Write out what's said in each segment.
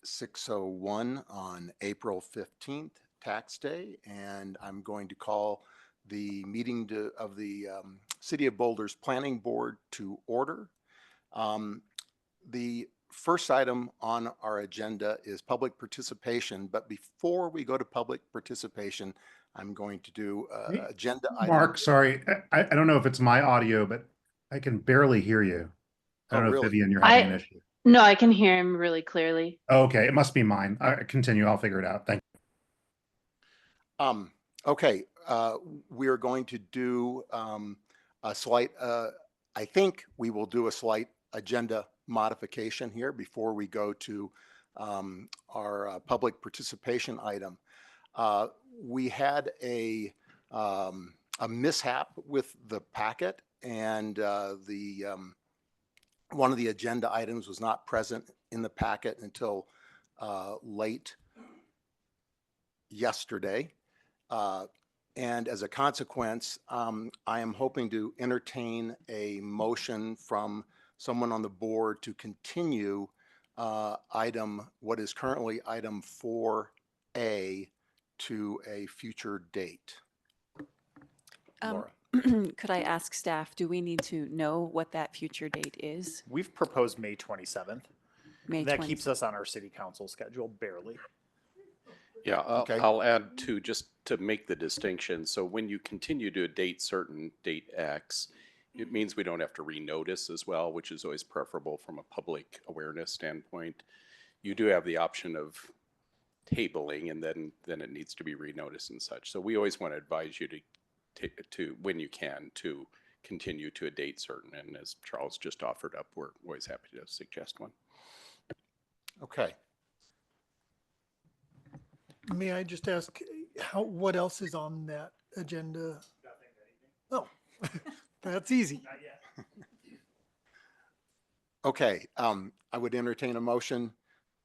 6:01 on April 15th, tax day, and I'm going to call the meeting of the City of Boulder's Planning Board to order. The first item on our agenda is public participation, but before we go to public participation, I'm going to do agenda item. Mark, sorry, I don't know if it's my audio, but I can barely hear you. I don't know really? if Vivian, you're having an issue. No, I can hear him really clearly. Okay, it must be mine. Continue, I'll figure it out. Thank you. Okay, we are going to do a slight, I think we will do a slight agenda modification here before we go to our public participation item. We had a mishap with the packet, and one of the agenda items was not present in the packet until late yesterday. And as a consequence, I am hoping to entertain a motion from someone on the board to continue what is currently item 4A to a future date. Laura. Could I ask staff, do we need to know what that future date is? We've proposed May 27th. That keeps us on our city council schedule, barely. Yeah, Okay. I'll add to just to make the distinction. So when you continue to a date certain, date X, it means we don't have to renotice as well, which is always preferable from a public awareness standpoint. You do have the option of tabling, and then it needs to be renoticed and such. So we always want to advise you to when you can, to continue to a date certain. And as Charles just offered up, we're always happy to suggest one. Okay. May I just ask what else is on that agenda? Oh, that's easy. Not yet. Okay, I would entertain a motion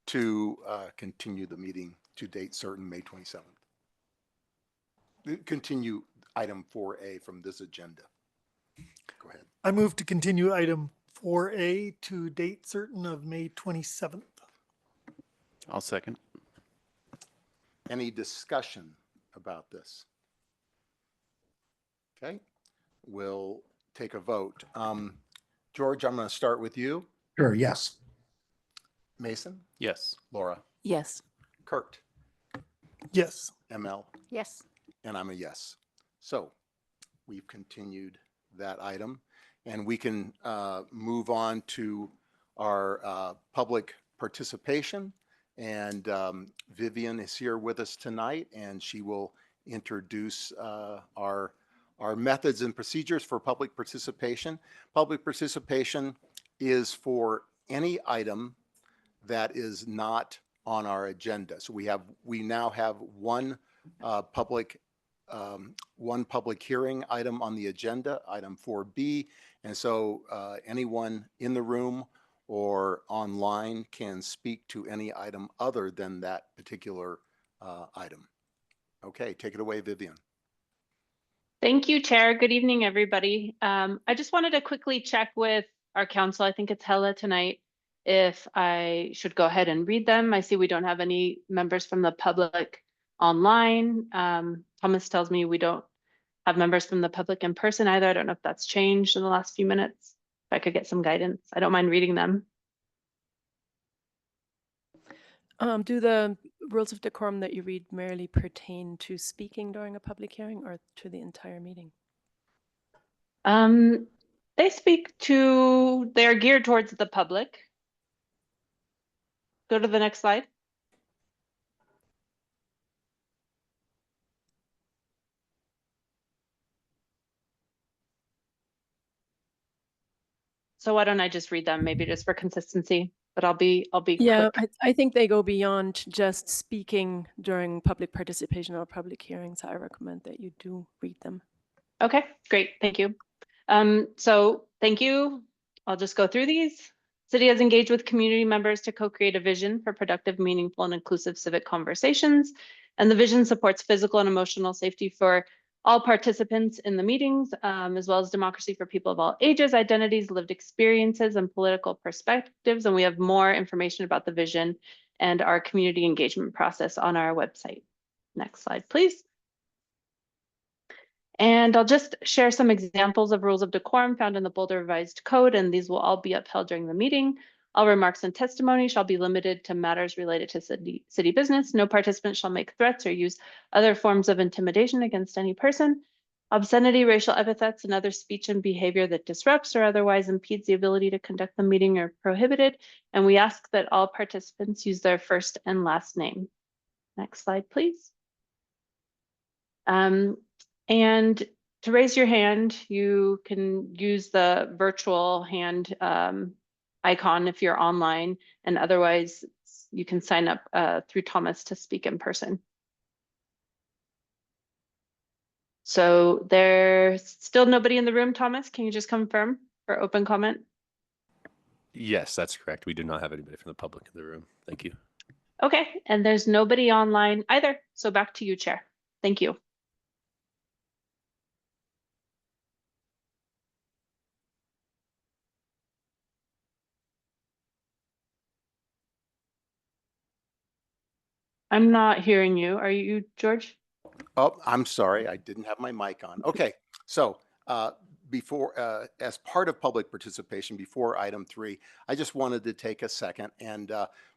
to continue the meeting to date certain, May 27th. Continue item 4A from this agenda. Go ahead. I move to continue item 4A to date certain of May 27th. I'll second. Any discussion about this? Okay, we'll take a vote. George, I'm going to start with you. Sure, yes. Mason? Yes. Laura? Yes. Kurt? Yes. ML? Yes. And I'm a yes. So we've continued that item, and we can move on to our public participation. And Vivian is here with us tonight, and she will introduce our methods and procedures for public participation. Public participation is for any item that is not on our agenda. So we now have one public hearing item on the agenda, item 4B, and so anyone in the room or online can speak to any item other than that particular item. Okay, take it away, Vivian. Thank you, Chair. Good evening, everybody. I just wanted to quickly check with our council. I think it's Hella tonight, if I should go ahead and read them. I see we don't have any members from the public online. Thomas tells me we don't have members from the public in person either. I don't know if that's changed in the last few minutes. If I could get some guidance, I don't mind reading them. Do the rules of decorum that you read merely pertain to speaking during a public hearing or to the entire meeting? They speak to, they're geared towards the public. Go to the next slide. So why don't I just read them, maybe just for consistency, but I'll be Yeah, quick. I think they go beyond just speaking during public participation or public hearings. I recommend that you do read them. Okay, great, thank you. So thank you. I'll just go through these. City has engaged with community members to co-create a vision for productive, meaningful, and inclusive civic conversations. And the vision supports physical and emotional safety for all participants in the meetings, as well as democracy for people of all ages, identities, lived experiences, and political perspectives. And we have more information about the vision and our community engagement process on our website. Next slide, please. And I'll just share some examples of rules of decorum found in the Boulder Revised Code, and these will all be upheld during the meeting. All remarks and testimony shall be limited to matters related to city business. No participant shall make threats or use other forms of intimidation against any person. Obscenity, racial epithets, and other speech and behavior that disrupts or otherwise impedes the ability to conduct the meeting are prohibited. And we ask that all participants use their first and last name. Next slide, please. And to raise your hand, you can use the virtual hand icon if you're online, and otherwise you can sign up through Thomas to speak in person. So there's still nobody in the room, Thomas? Can you just confirm for open comment? Yes, that's correct. We do not have anybody from the public in the room. Thank you. Okay, and there's nobody online either. So back to you, Chair. Thank you. I'm not hearing you. Are you, George? Oh, I'm sorry, I didn't have my mic on. Okay, so as part of public participation, before item 3, I just wanted to take a second and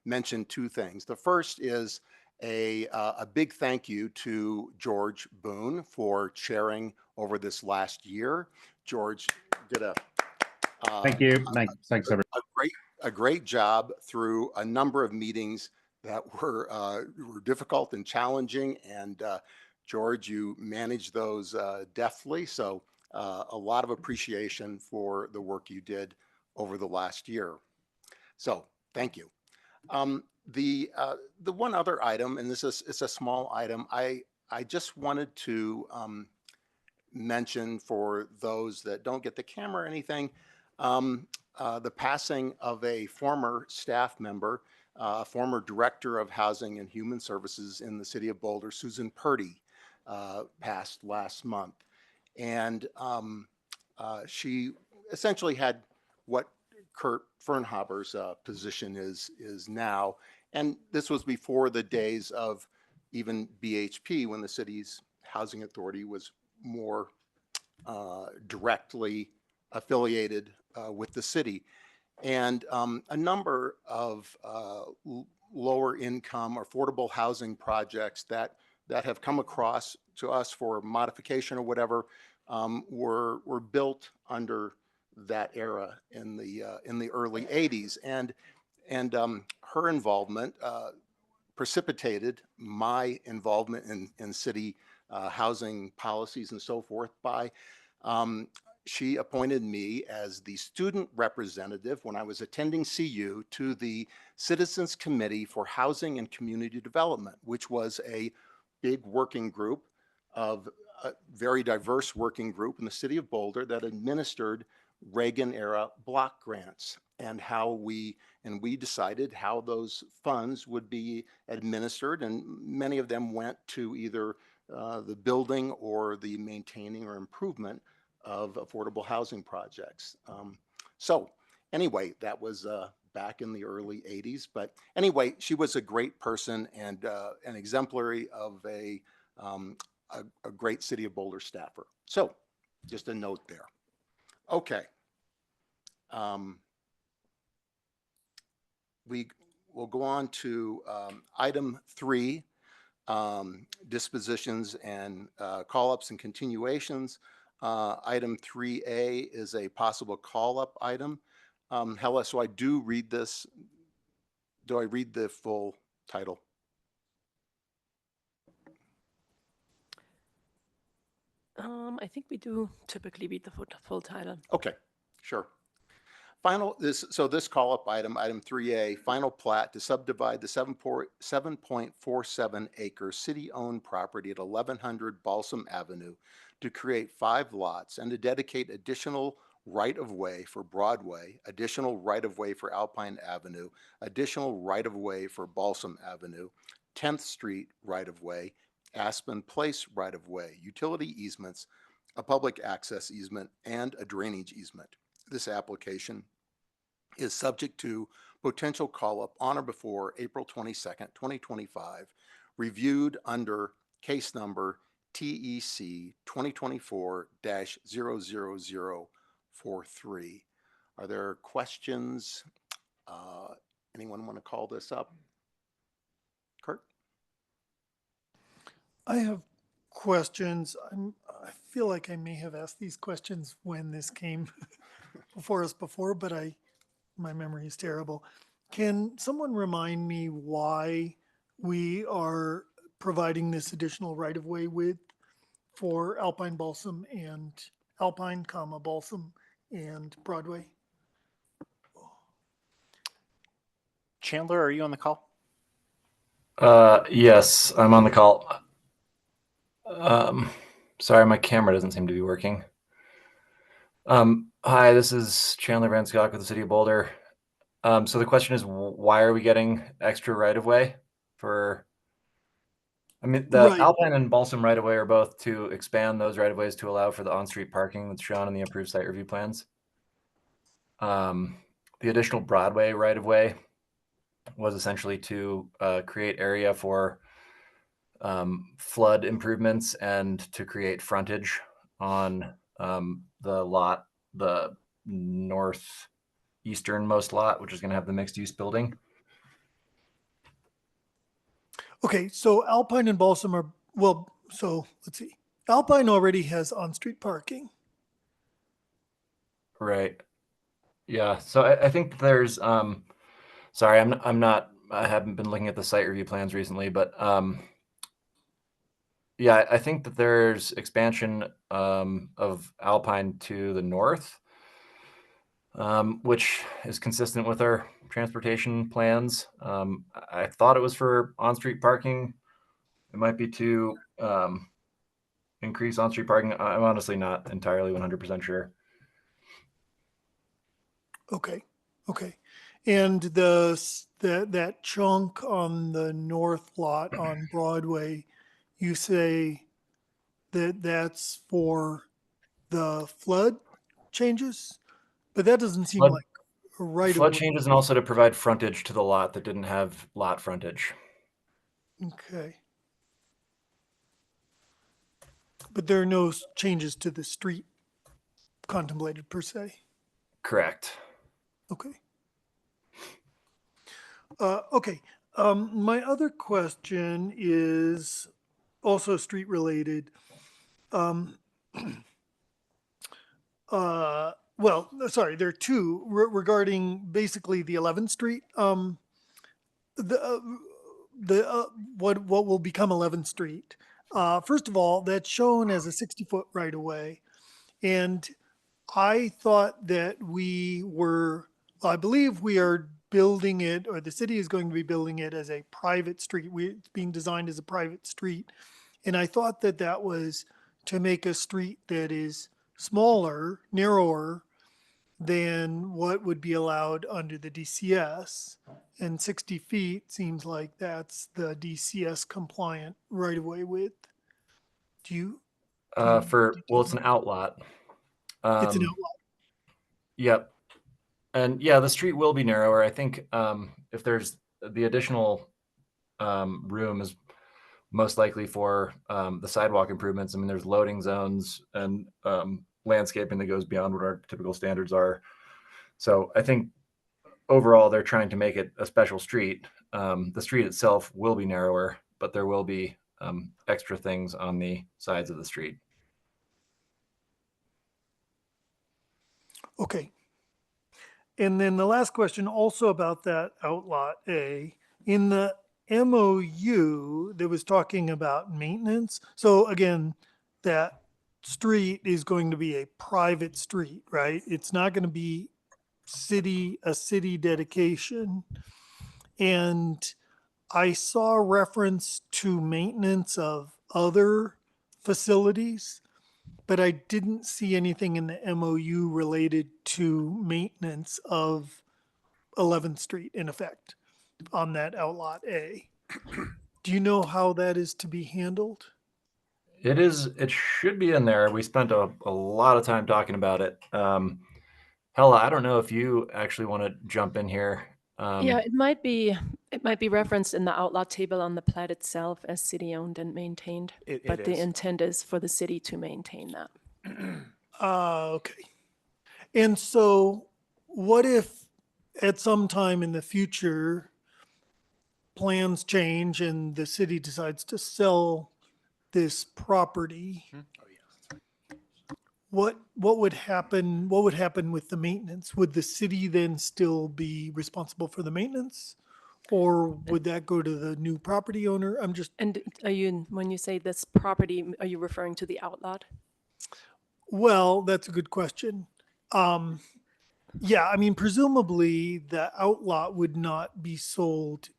mention 2 things. The first is a big thank you to George Boone for chairing over this last year. George did Thank you. Thanks, everyone. a great job through a number of meetings that were difficult and challenging, and George, you managed those deftly. So a lot of appreciation for the work you did over the last year. So thank you. The one other item, and it's a small item, I just wanted to mention for those that don't get the camera or anything, the passing of a former staff member, former Director of Housing and Human Services in the City of Boulder, Susan Purdy, passed last month. And she essentially had what Kurt Fernhaber's position is now. And this was before the days of even BHP, when the city's housing authority was more directly affiliated with the city. And a number of lower income affordable housing projects that have come across to us for modification or whatever were built under that era in the early 80s. And her involvement precipitated my involvement in city housing policies and so forth by she appointed me as the student representative when I was attending CU to the Citizens Committee for Housing and Community Development, which was a big working group of a very diverse working group in the city of Boulder that administered Reagan era block grants, and we decided how those funds would be administered, and many of them went to either the building or the maintaining or improvement of affordable housing projects. So anyway, that was back in the early 80s. But anyway, she was a great person and an exemplary of a great City of Boulder staffer. So just a note there. Okay. We will go on to item 3, dispositions and call-ups and continuations. Item 3A is a possible call-up item. Hella, so I do read this. Do I read the full title? I think we do typically read the full title. Okay, sure. So this call-up item, item 3A, final plat to subdivide the 7.47 acre city-owned property at 1100 Balsam Avenue to create 5 lots and to dedicate additional right-of-way for Broadway, additional right-of-way for Alpine Avenue, additional right-of-way for Balsam Avenue, 10th Street right-of-way, Aspen Place right-of-way, utility easements, a public access easement, and a drainage easement. This application is subject to potential call-up on or before April 22nd, 2025, reviewed under case number TEC 2024-00043. Are there questions? Anyone want to call this up? Kurt? I have questions. I feel like I may have asked these questions when this came before us before, but my memory is terrible. Can someone remind me why we are providing this additional right-of-way width for Alpine Balsam and Alpine, Balsam and Broadway? Chandler, are you on the call? Yes, I'm on the call. Sorry, my camera doesn't seem to be working. Hi, this is Chandler Van Scott with the City of Boulder. So the question is, why are we getting extra right-of-way for? I mean, the Right. Alpine and Balsam right-of-way are both to expand those right-of-ways to allow for the on-street parking that's shown in the approved site review plans. The additional Broadway right-of-way was essentially to create area for flood improvements and to create frontage on the lot, the northeasternmost lot, which is going to have the mixed-use building. Okay, so Alpine and Balsam are, well, so let's see. Alpine already has on-street parking. Right. Yeah. So I think there's sorry, I haven't been looking at the site review plans recently, but yeah, I think that there's expansion of Alpine to the north, which is consistent with our transportation plans. I thought it was for on-street parking. It might be to increase on-street parking. I'm honestly not entirely 100% sure. Okay, okay. And that chunk on the north lot on Broadway, you say that that's for the flood changes? But that doesn't seem Flood- like a right of Flood way. changes and also to provide frontage to the lot that didn't have lot frontage. Okay. But there are no changes to the street contemplated per se? Correct. Okay. Okay. My other question is also street related. Well, sorry, there are two regarding basically the 11th Street. What will become 11th Street. First of all, that's shown as a 60-foot right of way, and I thought that I believe we are building it, or the city is going to be building it as a private street. It's being designed as a private street. And I thought that that was to make a street that is smaller, narrower than what would be allowed under the DCS. And 60 feet seems like that's the DCS compliant right of way width. Do you? Well, it's an outlot. It's an outlaw. Yep. And yeah, the street will be narrower. I think if there's the additional room is most likely for the sidewalk improvements. I mean, there's loading zones and landscaping that goes beyond what our typical standards are. So I think overall they're trying to make it a special street. The street itself will be narrower, but there will be extra things on the sides of the street. Okay. And then the last question also about that outlot A. In the MOU, there was talking about maintenance. So again, that street is going to be a private street, right? It's not going to be a city dedication. And I saw reference to maintenance of other facilities, but I didn't see anything in the MOU related to maintenance of 11th Street in effect on that outlot A. Do you know how that is to be handled? It should be in there. We spent a lot of time talking about it. Hella, I don't know if you actually want to jump in here. Yeah, it might be referenced in the outlaw table on the plat itself as city owned and maintained, but the intent is for the city to maintain that. Okay. And so what if at some time in the future, plans change and the city decides to sell this property? What would happen? What would happen with the maintenance? Would the city then still be responsible for the maintenance? Or would that go to the new property owner? I'm just, And are you, when you say this property, are you referring to the outlot? well, that's a good question. Yeah, I mean, presumably the outlot would not be sold.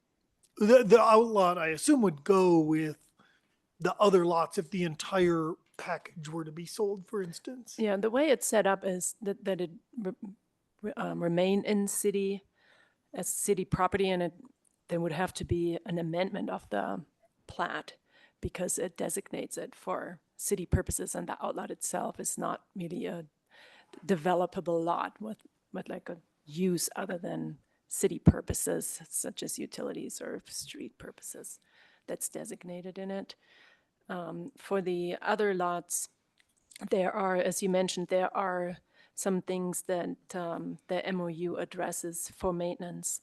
The outlot, I assume, would go with the other lots if the entire package were to be sold, for instance. Yeah, the way it's set up is that it remain in city as city property, and there would have to be an amendment of the plat because it designates it for city purposes, and the outlot itself is not really a developable lot with like a use other than city purposes, such as utilities or street purposes that's designated in it. For the other lots, there are, as you mentioned, there are some things that the MOU addresses for maintenance,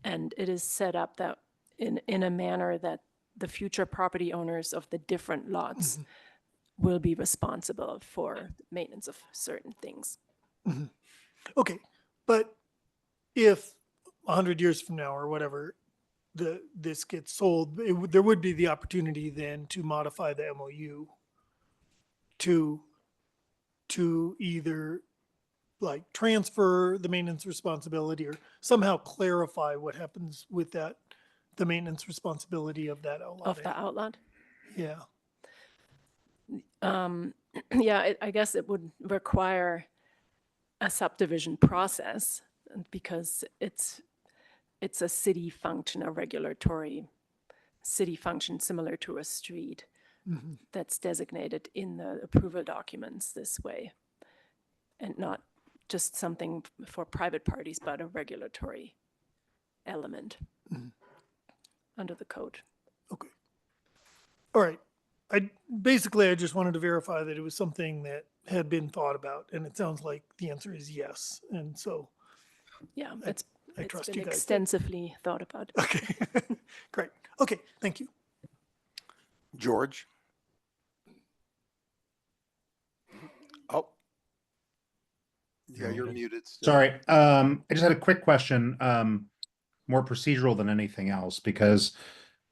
and it is set up that in a manner that the future property owners of the different lots will be responsible for maintenance of certain things. Okay, but if 100 years from now or whatever, this gets sold, there would be the opportunity then to modify the MOU to either like transfer the maintenance responsibility or somehow clarify what happens with that, the maintenance responsibility of that outlot. Of the outlot? Yeah. Yeah, I guess it would require a subdivision process because it's a city function, a regulatory city function similar to a street that's designated in the approval documents this way, and not just something for private parties, but a regulatory element under the code. Okay. All right. I just wanted to verify that it was something that had been thought about, and it sounds like the answer is yes. And so, yeah, I it's trust been you guys. extensively thought about. Okay. Great. Okay. Thank you. George? Oh. Yeah, you're muted still. Sorry, I just had a quick question, more procedural than anything else, because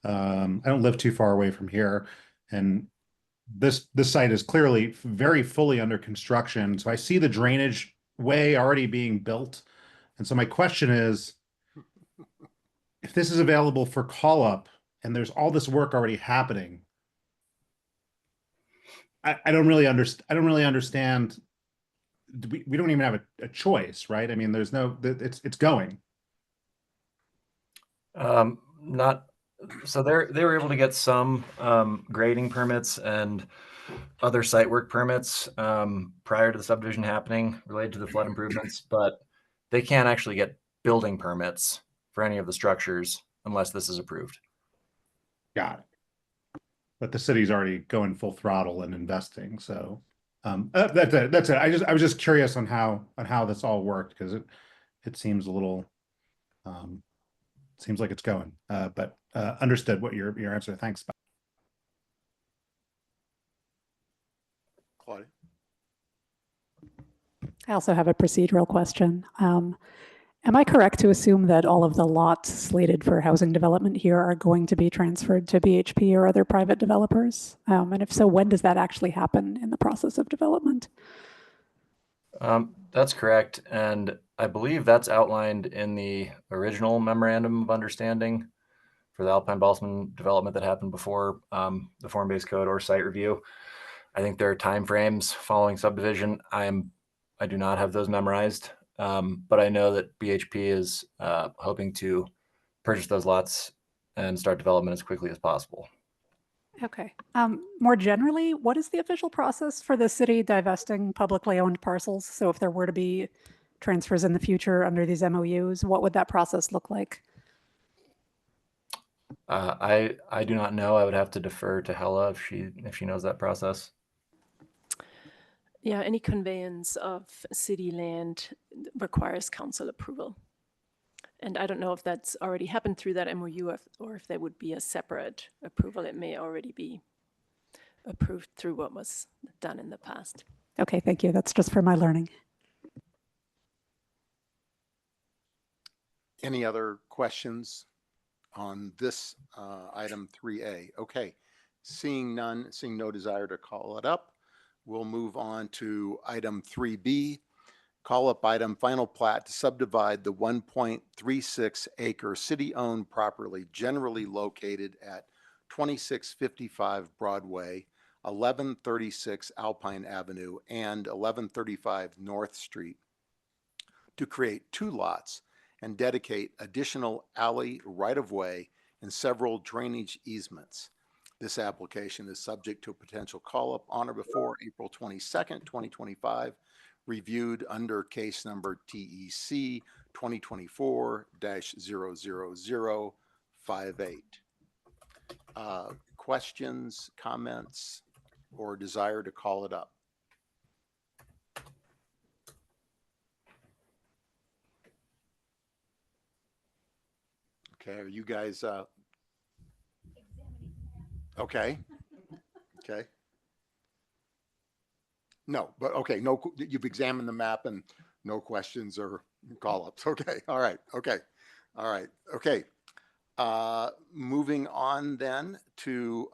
I don't live too far away from here, and this site is clearly very fully under construction. So I see the drainage way already being built, and so my question is, if this is available for call up and there's all this work already happening, I don't really understand. We don't even have a choice, right? I mean, there's no, it's going. Not so they were able to get some grading permits and other site work permits prior to the subdivision happening related to the flood improvements, but they can't actually get building permits for any of the structures unless this is approved. Got it. But the city's already going full throttle and investing, so that's it. I was just curious on how this all worked, because it seems a little seems like it's going, but understood what your answer. Thanks. Claudia? I also have a procedural question. Am I correct to assume that all of the lots slated for housing development here are going to be transferred to BHP or other private developers? And if so, when does that actually happen in the process of development? That's correct. And I believe that's outlined in the original memorandum of understanding for the Alpine Balsam development that happened before the form-based code or site review. I think there are timeframes following subdivision. I do not have those memorized, but I know that BHP is hoping to purchase those lots and start development as quickly as possible. Okay. More generally, what is the official process for the city divesting publicly owned parcels? So if there were to be transfers in the future under these MOUs? What would that process look like? I do not know. I would have to defer to Hella if she knows that process. Yeah, any conveyance of city land requires council approval. And I don't know if that's already happened through that MOU or if there would be a separate approval. It may already be approved through what was done in the past. Okay, thank you. That's just for my learning. Any other questions on this item 3A? Okay, seeing none, seeing no desire to call it up, we'll move on to item 3B. Call up item final plat to subdivide the 1.36 acre city-owned property generally located at 2655 Broadway, 1136 Alpine Avenue, and 1135 North Street to create 2 lots and dedicate additional alley right-of-way and several drainage easements. This application is subject to a potential call-up on or before April 22nd, 2025, reviewed under case number TEC 2024-00058. Questions, comments, or desire to call it up? Okay, are you guys okay? Okay. No, but okay, no, you've examined the map and no questions or call-ups. Okay, all right, okay, all right, okay. Moving on then to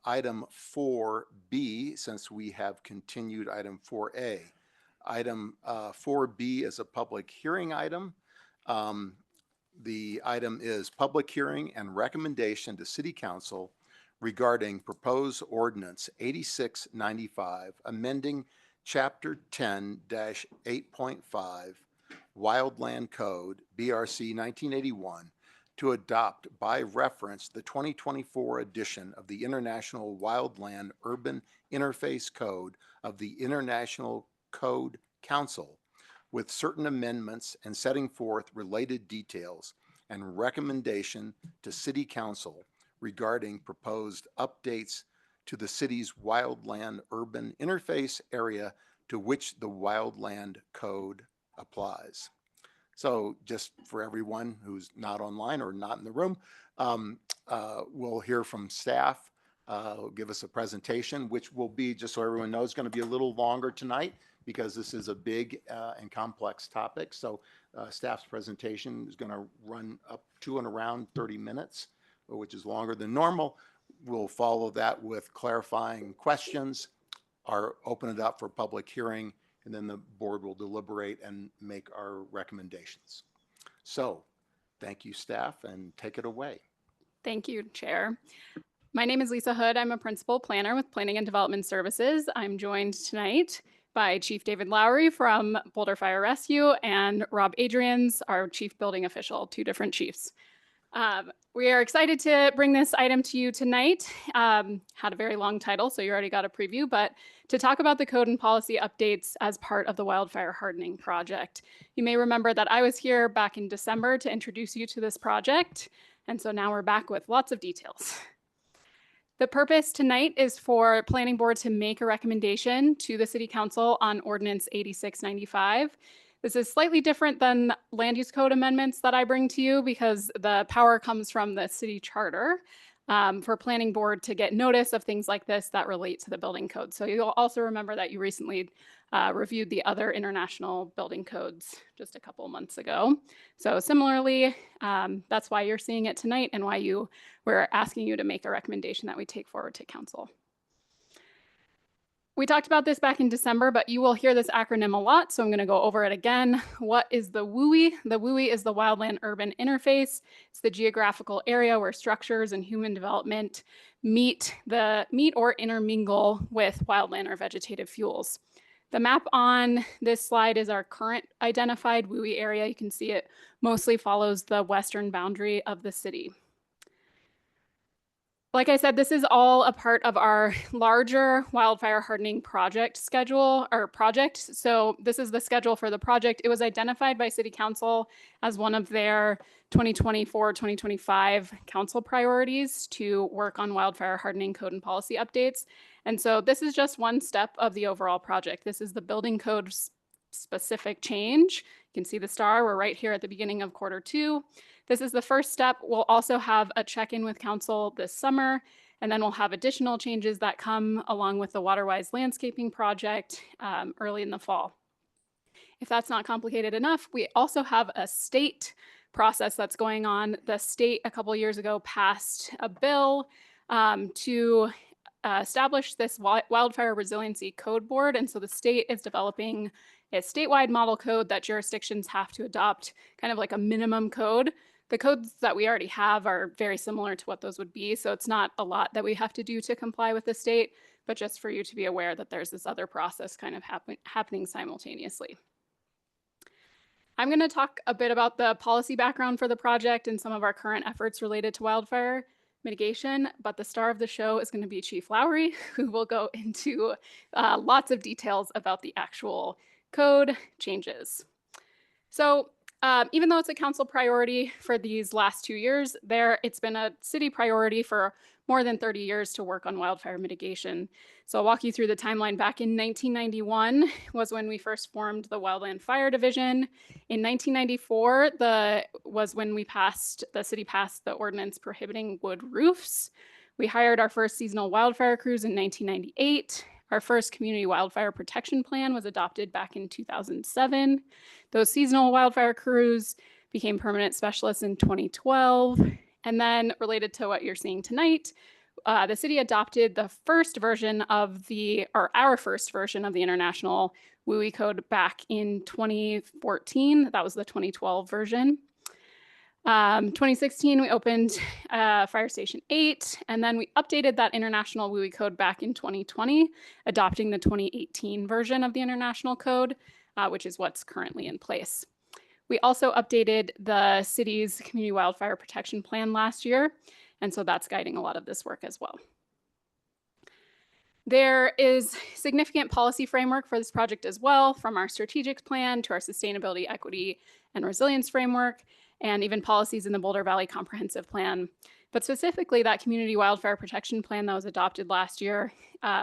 item 4B, since we have continued item 4A. Item 4B is a public hearing item. The item is public hearing and recommendation to City Council regarding proposed ordinance 8695, amending Chapter 10-8.5 Wildland Code, BRC 1981, to adopt by reference the 2024 edition of the International Wildland Urban Interface Code of the International Code Council, with certain amendments and setting forth related details and recommendation to City Council regarding proposed updates to the city's wildland urban interface area to which the Wildland Code applies. So just for everyone who's not online or not in the room, we'll hear from staff, give us a presentation, which will be, just so everyone knows, going to be a little longer tonight because this is a big and complex topic. So staff's presentation is going to run up to and around 30 minutes, which is longer than normal. We'll follow that with clarifying questions, or open it up for public hearing, and then the board will deliberate and make our recommendations. So thank you, staff, and take it away. Thank you, Chair. My name is Lisa Hood. I'm a principal planner with Planning and Development Services. I'm joined tonight by Chief David Lowry from Boulder Fire Rescue and Rob Adrians, our Chief Building Official, 2 different chiefs. We are excited to bring this item to you tonight. Had a very long title, so you already got a preview, but to talk about the code and policy updates as part of the wildfire hardening project. You may remember that I was here back in December to introduce you to this project, and so now we're back with lots of details. The purpose tonight is for Planning Board to make a recommendation to the City Council on Ordinance 8695. This is slightly different than land use code amendments that I bring to you because the power comes from the city charter for Planning Board to get notice of things like this that relate to the building code. So you'll also remember that you recently reviewed the other international building codes just a couple months ago. So similarly, that's why you're seeing it tonight and why we're asking you to make a recommendation that we take forward to council. We talked about this back in December, but you will hear this acronym a lot, so I'm going to go over it again. What is the WUI? The WUI is the Wildland Urban Interface. It's the geographical area where structures and human development meet or intermingle with wildland or vegetative fuels. The map on this slide is our current identified WUI area. You can see it mostly follows the western boundary of the city. Like I said, this is all a part of our larger wildfire hardening project schedule or project. So this is the schedule for the project. It was identified by City Council as one of their 2024-2025 council priorities to work on wildfire hardening code and policy updates. And so this is just one step of the overall project. This is the building code specific change. You can see the star. We're right here at the beginning of Q2. This is the first step. We'll also have a check-in with council this summer, and then we'll have additional changes that come along with the WaterWise landscaping project early in the fall. If that's not complicated enough, we also have a state process that's going on. The state a couple years ago passed a bill to establish this wildfire resiliency code board. And so the state is developing a statewide model code that jurisdictions have to adopt, kind of like a minimum code. The codes that we already have are very similar to what those would be. So it's not a lot that we have to do to comply with the state, but just for you to be aware that there's this other process kind of happening simultaneously. I'm going to talk a bit about the policy background for the project and some of our current efforts related to wildfire mitigation, but the star of the show is going to be Chief Lowry, who will go into lots of details about the actual code changes. So even though it's a council priority for these last 2 years, it's been a city priority for more than 30 years to work on wildfire mitigation. So I'll walk you through the timeline. Back in 1991 was when we first formed the Wildland Fire Division. In 1994 was when the city passed the ordinance prohibiting wood roofs. We hired our first seasonal wildfire crews in 1998. Our first community wildfire protection plan was adopted back in 2007. Those seasonal wildfire crews became permanent specialists in 2012. And then related to what you're seeing tonight, the city adopted the first version of our first version of the International WUI Code back in 2014. That was the 2012 version. 2016, we opened Fire Station 8, and then we updated that International WUI Code back in 2020, adopting the 2018 version of the International Code, which is what's currently in place. We also updated the city's Community Wildfire Protection Plan last year, and so that's guiding a lot of this work as well. There is significant policy framework for this project as well, from our strategic plan to our sustainability, equity, and resilience framework, and even policies in the Boulder Valley Comprehensive Plan. But specifically, that Community Wildfire Protection Plan that was adopted last year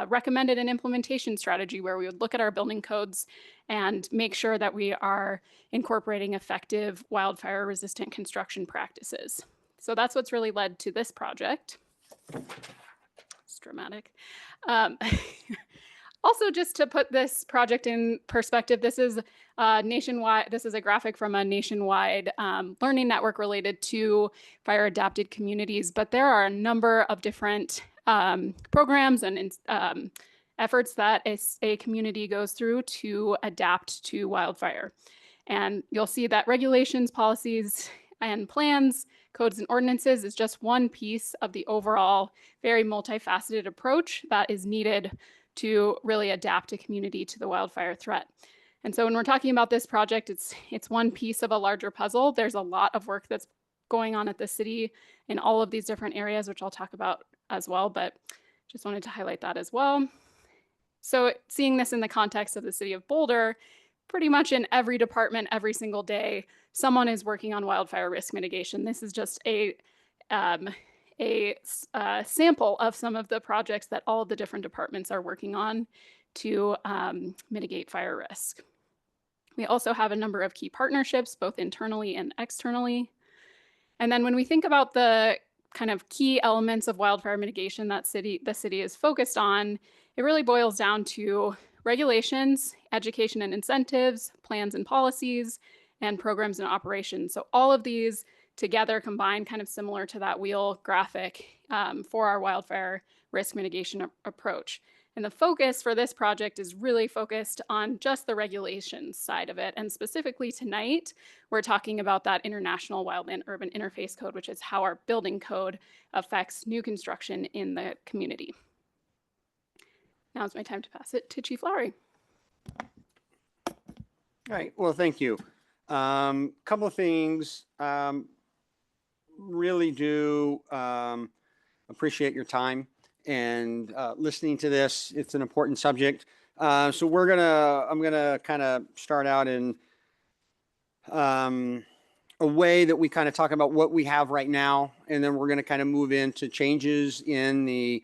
recommended an implementation strategy where we would look at our building codes and make sure that we are incorporating effective wildfire-resistant construction practices. So that's what's really led to this project. It's dramatic. Also, just to put this project in perspective, this is nationwide. This is a graphic from a nationwide learning network related to fire adapted communities. But there are a number of different programs and efforts that a community goes through to adapt to wildfire. And you'll see that regulations, policies, and plans, codes, and ordinances is just one piece of the overall very multifaceted approach that is needed to really adapt a community to the wildfire threat. And so when we're talking about this project, it's one piece of a larger puzzle. There's a lot of work that's going on at the city in all of these different areas, which I'll talk about as well, but just wanted to highlight that as well. So seeing this in the context of the city of Boulder, pretty much in every department, every single day, someone is working on wildfire risk mitigation. This is just a sample of some of the projects that all of the different departments are working on to mitigate fire risk. We also have a number of key partnerships, both internally and externally. And then when we think about the kind of key elements of wildfire mitigation that the city is focused on, it really boils down to regulations, education and incentives, plans and policies, and programs and operations. So all of these together combined, kind of similar to that wheel graphic for our wildfire risk mitigation approach. And the focus for this project is really focused on just the regulations side of it. And specifically tonight, we're talking about that International Wildland Urban Interface Code, which is how our building code affects new construction in the community. Now is my time to pass it to Chief Lowry. All right, well, thank you. Couple of things really do appreciate your time and listening to this. It's an important subject. So I'm gonna kind of start out in a way that we kind of talk about what we have right now, and then we're going to kind of move into changes in the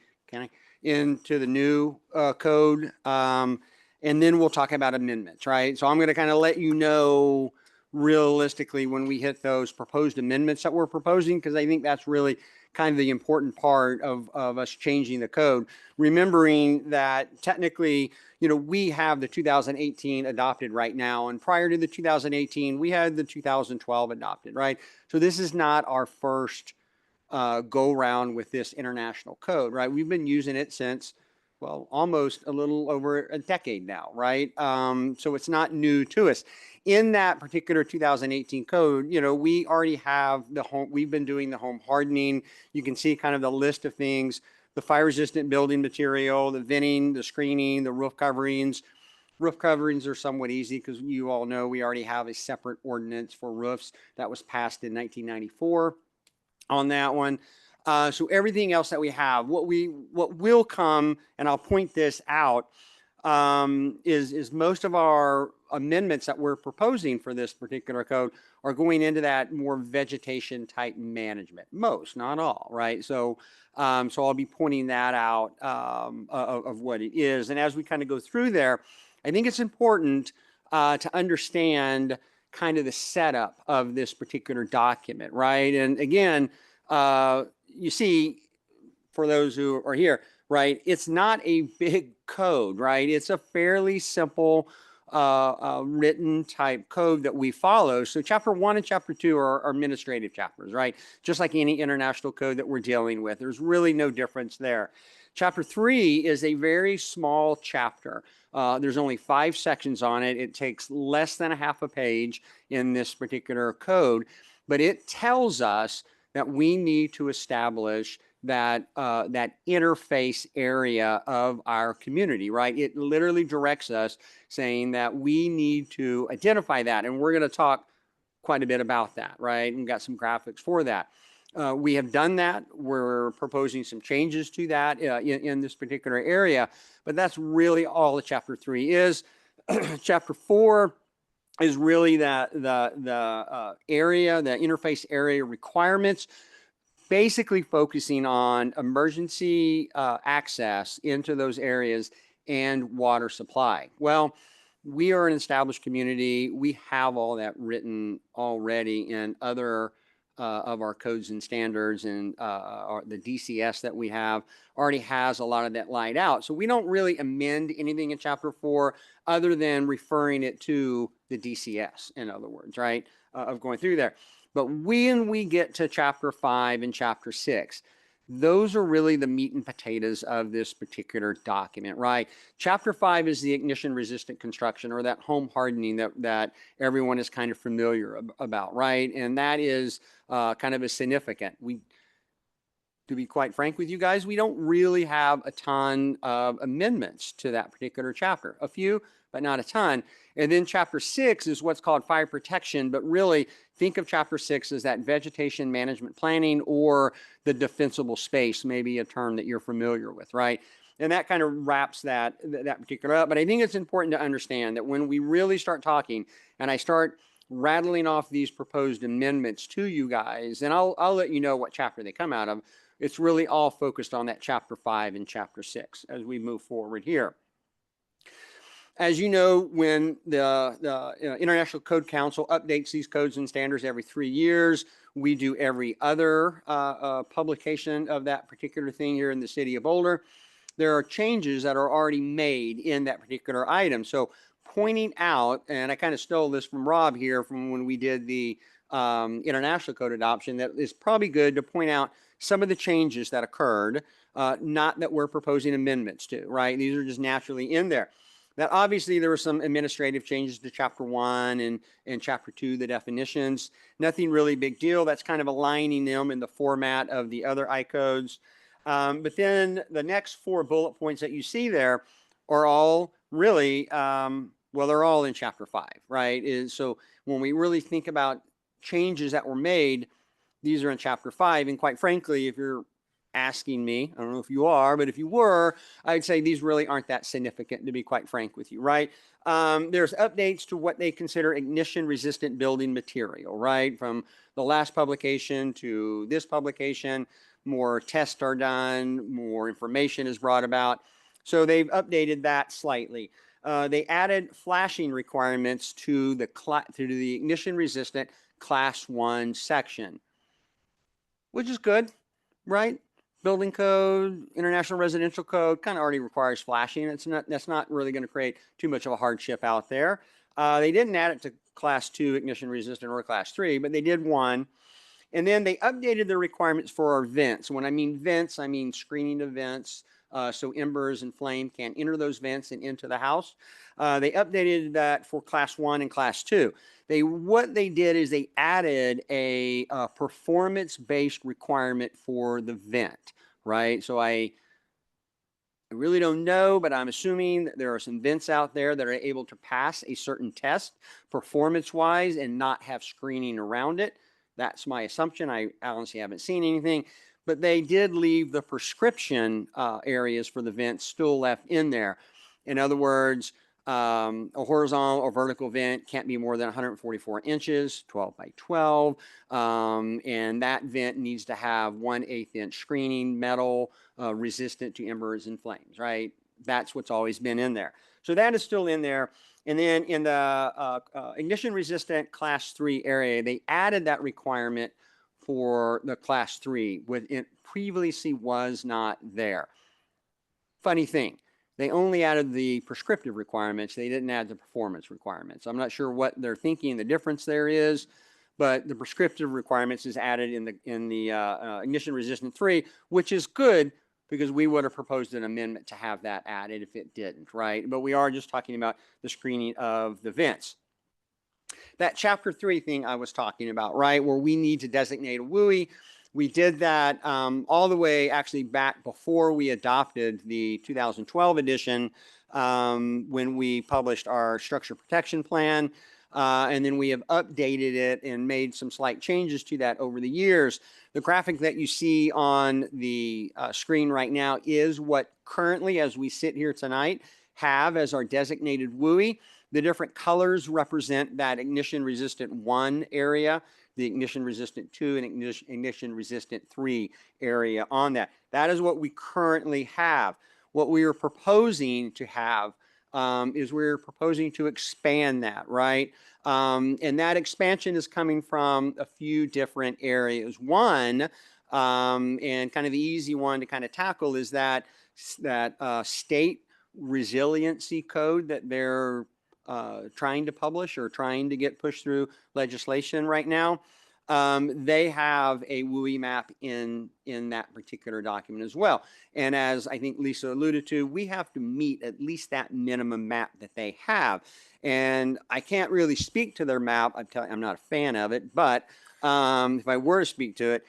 into the new code, and then we'll talk about amendments, right? So I'm going to kind of let you know realistically when we hit those proposed amendments that we're proposing, because I think that's really kind of the important part of us changing the code, remembering that technically, you know, we have the 2018 adopted right now, and prior to the 2018, we had the 2012 adopted, right? So this is not our first go round with this international code, right? We've been using it since, well, almost a little over a decade now, right? So it's not new to us. In that particular 2018 code, you know, we already have we've been doing the home hardening. You can see kind of the list of things, the fire resistant building material, the venting, the screening, the roof coverings. Roof coverings are somewhat easy because you all know we already have a separate ordinance for roofs that was passed in 1994 on that one. So everything else that we have, what will come, and I'll point this out, is most of our amendments that we're proposing for this particular code are going into that more vegetation type management. Most, not all, right? So, so I'll be pointing that out of what it is. And as we kind of go through there, I think it's important to understand kind of the setup of this particular document, right? And again, you see, for those who are here, right, it's not a big code, right? It's a fairly simple written type code that we follow. So chapter 1 and chapter 2 are administrative chapters, right? Just like any international code that we're dealing with. There's really no difference there. Chapter 3 is a very small chapter. There's only 5 sections on it. It takes less than a half a page in this particular code, but it tells us that we need to establish that that interface area of our community, right? It literally directs us saying that we need to identify that, and we're going to talk quite a bit about that, right? And we've got some graphics for that. We have done that. We're proposing some changes to that in this particular area, but that's really all that chapter 3 is. Chapter 4 is really the area, the interface area requirements, basically focusing on emergency access into those areas and water supply. Well, we are an established community. We have all that written already in other of our codes and standards, and the DCS that we have already has a lot of that laid out. So we don't really amend anything in chapter 4 other than referring it to the DCS, in other words, right, of going through there. But when we get to chapter 5 and chapter 6, those are really the meat and potatoes of this particular document, right? Chapter 5 is the ignition resistant construction, or that home hardening that everyone is kind of familiar about, right? And that is kind of a significant. To be quite frank with you guys, we don't really have a ton of amendments to that particular chapter. A few, but not a ton. And then chapter 6 is what's called fire protection, but really think of chapter 6 as that vegetation management planning, or the defensible space, maybe a term that you're familiar with, right? And that kind of wraps that particular up. But I think it's important to understand that when we really start talking and I start rattling off these proposed amendments to you guys, and I'll let you know what chapter they come out of, it's really all focused on that chapter 5 and chapter 6 as we move forward here. As you know, when the International Code Council updates these codes and standards every 3 years, we do every other publication of that particular thing here in the city of Boulder. There are changes that are already made in that particular item. So pointing out, and I kind of stole this from Rob here from when we did the international code adoption, that it's probably good to point out some of the changes that occurred, not that we're proposing amendments to, right? These are just naturally in there. That obviously there were some administrative changes to chapter 1 and chapter 2, the definitions. Nothing really big deal. That's kind of aligning them in the format of the other I-codes. But then the next 4 bullet points that you see there are all really, well, they're all in chapter 5, right? So when we really think about changes that were made, these are in chapter 5. And quite frankly, if you're asking me, I don't know if you are, but if you were, I'd say these really aren't that significant, to be quite frank with you, right? There's updates to what they consider ignition resistant building material, right? From the last publication to this publication, more tests are done, more information is brought about. So they've updated that slightly. They added flashing requirements to the ignition resistant class 1 section, which is good, right? Building code, international residential code kind of already requires flashing. That's not really going to create too much of a hardship out there. They didn't add it to class 2 ignition resistant or class 3, but they did one. And then they updated the requirements for our vents. When I mean vents, I mean screening of vents, so embers and flame can't enter those vents and into the house. They updated that for class 1 and class 2. What they did is they added a performance-based requirement for the vent, right? So I really don't know, but I'm assuming that there are some vents out there that are able to pass a certain test performance-wise and not have screening around it. That's my assumption. I honestly haven't seen anything, but they did leave the prescription areas for the vents still left in there. In other words, a horizontal or vertical vent can't be more than 144 inches, 12 by 12. And that vent needs to have 1/8 inch screening, metal, resistant to embers and flames, right? That's what's always been in there. So that is still in there. And then in the ignition resistant class 3 area, they added that requirement for the class 3, when it previously was not there. Funny thing, they only added the prescriptive requirements. They didn't add the performance requirements. I'm not sure what they're thinking the difference there is, but the prescriptive requirements is added in the ignition resistant 3, which is good because we would have proposed an amendment to have that added if it didn't, right? But we are just talking about the screening of the vents. That chapter 3 thing I was talking about, right, where we need to designate a WUI, we did that all the way actually back before we adopted the 2012 edition when we published our structure protection plan. And then we have updated it and made some slight changes to that over the years. The graphic that you see on the screen right now is what currently, as we sit here tonight, have as our designated WUI. The different colors represent that ignition resistant 1 area, the ignition resistant 2 and ignition resistant 3 area on that. That is what we currently have. What we are proposing to have is we're proposing to expand that, right? And that expansion is coming from a few different areas. One, and kind of the easy one to kind of tackle, is that state resiliency code that they're trying to publish or trying to get pushed through legislation right now. They have a WUI map in that particular document as well. And as I think Lisa alluded to, we have to meet at least that minimum map that they have. And I can't really speak to their map. I'm not a fan of it, but if I were to speak to it,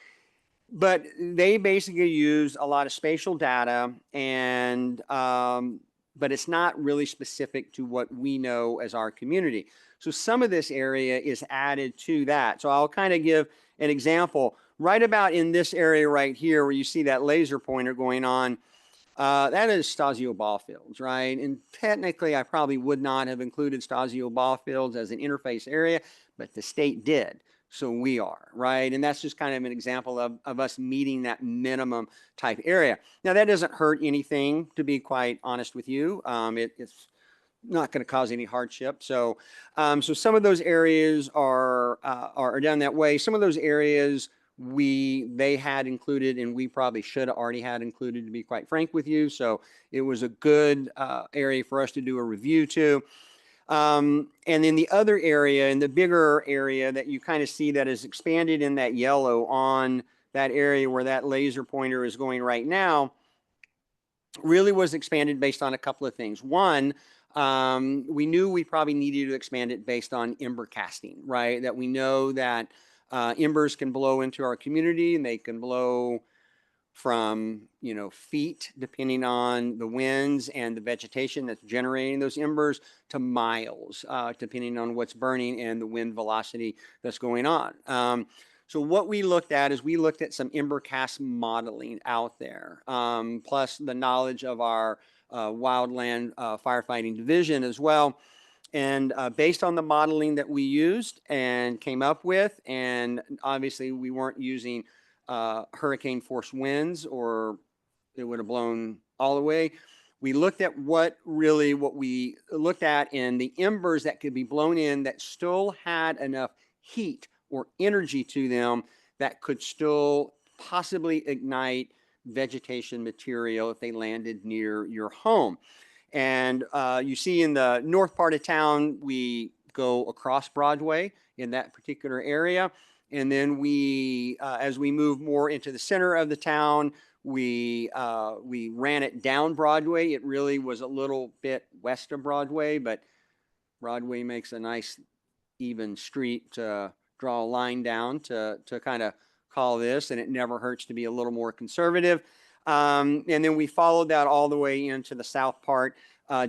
but they basically use a lot of spatial data, and but it's not really specific to what we know as our community. So some of this area is added to that. So I'll kind of give an example. Right about in this area right here where you see that laser pointer going on, that is Stasio ball fields, right? And technically I probably would not have included Stasio ball fields as an interface area, but the state did. So we are, right? And that's just kind of an example of us meeting that minimum type area. Now that doesn't hurt anything, to be quite honest with you. It's not going to cause any hardship. So, so some of those areas are down that way. Some of those areas they had included, and we probably should have already had included, to be quite frank with you. So it was a good area for us to do a review to. And then the other area, and the bigger area that you kind of see that is expanded in that yellow on that area where that laser pointer is going right now, really was expanded based on a couple of things. One, we knew we probably needed to expand it based on ember casting, right? That we know that embers can blow into our community, and they can blow from, feet, depending on the winds and the vegetation that's generating those embers, to miles, depending on what's burning and the wind velocity that's going on. So what we looked at is we looked at some Embercast modeling out there, plus the knowledge of our wildland firefighting division as well. And based on the modeling that we used and came up with, and obviously we weren't using hurricane force winds or it would have blown all the way. We looked at what we looked at in the embers that could be blown in that still had enough heat or energy to them that could still possibly ignite vegetation material if they landed near your home. And you see in the north part of town, we go across Broadway in that particular area. And then we, as we move more into the center of the town, we ran it down Broadway. It really was a little bit west of Broadway, but Broadway makes a nice even street to draw a line down to kind of call this, and it never hurts to be a little more conservative. And then we followed that all the way into the south part,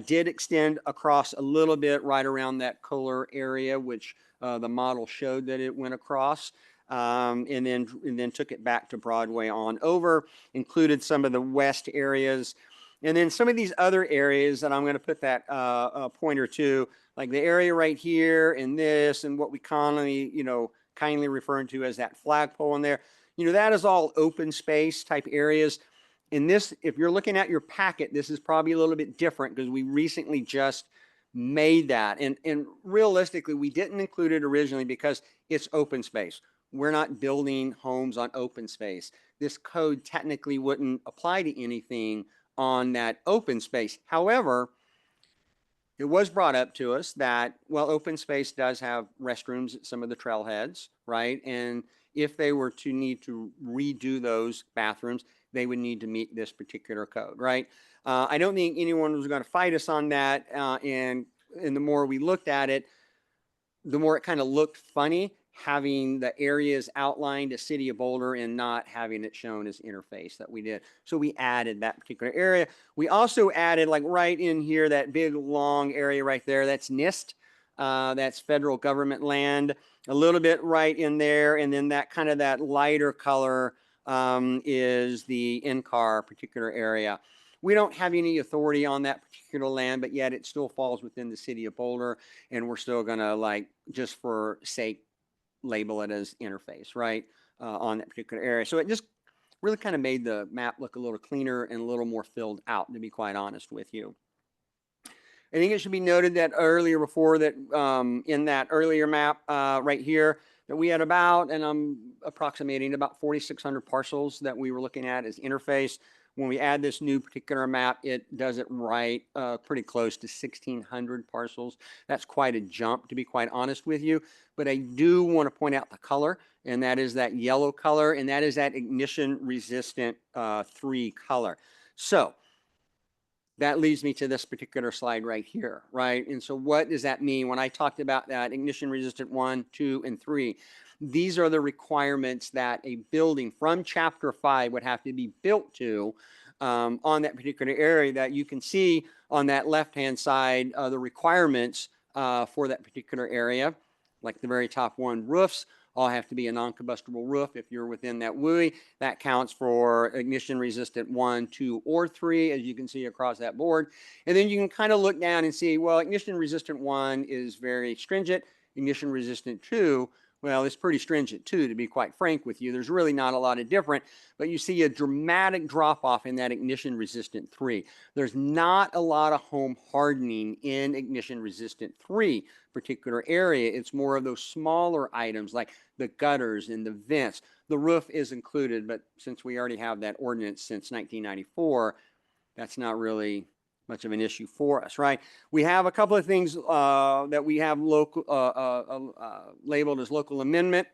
did extend across a little bit right around that Kohler area, which the model showed that it went across, and then took it back to Broadway on over, included some of the west areas. And then some of these other areas that I'm going to put that pointer to, like the area right here and this, and what we kindly referring to as that flagpole in there, that is all open space type areas. In this, if you're looking at your packet, this is probably a little bit different because we recently just made that. And realistically, we didn't include it originally because it's open space. We're not building homes on open space. This code technically wouldn't apply to anything on that open space. However, it was brought up to us that, well, open space does have restrooms at some of the trailheads, right? And if they were to need to redo those bathrooms, they would need to meet this particular code, right? I don't think anyone was going to fight us on that. And the more we looked at it, the more it kind of looked funny having the areas outlined as City of Boulder and not having it shown as interface that we did. So we added that particular area. We also added, like right in here, that big long area right there, that's NIST. That's federal government land, a little bit right in there. And then that kind of that lighter color is the NCAR particular area. We don't have any authority on that particular land, but yet it still falls within the City of Boulder. And we're still going to, just for sake, label it as interface, right, on that particular area. So it just really kind of made the map look a little cleaner and a little more filled out, to be quite honest with you. I think it should be noted that earlier before that, in that earlier map right here, that we had about, and I'm approximating about 4,600 parcels that we were looking at as interface. When we add this new particular map, it does it right pretty close to 1,600 parcels. That's quite a jump, to be quite honest with you. But I do want to point out the color, and that is that yellow color, and that is that ignition resistant 3 color. So that leads me to this particular slide right here, right? And so what does that mean? When I talked about that ignition resistant 1, 2, and 3, these are the requirements that a building from Chapter 5 would have to be built to on that particular area that you can see on that left-hand side, the requirements for that particular area, like the very top one, roofs all have to be a non-combustible roof. If you're within that WUI, that counts for ignition resistant 1, 2, or 3, as you can see across that board. And then you can kind of look down and see, well, ignition resistant 1 is very stringent. Ignition resistant 2, well, it's pretty stringent too, to be quite frank with you. There's really not a lot of different, but you see a dramatic drop off in that ignition resistant 3. There's not a lot of home hardening in ignition resistant 3 particular area. It's more of those smaller items like the gutters and the vents. The roof is included, but since we already have that ordinance since 1994, that's not really much of an issue for us, right? We have a couple of things that we have local labeled as local amendment.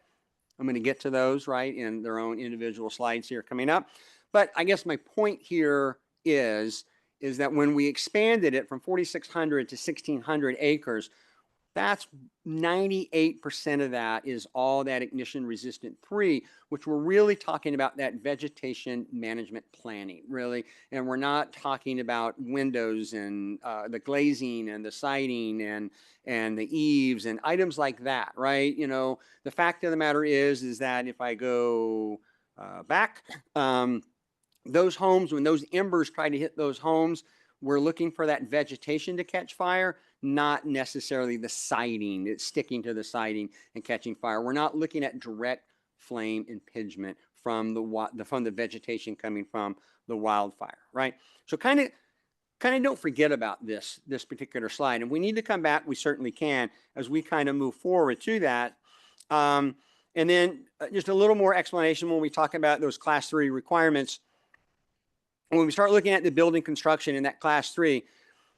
I'm going to get to those, right, in their own individual slides here coming up. But I guess my point here is that when we expanded it from 4,600 to 1,600 acres, That's 98% of that is all that ignition resistant 3, which we're really talking about that vegetation management planning, really. And we're not talking about windows and the glazing and the siding and the eaves and items like that, right? You know, the fact of the matter is that if I go back, those homes, when those embers try to hit those homes, we're looking for that vegetation to catch fire, not necessarily the siding. It's sticking to the siding and catching fire. We're not looking at direct flame impingement from the vegetation coming from the wildfire, right? So kind of don't forget about this particular slide. And we need to come back, we certainly can, as we kind of move forward to that. And then just a little more explanation when we talk about those class 3 requirements. When we start looking at the building construction in that class 3,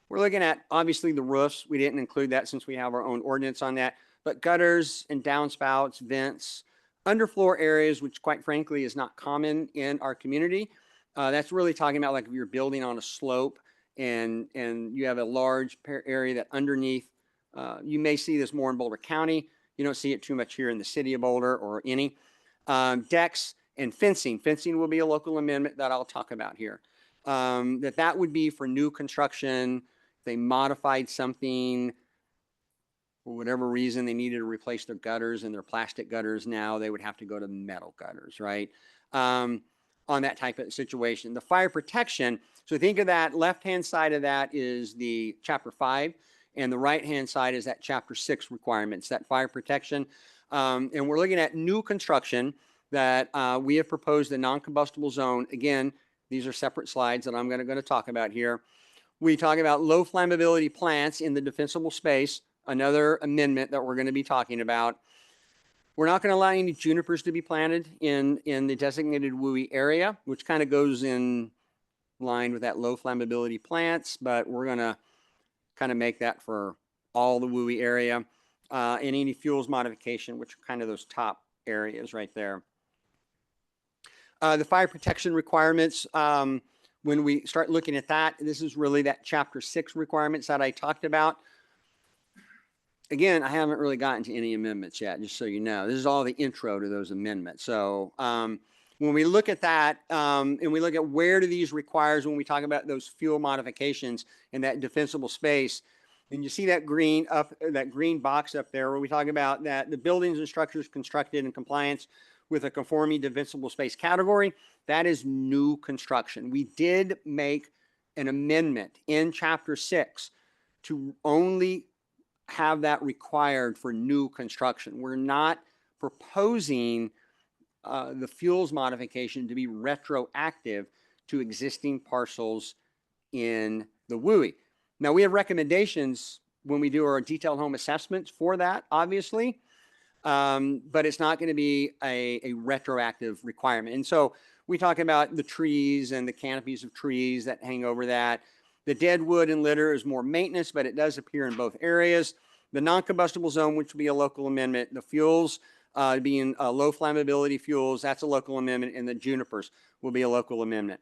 we're looking at obviously the roofs. We didn't include that since we have our own ordinance on that, but gutters and downspouts, vents, underfloor areas, which quite frankly is not common in our community. That's really talking about like if you're building on a slope and you have a large area that underneath, you may see this more in Boulder County. You don't see it too much here in the city of Boulder or any. Decks and fencing. Fencing will be a local amendment that I'll talk about here. That would be for new construction. If they modified something for whatever reason, they needed to replace their gutters and their plastic gutters now, they would have to go to metal gutters, right? On that type of situation. The fire protection, so think of that left-hand side of that is the Chapter 5, and the right-hand side is that Chapter 6 requirements, that fire protection. And we're looking at new construction that we have proposed a non-combustible zone. Again, these are separate slides that I'm going to talk about here. We talk about low flammability plants in the defensible space, another amendment that we're going to be talking about. We're not going to allow any junipers to be planted in the designated WUI area, which kind of goes in line with that low flammability plants, but we're going to kind of make that for all the WUI area. And any fuels modification, which are kind of those top areas right there. The fire protection requirements, when we start looking at that, this is really that Chapter 6 requirements that I talked about. Again, I haven't really gotten to any amendments yet, just so you know. This is all the intro to those amendments. So when we look at that and we look at where do these requires when we talk about those fuel modifications in that defensible space, and you see that green box up there where we talk about that the buildings and structures constructed in compliance with a conforming defensible space category, that is new construction. We did make an amendment in Chapter 6 to only have that required for new construction. We're not proposing the fuels modification to be retroactive to existing parcels in the WUI. Now, we have recommendations when we do our detailed home assessments for that, obviously, but it's not going to be a retroactive requirement. And so we talk about the trees and the canopies of trees that hang over that. The dead wood and litter is more maintenance, but it does appear in both areas. The non-combustible zone, which would be a local amendment. The fuels being low flammability fuels, that's a local amendment, and the junipers will be a local amendment.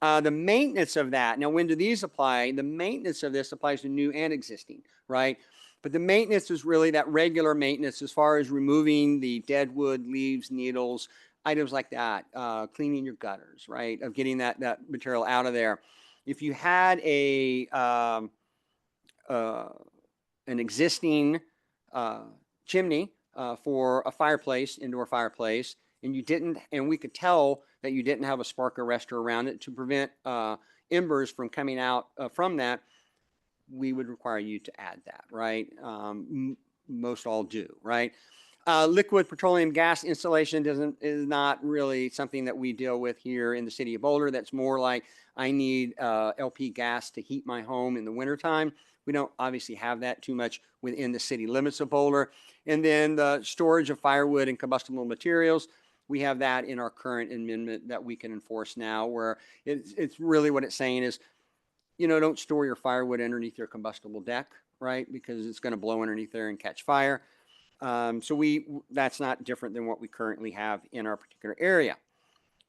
The maintenance of that, now when do these apply? The maintenance of this applies to new and existing, right? But the maintenance is really that regular maintenance as far as removing the dead wood, leaves, needles, items like that, cleaning your gutters, right? Of getting that material out of there. If you had an existing chimney for a fireplace, indoor fireplace, and you didn't, and we could tell that you didn't have a spark arrestor around it to prevent embers from coming out from that, we would require you to add that, right? Most all do, right? Liquid petroleum gas installation is not really something that we deal with here in the city of Boulder. That's more like I need LP gas to heat my home in the wintertime. We don't obviously have that too much within the city limits of Boulder. And then the storage of firewood and combustible materials, we have that in our current amendment that we can enforce now, where it's really what it's saying is, you know, don't store your firewood underneath your combustible deck, right? Because it's going to blow underneath there and catch fire. So that's not different than what we currently have in our particular area.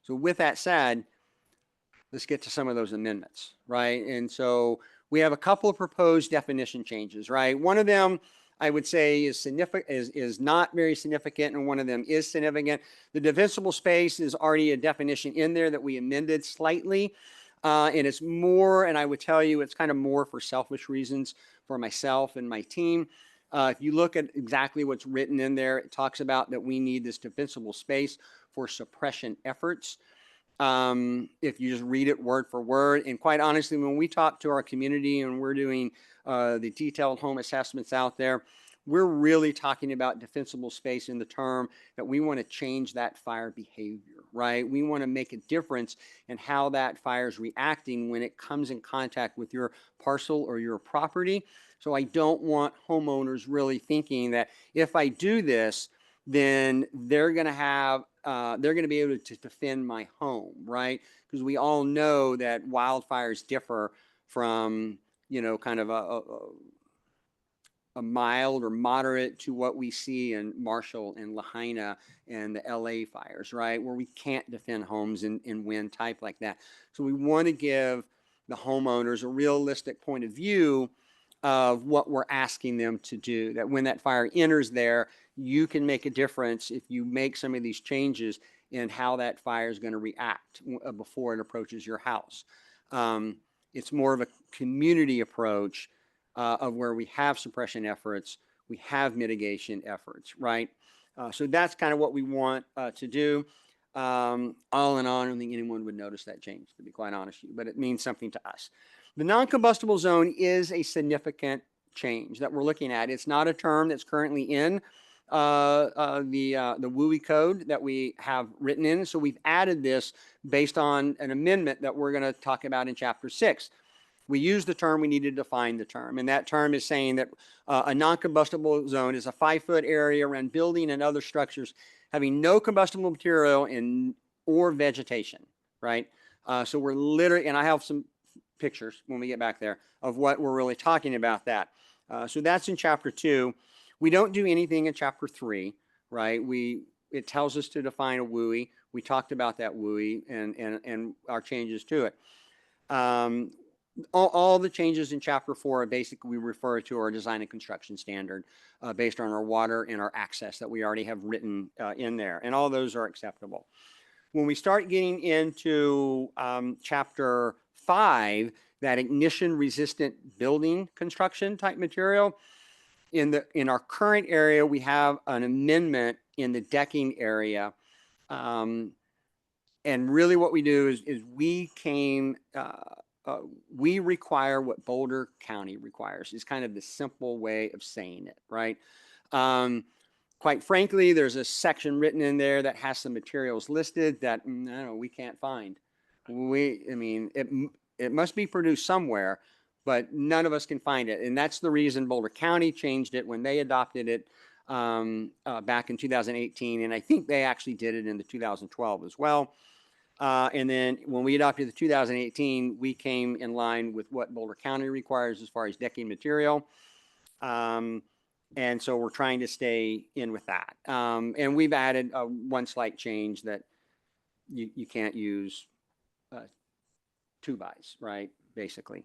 So with that said, let's get to some of those amendments, right? And so we have a couple of proposed definition changes, right? One of them I would say is significant, is not very significant, and one of them is significant. The defensible space is already a definition in there that we amended slightly. And it's more, and I would tell you, it's kind of more for selfish reasons for myself and my team. If you look at exactly what's written in there, it talks about that we need this defensible space for suppression efforts. If you just read it word for word, and quite honestly, when we talk to our community and we're doing the detailed home assessments out there, we're really talking about defensible space in the term that we want to change that fire behavior, right? We want to make a difference in how that fire is reacting when it comes in contact with your parcel or your property. So I don't want homeowners really thinking that if I do this, then they're going to have, they're going to be able to defend my home, right? Because we all know that wildfires differ from, you know, kind of a mild or moderate to what we see in Marshall and Lahaina and the LA fires, right? Where we can't defend homes in wind type like that. So we want to give the homeowners a realistic point of view of what we're asking them to do, that when that fire enters there, you can make a difference if you make some of these changes in how that fire is going to react before it approaches your house. It's more of a community approach of where we have suppression efforts, we have mitigation efforts, right? So that's kind of what we want to do. All in all, I don't think anyone would notice that change, to be quite honest with you, but it means something to us. The non-combustible zone is a significant change that we're looking at. It's not a term that's currently in the WUI code that we have written in. So we've added this based on an amendment that we're going to talk about in Chapter 6. We use the term, we need to define the term. And that term is saying that a non-combustible zone is a 5-foot area around building and other structures having no combustible material or vegetation, right? So we're literally, and I have some pictures when we get back there of what we're really talking about that. So that's in Chapter 2. We don't do anything in Chapter 3, right? It tells us to define a WUI. We talked about that WUI and our changes to it. All the changes in Chapter 4 are basically we refer to our design and construction standard based on our water and our access that we already have written in there. And all those are acceptable. When we start getting into Chapter 5, that ignition resistant building construction type material, in our current area, we have an amendment in the decking area. And really what we do is we require what Boulder County requires. Is kind of the simple way of saying it, right? Quite frankly, there's a section written in there that has some materials listed that we can't find. I mean, it must be produced somewhere, but none of us can find it. And that's the reason Boulder County changed it when they adopted it back in 2018. And I think they actually did it in the 2012 as well. And then when we adopted the 2018, we came in line with what Boulder County requires as far as decking material. And so we're trying to stay in with that. And we've added one slight change that you can't use 2-bys, right? Basically.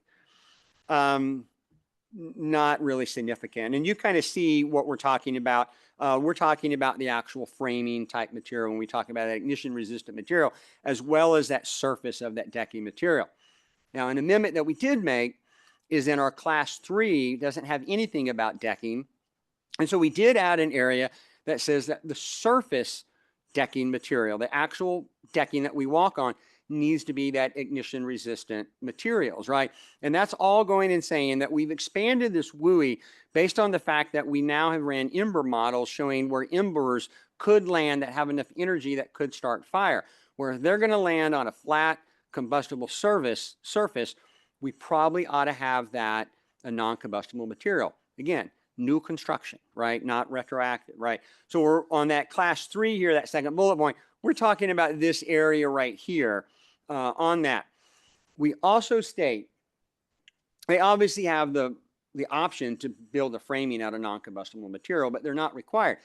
Not really significant. And you kind of see what we're talking about. We're talking about the actual framing type material when we talk about that ignition resistant material, as well as that surface of that decking material. Now, an amendment that we did make is in our Class 3, doesn't have anything about decking. And so we did add an area that says that the surface decking material, the actual decking that we walk on, needs to be that ignition resistant materials, right? And that's all going and saying that we've expanded this WUI based on the fact that we now have ran ember models showing where embers could land that have enough energy that could start fire. Where they're going to land on a flat combustible surface, we probably ought to have that a non-combustible material. Again, new construction, right? Not retroactive, right? So we're on that Class 3 here, that second bullet point. We're talking about this area right here. On that, we also state they obviously have the option to build a framing out of non-combustible material, but they're not required.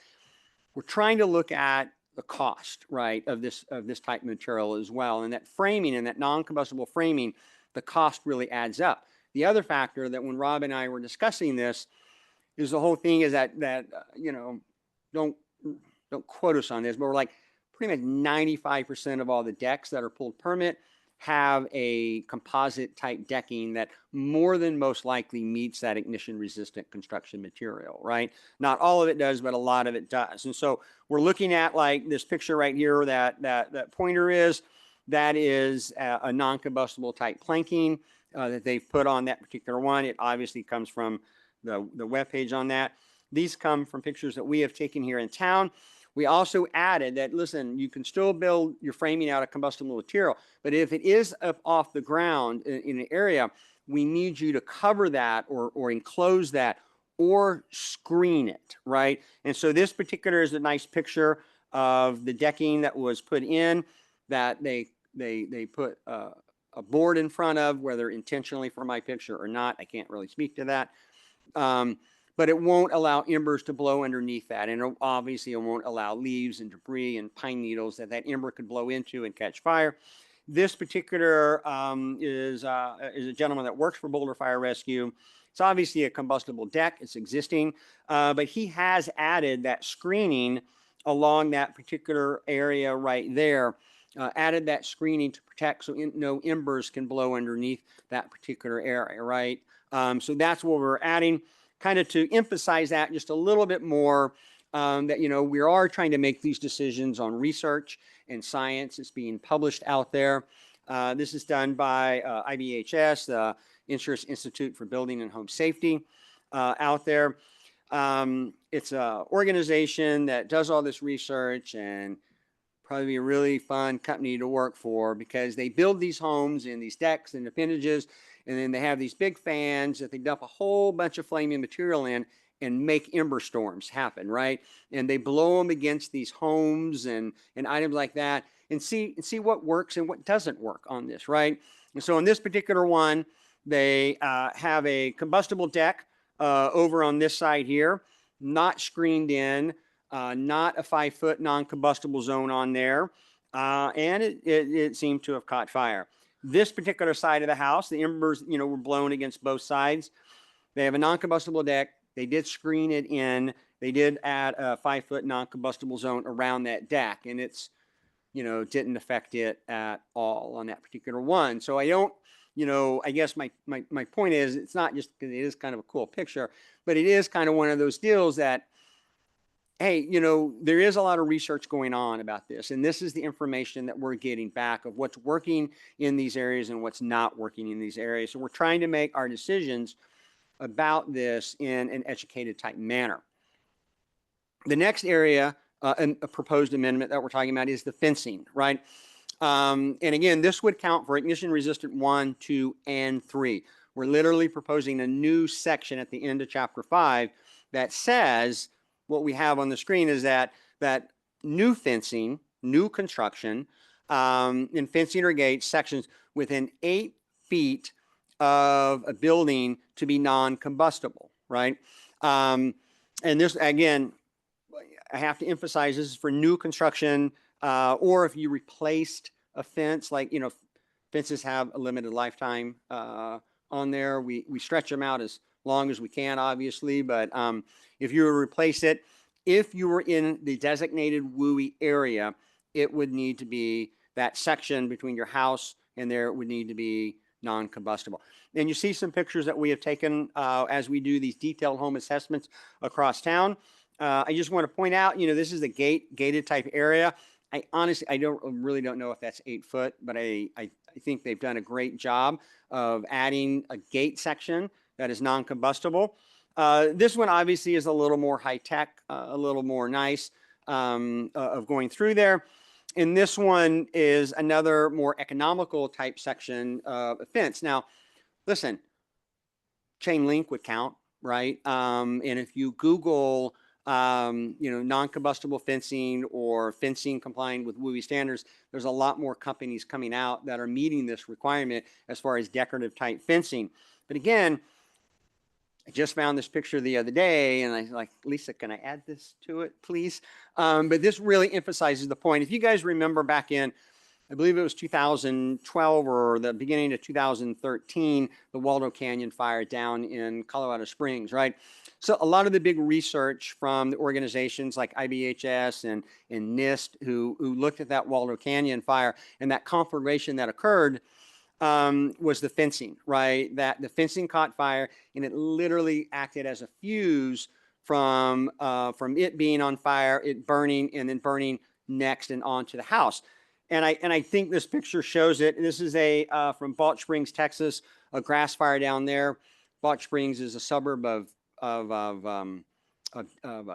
We're trying to look at the cost, right, of this type of material as well, and that framing and that non-combustible framing, the cost really adds up. The other factor that when Rob and I were discussing this is the whole thing is that, you know, don't quote us on this, but we're like pretty much 95% of all the decks that are pulled permit have a composite type decking that more than most likely meets that ignition resistant construction material, right? Not all of it does, but a lot of it does. And so we're looking at like this picture right here that pointer is, that is a non-combustible type planking that they've put on that particular one. It obviously comes from the webpage on that. These come from pictures that we have taken here in town. We also added that, listen, you can still build your framing out of combustible material, but if it is up off the ground in an area, we need you to cover that or enclose that or screen it, right? And so this particular is a nice picture of the decking that was put in, that they put a board in front of, whether intentionally for my picture or not. I can't really speak to that. But it won't allow embers to blow underneath that. And obviously it won't allow leaves and debris and pine needles that ember could blow into and catch fire. This particular is a gentleman that works for Boulder Fire Rescue. It's obviously a combustible deck. It's existing, but he has added that screening along that particular area right there, added that screening to protect so no embers can blow underneath that particular area, right? So that's what we're adding, kind of to emphasize that just a little bit more, that, you know, we are trying to make these decisions on research and science. It's being published out there. This is done by IBHS, the Insurance Institute for Building and Home Safety out there. It's an organization that does all this research and probably be a really fun company to work for, because they build these homes and these decks and appendages, and then they have these big fans that they dump a whole bunch of flaming material in and make ember storms happen, right? And they blow them against these homes and items like that, and see what works and what doesn't work on this, right? And so on this particular one, they have a combustible deck over on this side here, not screened in, not a 5-foot non-combustible zone on there, and it seemed to have caught fire. This particular side of the house, the embers, you know, were blown against both sides. They have a non-combustible deck. They did screen it in. They did add a 5-foot non-combustible zone around that deck, and it's, you know, didn't affect it at all on that particular one. So I don't, you know, I guess my point is, it's not just because it is kind of a cool picture, but it is kind of one of those deals that, hey, you know, there is a lot of research going on about this, and this is the information that we're getting back of what's working in these areas and what's not working in these areas. So we're trying to make our decisions about this in an educated type manner. The next area, and a proposed amendment that we're talking about, is the fencing, right? And again, this would count for ignition resistant 1, 2, and 3. We're literally proposing a new section at the end of chapter 5 that says, what we have on the screen is that new fencing, new construction, in fencing or gates sections within 8 feet of a building to be non-combustible, right? And this, again, I have to emphasize, this is for new construction, or if you replaced a fence, like, you know, fences have a limited lifetime on there. We stretch them out as long as we can, obviously, but if you were to replace it, if you were in the designated WUI area, it would need to be that section between your house and there, it would need to be non-combustible. And you see some pictures that we have taken as we do these detailed home assessments across town. I just want to point out, you know, this is a gated type area. I honestly, really don't know if that's 8 foot, but I think they've done a great job of adding a gate section that is non-combustible. This one obviously is a little more high tech, a little more nice of going through there. And this one is another more economical type section of a fence. Now, listen, chain link would count, right? And if you Google, you know, non-combustible fencing or fencing complying with WUI standards, there's a lot more companies coming out that are meeting this requirement as far as decorative type fencing. But again, I just found this picture the other day, and I was like, Lisa, can I add this to it, please? But this really emphasizes the point. If you guys remember back in, I believe it was 2012 or the beginning of 2013, the Waldo Canyon fire down in Colorado Springs, right? So a lot of the big research from the organizations like IBHS and NIST who looked at that Waldo Canyon fire and that conflagration that occurred was the fencing, right? That the fencing caught fire and it literally acted as a fuse from it being on fire, it burning and then burning next and onto the house. And I think this picture shows it. This is from Balch Springs, Texas, a grass fire down there. Balch Springs is a suburb of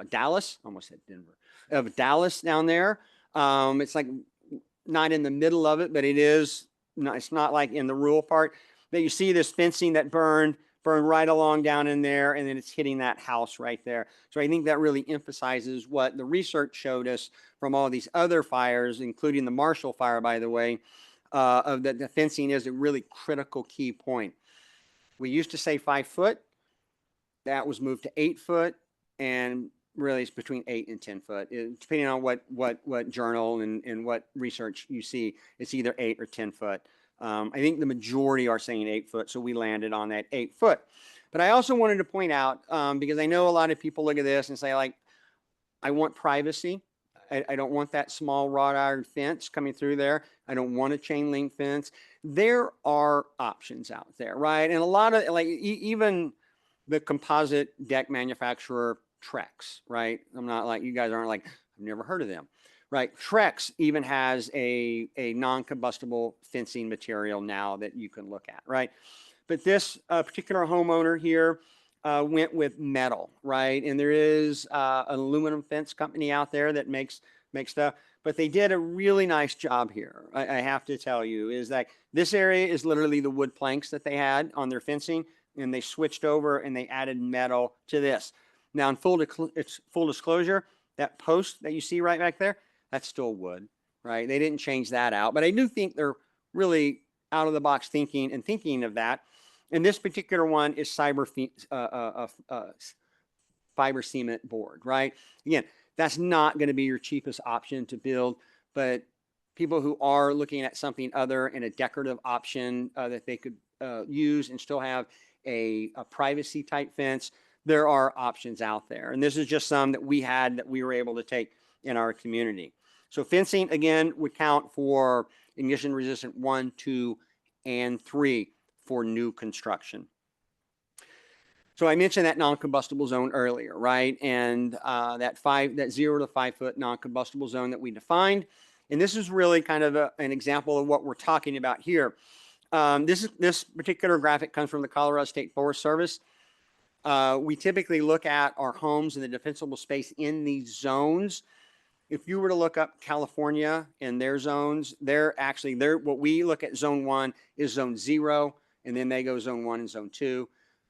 Dallas, almost said Denver, of Dallas down there. It's like not in the middle of it, but it is. It's not like in the rural part. But you see this fencing that burned right along down in there, and then it's hitting that house right there. So I think that really emphasizes what the research showed us from all these other fires, including the Marshall fire, by the way, of that the fencing is a really critical key point. We used to say 5 foot. That was moved to 8 foot, and really it's between 8 and 10 foot, depending on what journal and what research you see. It's either 8 or 10 foot. I think the majority are saying 8 foot, so we landed on that 8 foot. But I also wanted to point out, because I know a lot of people look at this and say, like, I want privacy. I don't want that small wrought iron fence coming through there. I don't want a chain link fence. There are options out there, right? And a lot of, like, even the composite deck manufacturer Trex, right? I'm not like, you guys aren't like, I've never heard of them, right? Trex even has a non-combustible fencing material now that you can look at, right? But this particular homeowner here went with metal, right? And there is an aluminum fence company out there that makes stuff, but they did a really nice job here. I have to tell you, is that this area is literally the wood planks that they had on their fencing, and they switched over and they added metal to this. Now, in full disclosure, that post that you see right back there, that's still wood, right? They didn't change that out, but I do think they're really out of the box thinking of that. And this particular one is fiber cement board, right? Again, that's not going to be your cheapest option to build, but people who are looking at something other and a decorative option that they could use and still have a privacy type fence, there are options out there. And this is just some that we were able to take in our community. So fencing, again, would count for ignition resistant 1, 2, and 3 for new construction. So I mentioned that non-combustible zone earlier, right? And that 0 to 5 foot non-combustible zone that we defined. And this is really kind of an example of what we're talking about here. This particular graphic comes from the Colorado State Forest Service. We typically look at our homes and the defensible space in these zones. If you were to look up California and their zones, what we look at zone 1 is zone 0, and then they go zone 1 and zone 2.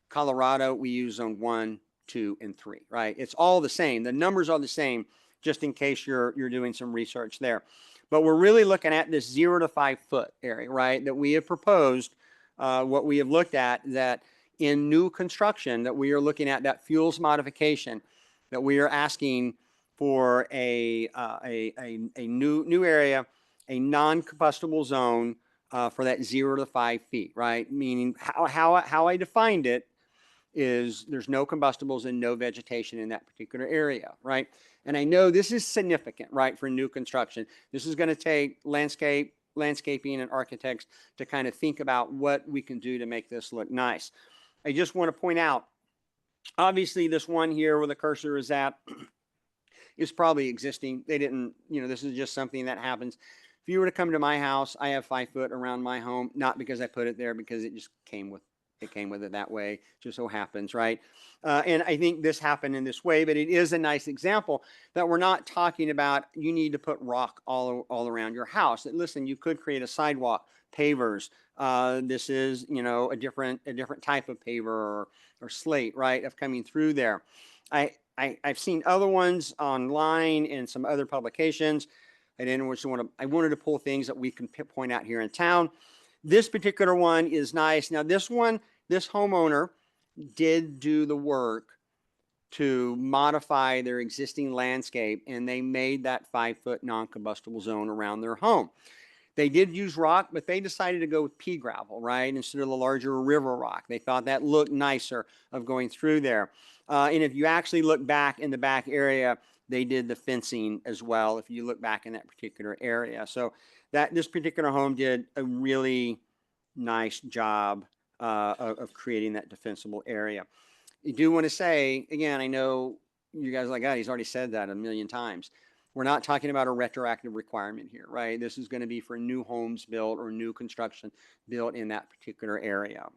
Colorado, we use zone 1, 2, and 3, right? It's all the same. The numbers are the same, just in case you're doing some research there. But we're really looking at this 0 to 5 foot area, right? That we have proposed, what we have looked at, that in new construction, that we are looking at that fuels modification, that we are asking for a new area, a non-combustible zone for that 0 to 5 feet, right? Meaning how I defined it is there's no combustibles and no vegetation in that particular area, right? And I know this is significant, right, for new construction. This is going to take landscaping and architects to kind of think about what we can do to make this look nice. I just want to point out, obviously this one here where the cursor is at is probably existing. They didn't, this is just something that happens. If you were to come to my house, I have 5 foot around my home, not because I put it there, because it just came with it that way. Just so happens, right? And I think this happened in this way, but it is a nice example that we're not talking about you need to put rock all around your house. Listen, you could create a sidewalk, pavers. This is, a different type of paver or slate, right, of coming through there. I've seen other ones online in some other publications. I wanted to pull things that we can point out here in town. This particular one is nice. Now this homeowner did do the work to modify their existing landscape, and they made that 5 foot non-combustible zone around their home. They did use rock, but they decided to go with pea gravel, right? Instead of the larger river rock. They thought that looked nicer of going through there. And if you actually look back in the back area, they did the fencing as well, if you look back in that particular area. So this particular home did a really nice job of creating that defensible area. You do want to say, again, I know you guys are like, oh, he's already said that a million times. We're not talking about a retroactive requirement here, right? This is going to be for new homes built or new construction built in that particular area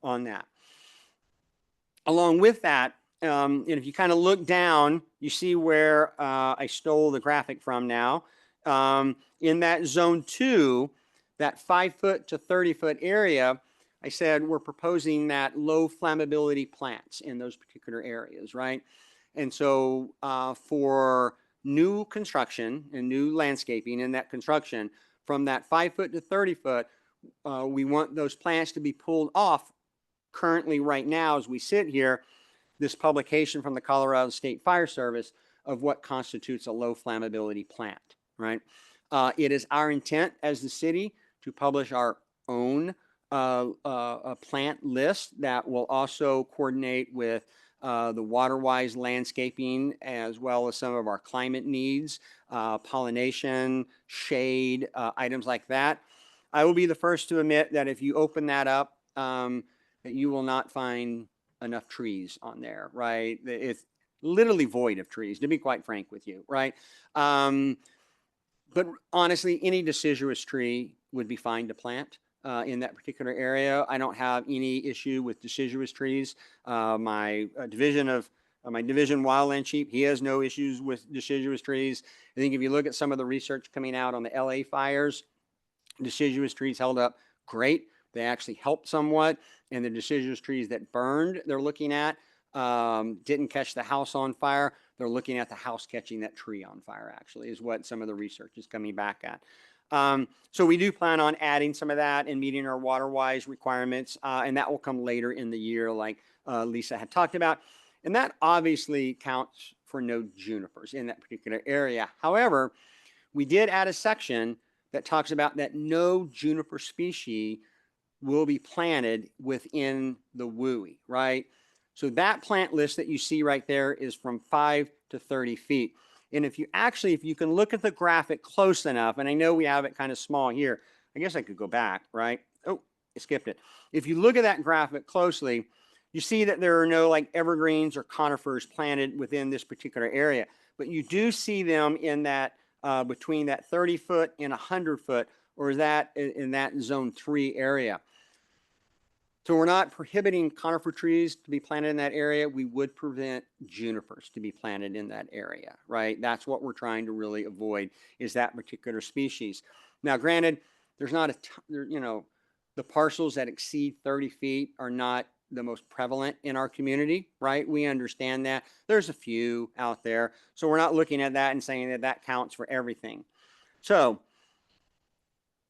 on that. Along with that, and if you kind of look down, you see where I stole the graphic from now. In that zone 2, that 5 foot to 30 foot area, I said we're proposing that low flammability plants in those particular areas, right? And so for new construction and new landscaping in that construction, from that 5 foot to 30 foot, we want those plants to be pulled off. Currently, right now, as we sit here, this publication from the Colorado State Fire Service of what constitutes a low flammability plant, right? It is our intent as the city to publish our own plant list that will also coordinate with the WaterWise landscaping, as well as some of our climate needs, pollination, shade, items like that. I will be the first to admit that if you open that up, that you will not find enough trees on there, right? It's literally void of trees, to be quite frank with you, right? But honestly, any deciduous tree would be fine to plant in that particular area. I don't have any issue with deciduous trees. My division wildland chief, he has no issues with deciduous trees. I think if you look at some of the research coming out on the LA fires, deciduous trees held up great. They actually helped somewhat. And the deciduous trees that burned, they're looking at, didn't catch the house on fire. They're looking at the house catching that tree on fire, actually, is what some of the research is coming back at. So we do plan on adding some of that and meeting our WaterWise requirements, and that will come later in the year, like Lisa had talked about. And that obviously counts for no junipers in that particular area. However, we did add a section that talks about that no juniper species will be planted within the WUI, right? So that plant list that you see right there is from 5 to 30 feet. And if you can look at the graphic close enough, and I know we have it kind of small here, I guess I could go back, right? Oh, I skipped it. If you look at that graphic closely, you see that there are no like evergreens or conifers planted within this particular area, but you do see them in that between that 30 foot and 100 foot, or is that in that zone 3 area. So we're not prohibiting conifer trees to be planted in that area. We would prevent junipers to be planted in that area, right? That's what we're trying to really avoid, is that particular species. Now, granted, there's not the parcels that exceed 30 feet are not the most prevalent in our community, right? We understand that. There's a few out there. So we're not looking at that and saying that that counts for everything. So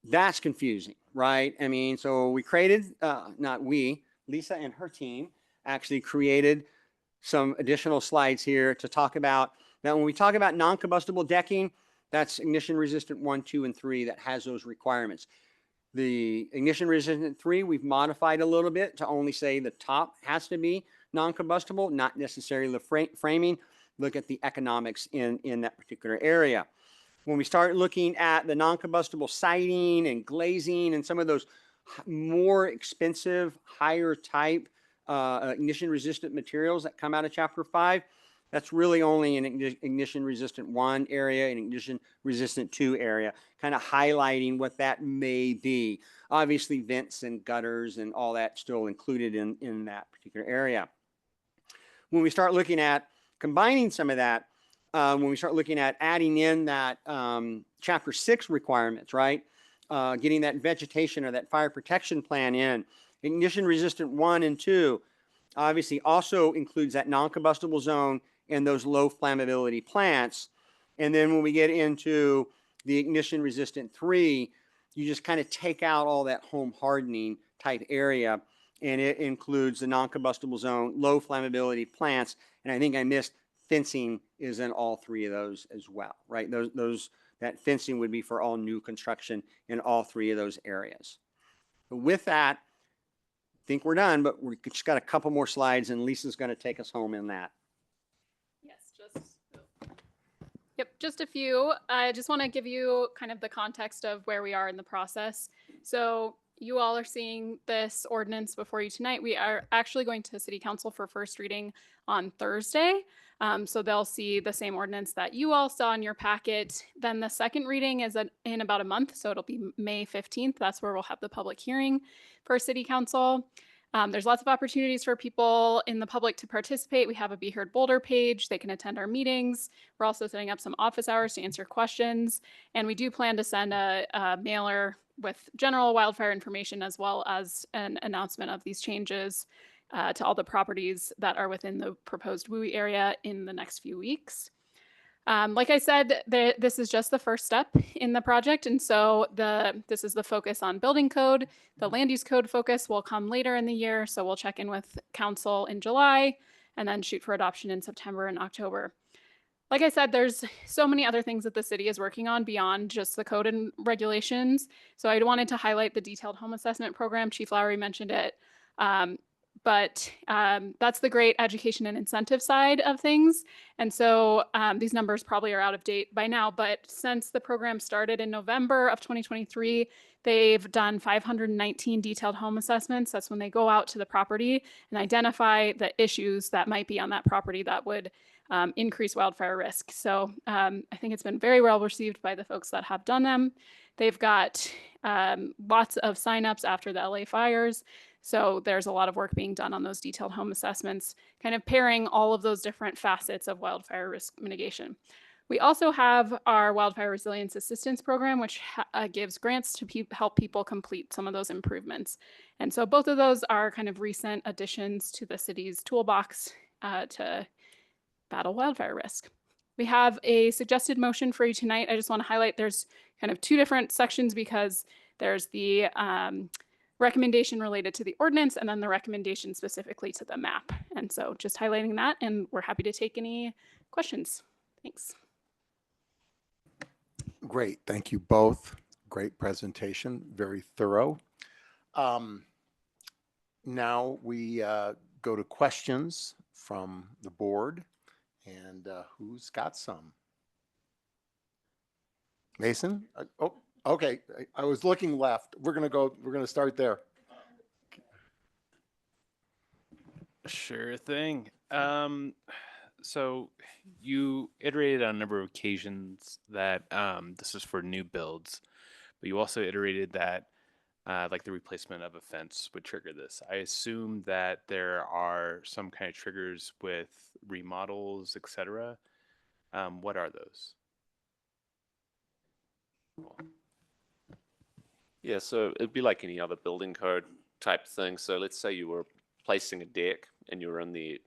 that's confusing, right? I mean, so we created, not we, Lisa and her team actually created some additional slides here to talk about. Now, when we talk about non-combustible decking, that's ignition resistant 1, 2, and 3 that has those requirements. The ignition resistant 3, we've modified a little bit to only say the top has to be non-combustible, not necessarily the framing. Look at the economics in that particular area. When we start looking at the non-combustible siding and glazing and some of those more expensive, higher type ignition resistant materials that come out of Chapter 5, that's really only an ignition resistant 1 area and ignition resistant 2 area, kind of highlighting what that may be. Obviously, vents and gutters and all that still included in that particular area. When we start looking at combining some of that, when we start looking at adding in that Chapter 6 requirements, right? Getting that vegetation or that fire protection plan in. Ignition resistant 1 and 2 obviously also includes that non-combustible zone and those low flammability plants. And then when we get into the ignition resistant 3, you just kind of take out all that home hardening type area, and it includes the non-combustible zone, low flammability plants, and I think I missed fencing is in all 3 of those as well, right? Those that fencing would be for all new construction in all 3 of those areas. With that, I think we're done, but we just got a couple more slides and Lisa's going to take us home in that. Yep, just a few. I just want to give you kind of the context of where we are in the process. So you all are seeing this ordinance before you tonight. We are actually going to City Council for first reading on Thursday. So they'll see the same ordinance that you all saw in your packet. Then the second reading is in about a month. So it'll be May 15th. That's where we'll have the public hearing for City Council. There's lots of opportunities for people in the public to participate. We have a Be Heard Boulder page. They can attend our meetings. We're also setting up some office hours to answer questions. And we do plan to send a mailer with general wildfire information as well as an announcement of these changes to all the properties that are within the proposed WUI area in the next few weeks. Like I said, this is just the first step in the project. And so this is the focus on building code. The land use code focus will come later in the year. So we'll check in with council in July and then shoot for adoption in September and October. Like I said, there's so many other things that the city is working on beyond just the code and regulations. So I wanted to highlight the detailed home assessment program. Chief Lowry mentioned it. But that's the great education and incentive side of things. And so these numbers probably are out of date by now, but since the program started in November of 2023, they've done 519 detailed home assessments. That's when they go out to the property and identify the issues that might be on that property that would increase wildfire risk. So I think it's been very well received by the folks that have done them. They've got lots of signups after the LA fires. So there's a lot of work being done on those detailed home assessments, kind of pairing all of those different facets of wildfire risk mitigation. We also have our Wildfire Resilience Assistance Program, which gives grants to help people complete some of those improvements. And so both of those are kind of recent additions to the city's toolbox to battle wildfire risk. We have a suggested motion for you tonight. I just want to highlight there's kind of 2 different sections because there's the recommendation related to the ordinance and then the recommendation specifically to the map. And so just highlighting that, and we're happy to take any questions. Thanks. Great. Thank you both. Great presentation. Very thorough. Now we go to questions from the board. And who's got some? Mason? Oh, okay. I was looking left. We're going to start there. Sure thing. So you iterated on a number of occasions that this is for new builds, but you also iterated that like the replacement of a fence would trigger this. I assume that there are some kind of triggers with remodels, etc. What are those? Yeah, so it'd be like any other building code type thing. So let's say you were placing a deck and you were in the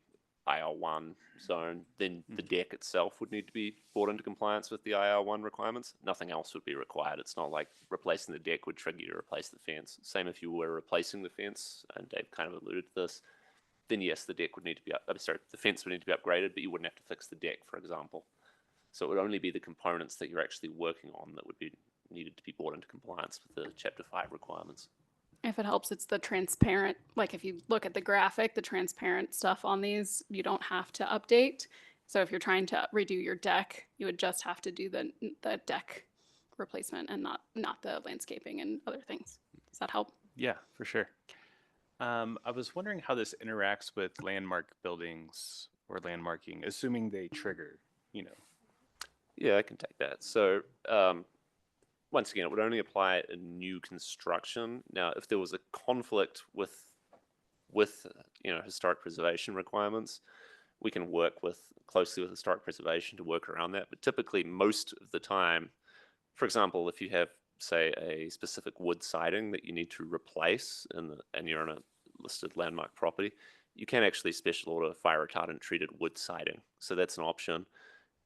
IR1 zone, then the deck itself would need to be brought into compliance with the IR1 requirements. Nothing else would be required. It's not like replacing the deck would trigger you to replace the fence. Same if you were replacing the fence, and Dave kind of alluded to this, then yes, the deck would need to be the fence would need to be upgraded, but you wouldn't have to fix the deck, for example. So it would only be the components that you're actually working on that would be needed to be brought into compliance with the Chapter 5 requirements. If it helps, it's the transparent, like if you look at the graphic, the transparent stuff on these, you don't have to update. So if you're trying to redo your deck, you would just have to do the deck replacement and not the landscaping and other things. Does that help? Yeah, for sure. I was wondering how this interacts with landmark buildings or landmarking, assuming they trigger, you know. Yeah, I can take that. So once again, it would only apply in new construction. Now, if there was a conflict with historic preservation requirements, we can work closely with historic preservation to work around that. But typically, most of the time, for example, if you have, say, a specific wood siding that you need to replace and you're on a listed landmark property, you can actually special order fire retardant treated wood siding. So that's an option.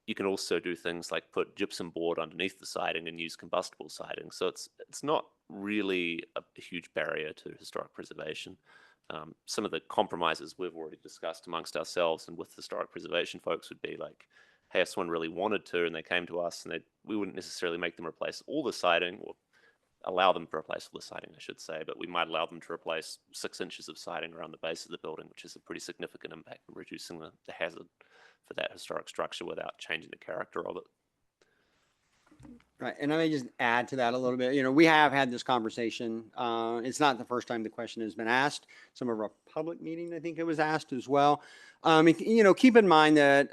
You can also do things like put gypsum board underneath the siding and use combustible siding. So it's not really a huge barrier to historic preservation. Some of the compromises we've already discussed amongst ourselves and with historic preservation folks would be like, KS1 really wanted to, and they came to us, and we wouldn't necessarily make them replace all the siding, or allow them to replace all the siding, I should say, but we might allow them to replace 6 inches of siding around the base of the building, which is a pretty significant impact in reducing the hazard for that historic structure without changing the character of it. Right, and I may just add to that a little bit. You know, we have had this conversation. It's not the first time the question has been asked. Some of our public meeting, I think it was asked as well. You know, keep in mind that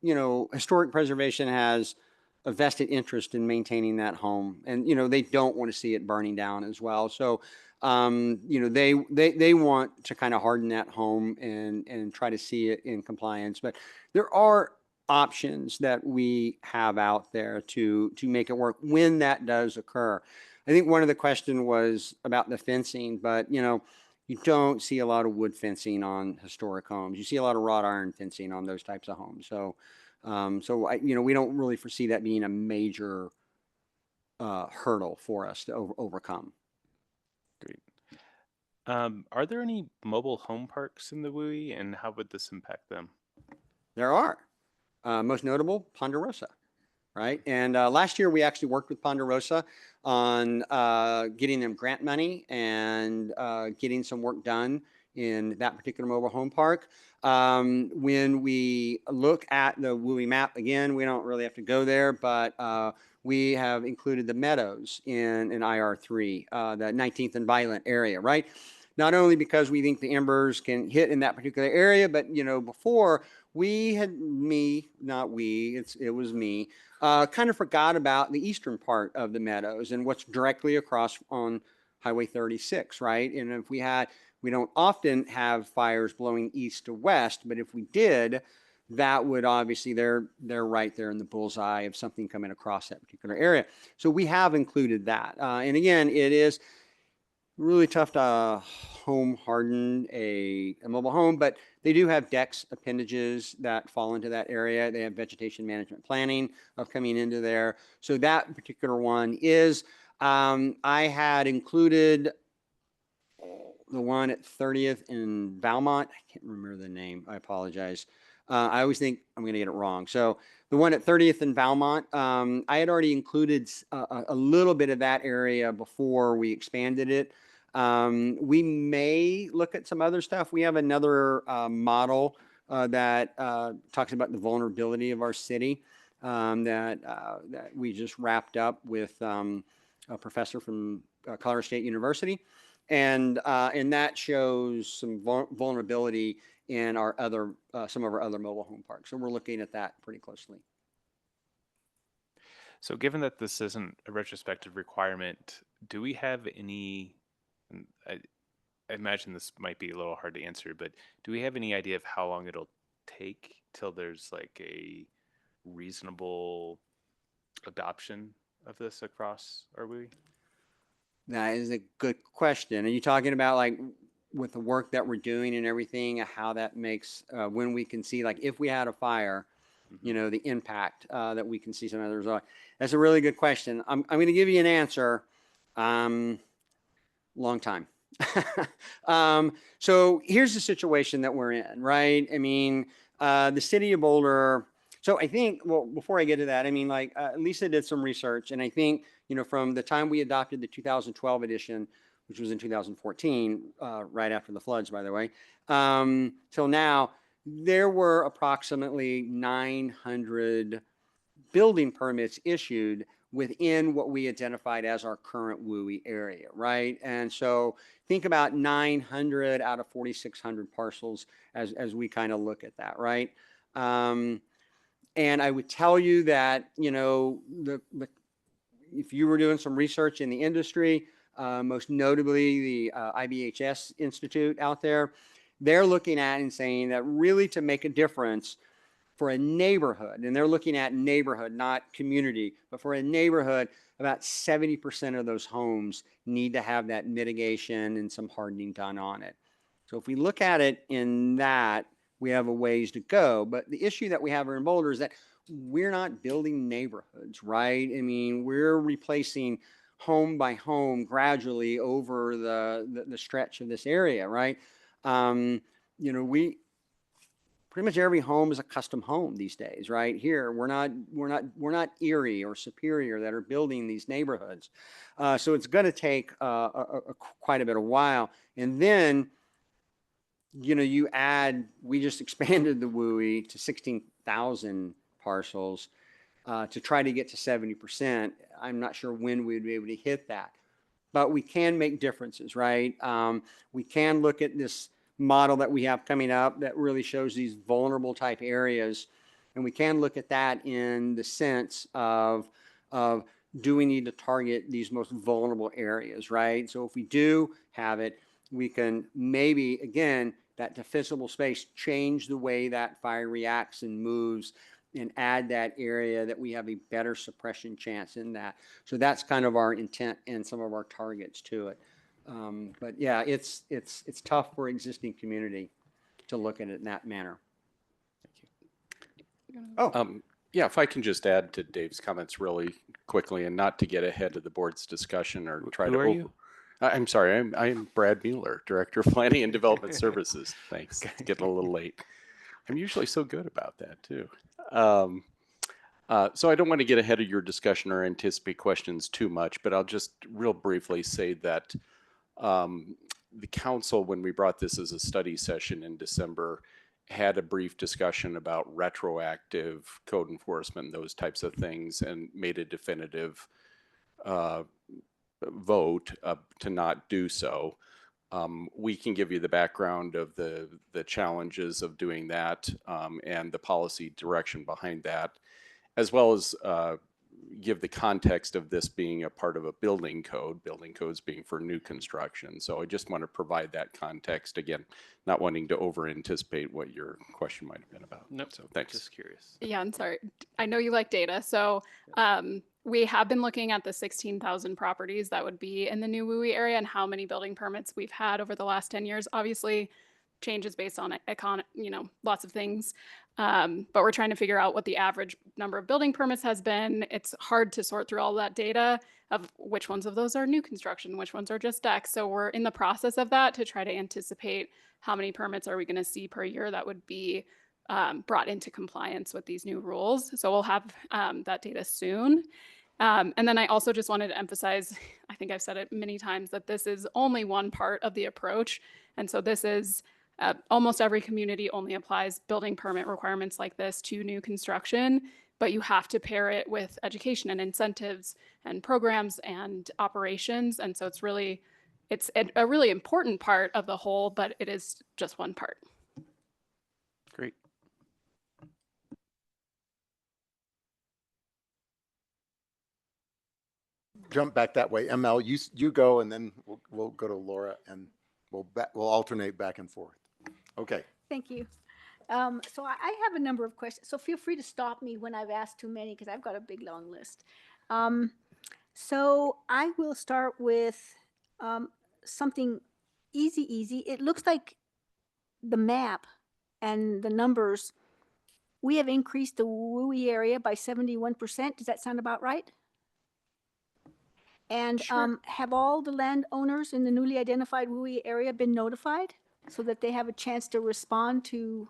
you know, historic preservation has a vested interest in maintaining that home, and you know, they don't want to see it burning down as well. So, you know, they want to kind of harden that home and try to see it in compliance. But there are options that we have out there to make it work when that does occur. I think one of the question was about the fencing, but you know, you don't see a lot of wood fencing on historic homes. You see a lot of wrought iron fencing on those types of homes. So, you know, we don't really foresee that being a major hurdle for us to overcome. Great. Are there any mobile home parks in the WUI, and how would this impact them? There are. Most notable, Ponderosa, right? And last year we actually worked with Ponderosa on getting them grant money and getting some work done in that particular mobile home park. When we look at the WUI map, again, we don't really have to go there, but we have included the meadows in IR3, the 19th and Violent area, right? Not only because we think the embers can hit in that particular area, but you know, before we had it was me, kind of forgot about the eastern part of the meadows and what's directly across on Highway 36, right? And if we don't often have fires blowing east to west, but if we did, that would obviously, they're right there in the bullseye of something coming across that particular area. So we have included that. And again, it is really tough to home harden a mobile home, but they do have DEX appendages that fall into that area. They have vegetation management planning of coming into there. So that particular one is, I had included the one at 30th in Valmont. I can't remember the name. I apologize. I always think I'm going to get it wrong. So the one at 30th in Valmont, I had already included a little bit of that area before we expanded it. We may look at some other stuff. We have another model that talks about the vulnerability of our city that we just wrapped up with a professor from Colorado State University. And that shows some vulnerability in our other, some of our other mobile home parks. So we're looking at that pretty closely. So given that this isn't a retrospective requirement, do we have any, I imagine this might be a little hard to answer, but do we have any idea of how long it'll take till there's like a reasonable adoption of this across WUI? That is a good question. Are you talking about like with the work that we're doing and everything, how that makes, when we can see, like if we had a fire, you know, the impact that we can see some of the result? That's a really good question. I'm going to give you an answer. Long time. So here's the situation that we're in, right? I mean, the city of Boulder. So I think, well, before I get to that, I mean, like Lisa did some research, and I think, you know, from the time we adopted the 2012 edition, which was in 2014, right after the floods, by the way, till now, there were approximately 900 building permits issued within what we identified as our current WUI area, right? And so think about 900 out of 4,600 parcels as we kind of look at that, right? And I would tell you that, you know, if you were doing some research in the industry, most notably the IBHS Institute out there, they're looking at and saying that really to make a difference for a neighborhood, and they're looking at neighborhood, not community, but for a neighborhood, about 70% of those homes need to have that mitigation and some hardening done on it. So if we look at it in that, we have a ways to go. But the issue that we have here in Boulder is that we're not building neighborhoods, right? I mean, we're replacing home by home gradually over the stretch of this area, right? You know, pretty much every home is a custom home these days, right? Here, we're not Erie or Superior that are building these neighborhoods. So it's going to take quite a bit of while. And then, you know, we just expanded the WUI to 16,000 parcels to try to get to 70%. I'm not sure when we'd be able to hit that, but we can make differences, right? We can look at this model that we have coming up that really shows these vulnerable type areas. And we can look at that in the sense of do we need to target these most vulnerable areas, right? So if we do have it, we can maybe, again, that defensible space, change the way that fire reacts and moves and add that area that we have a better suppression chance in that. So that's kind of our intent and some of our targets to it. But yeah, it's tough for existing community to look at it in that manner. Yeah, if I can just add to Dave's comments really quickly and not to get ahead of the board's discussion or try Who to. are you? I'm sorry, I'm Brad Mueller, Director of Planning and Development Services. Thanks, it's getting a little late. I'm usually so good about that too. So I don't want to get ahead of your discussion or anticipate questions too much, but I'll just real briefly say that the council, when we brought this as a study session in December, had a brief discussion about retroactive code enforcement, those types of things, and made a definitive vote to not do so. We can give you the background of the challenges of doing that and the policy direction behind that, as well as give the context of this being a part of a building codes being for new construction. So I just want to provide that context again, not wanting to over anticipate what your question might have been about. Nope. So thanks. Just curious. Yeah, I'm sorry. I know you like data. So we have been looking at the 16,000 properties that would be in the new WUI area and how many building permits we've had over the last 10 years. Obviously, changes based on lots of things. But we're trying to figure out what the average number of building permits has been. It's hard to sort through all that data of which ones of those are new construction, which ones are just decks. So we're in the process of that to try to anticipate how many permits are we going to see per year that would be brought into compliance with these new rules. So we'll have that data soon. And then I also just wanted to emphasize, I think I've said it many times, that this is only one part of the approach. And so this is almost every community only applies building permit requirements like this to new construction, but you have to pair it with education and incentives and programs and operations. And so it's a really important part of the whole, but it is just one part. Great. Jump back that way. ML, you go, and then we'll go to Laura, and we'll alternate back and forth. Okay. Thank you. So I have a number of questions. So feel free to stop me when I've asked too many, because I've got a big long list. So I will start with something easy. It looks like the map and the numbers, we have increased the WUI area by 71%. Does that sound about right? And Sure. Have all the landowners in the newly identified WUI area been notified so that they have a chance to respond to?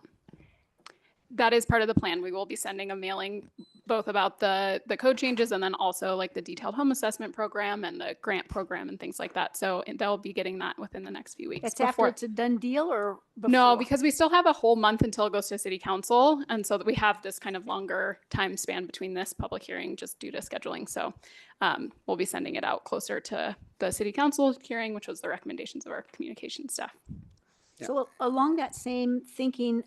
That is part of the plan. We will be sending a mailing both about the code changes and then also like the detailed home assessment program and the grant program and things like that. So they'll be getting that within the next few weeks. That's after it's a done deal or before? No, because we still have a whole month until it goes to city council. And so that we have this kind of longer time span between this public hearing just due to scheduling. So we'll be sending it out closer to the city council hearing, which was the recommendations of our communication staff. So along that same thinking,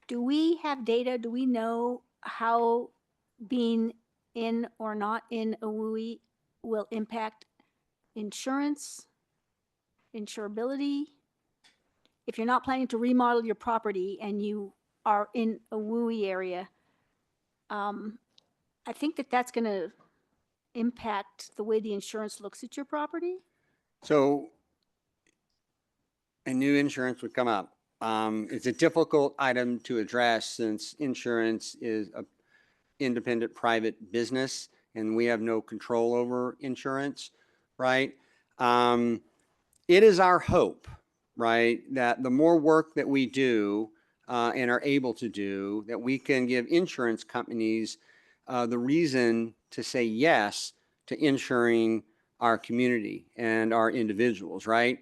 do we have data? Do we know how being in or not in a WUI will impact insurance, insurability? If you're not planning to remodel your property and you are in a WUI area, I think that's going to impact the way the insurance looks at your property. So a new insurance would come up. It's a difficult item to address since insurance is an independent private business and we have no control over insurance, right? It is our hope, right, that the more work that we do and are able to do, that we can give insurance companies the reason to say yes to insuring our community and our individuals, right?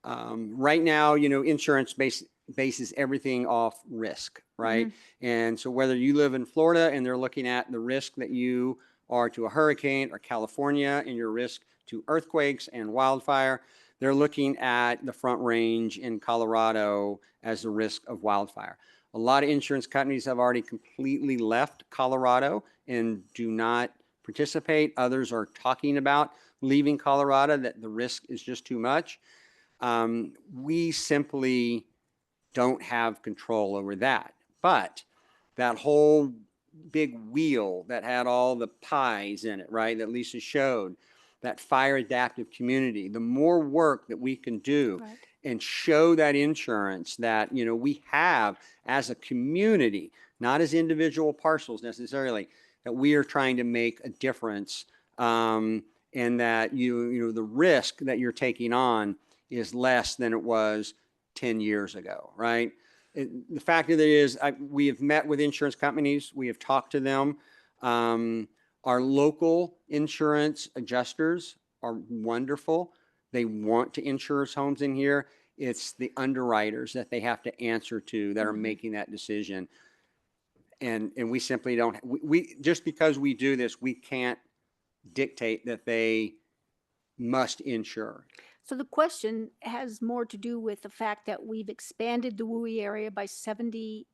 Right now, insurance bases everything off risk, right? And so whether you live in Florida and they're looking at the risk that you are to a hurricane, or California and your risk to earthquakes and wildfire, they're looking at the Front Range in Colorado as the risk of wildfire. A lot of insurance companies have already completely left Colorado and do not participate. Others are talking about leaving Colorado, that the risk is just too much. We simply don't have control over that. But that whole big wheel that had all the pies in it, right, that Lisa showed, that fire adaptive community, the more work that we can do and show that insurance that, we have as a community, not as individual parcels necessarily, that we are trying to make a difference, and that the risk that you're taking on is less than it was 10 years ago, right? The fact of it is, we have met with insurance companies. We have talked to them. Our local insurance adjusters are wonderful. They want to insure homes in here. It's the underwriters that they have to answer to that are making that decision. And we simply don't, we just because we do this, we can't dictate that they must insure. So the question has more to do with the fact that we've expanded the WUI area by 71%,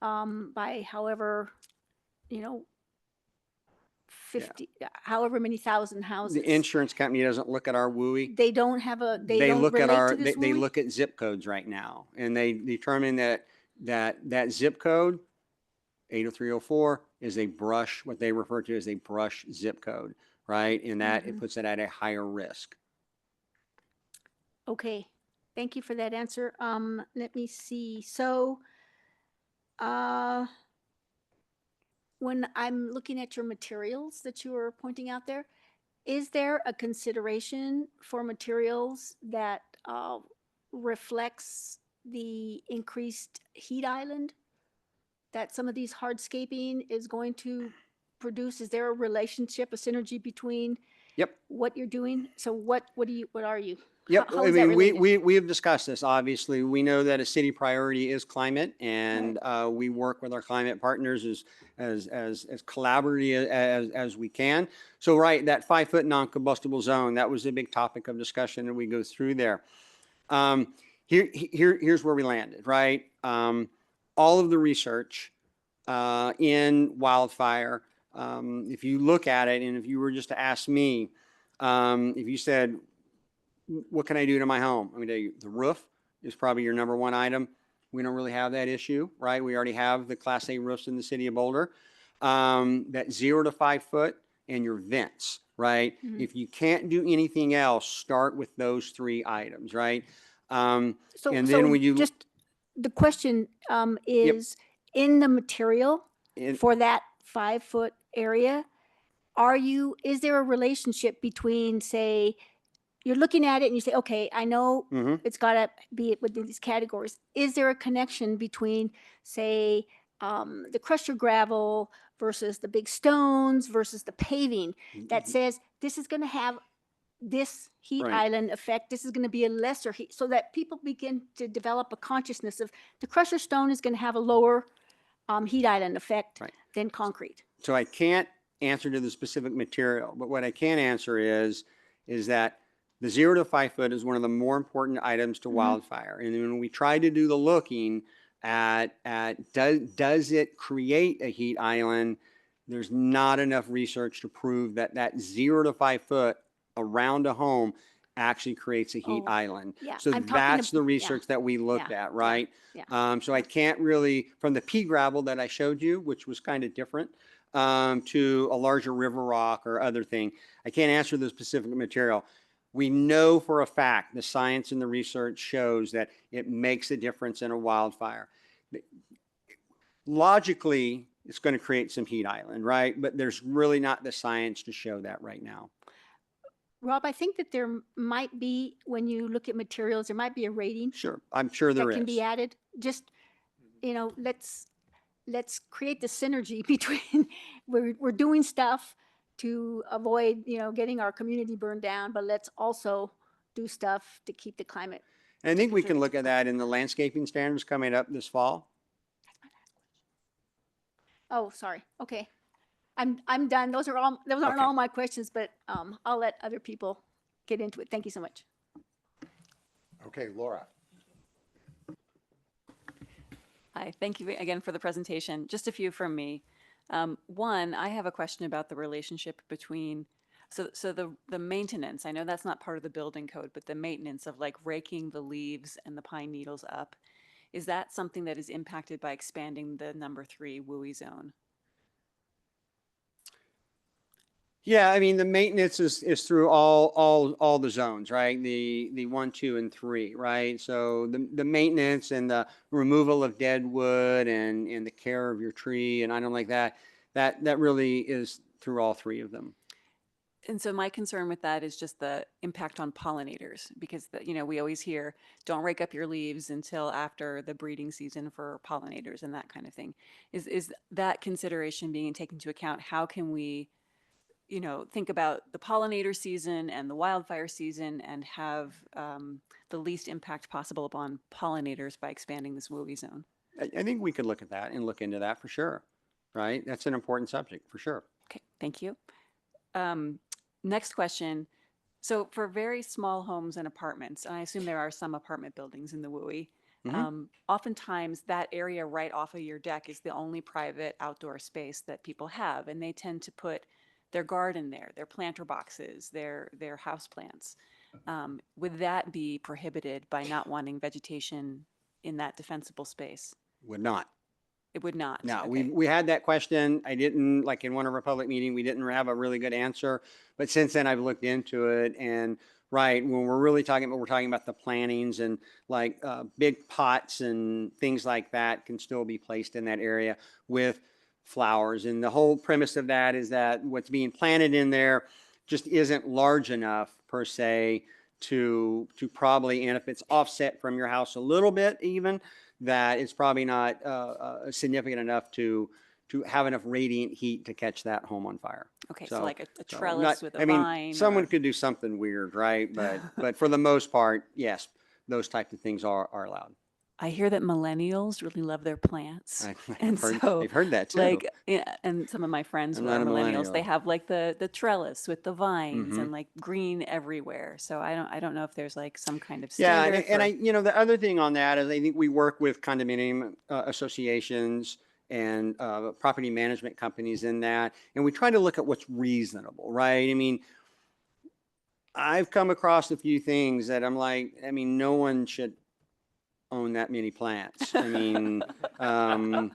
by however, 50, however many thousand houses. The insurance company doesn't look at our WUI. They don't have a, they don't look at relate to this they WUI? look at zip codes right now, and they determine that zip code 80304 is a brush, what they refer to as a brush zip code, right? And that it puts it at a higher risk. Okay, thank you for that answer. Let me see. So, when I'm looking at your materials that you were pointing out there, is there a consideration for materials that reflects the increased heat island that some of these hardscaping is going to produce? Is there a relationship, a synergy between what you're doing? So what are you? Yep. How I is that mean, related? we have discussed this. Obviously, we know that a city priority is climate, and we work with our climate partners as collaborative as we can. So, right, that 5-foot non-combustible zone, that was a big topic of discussion, and we go through there. Here's where we landed, right? All of the research in wildfire, if you look at it, and if you were just to ask me, if you said, what can I do to my home? I'm going to tell you, the roof is probably your number one item. We don't really have that issue, right? We already have the Class A roofs in the city of Boulder. That 0 to 5 foot, and your vents, right? If you can't do anything else, start with those 3 items, right? And then when you just the question is in the material for that 5-foot area, is there a relationship between, say, you're looking at it and you say, okay, I know it's got to be within these categories. Is there a connection between, say, the crushed gravel versus the big stones versus the paving that says this is going to have this heat island effect, this is going to be a lesser heat, so that people begin to develop a consciousness of the crusher stone is going to have a lower heat island effect than concrete? So I can't answer to the specific material, but what I can answer is that the 0 to 5 foot is one of the more important items to wildfire. And when we try to do the looking at does it create a heat island, there's not enough research to prove that 0 to 5 foot around a home actually creates a heat island. So that's the research that we looked at, right? So I can't really, from the pea gravel that I showed you, which was kind of different, to a larger river rock or other thing, I can't answer the specific material. We know for a fact, the science and the research shows that it makes a difference in a wildfire. Logically, it's going to create some heat island, right? But there's really not the science to show that right now. Rob, I think that there might be, when you look at materials, there might be a rating Sure, I'm sure there that can is. be added. Just, let's create the synergy between, we're doing stuff to avoid, getting our community burned down, but let's also do stuff to keep the climate. And I think we can look at that in the landscaping standards coming up this fall. Oh, sorry. Okay. I'm done. Those aren't Okay. all my questions, but I'll let other people get into it. Thank you so much. Okay, Laura. Hi, thank you again for the presentation. Just a few from me. One, I have a question about the relationship between, so the maintenance, I know that's not part of the building code, but the maintenance of like raking the leaves and the pine needles up, is that something that is impacted by expanding the number 3 WUI zone? Yeah, I mean, the maintenance is through all the zones, right? The 1, 2, and 3, right? So the maintenance and the removal of dead wood and the care of your tree and item like that really is through all 3 of them. And so my concern with that is just the impact on pollinators, because we always hear, don't rake up your leaves until after the breeding season for pollinators and that kind of thing. Is that consideration being taken into account? How can we think about the pollinator season and the wildfire season and have the least impact possible upon pollinators by expanding this WUI zone? I think we could look at that and look into that for sure, right? That's an important subject for sure. Okay, thank you. Next question. So for very small homes and apartments, and I assume there are some apartment buildings in the WUI, oftentimes that area right off of your deck is the only private outdoor space that people have, and they tend to put their garden there, their planter boxes, their house plants. Would that be prohibited by not wanting vegetation in that defensible space? Would not. It would not. No, Okay. we had that question. I didn't, like in one of our public meeting, we didn't have a really good answer. But since then I've looked into it, and right, when we're really talking about the plantings and like big pots and things like that can still be placed in that area with flowers. And the whole premise of that is that what's being planted in there just isn't large enough per se to probably, and if it's offset from your house a little bit even, that it's probably not significant enough to have enough radiant heat to catch that home on fire. Okay, so like a so trellis with a I mean, vine. someone or- could do something weird, right? But for the most part, yes, those types of things are allowed. I hear that millennials really love their plants. I've heard that too. Like, and some of my friends I'm who are not a millennials, millennial. they have like the trellis with the vines Mhm. and like green everywhere. So I don't know if there's like some kind of Yeah, standard. and for- the other thing on that is I think we work with condominium associations and property management companies in that, and we try to look at what's reasonable, right? I mean, I've come across a few things that I'm like, I mean, no one should own that many plants. I mean, and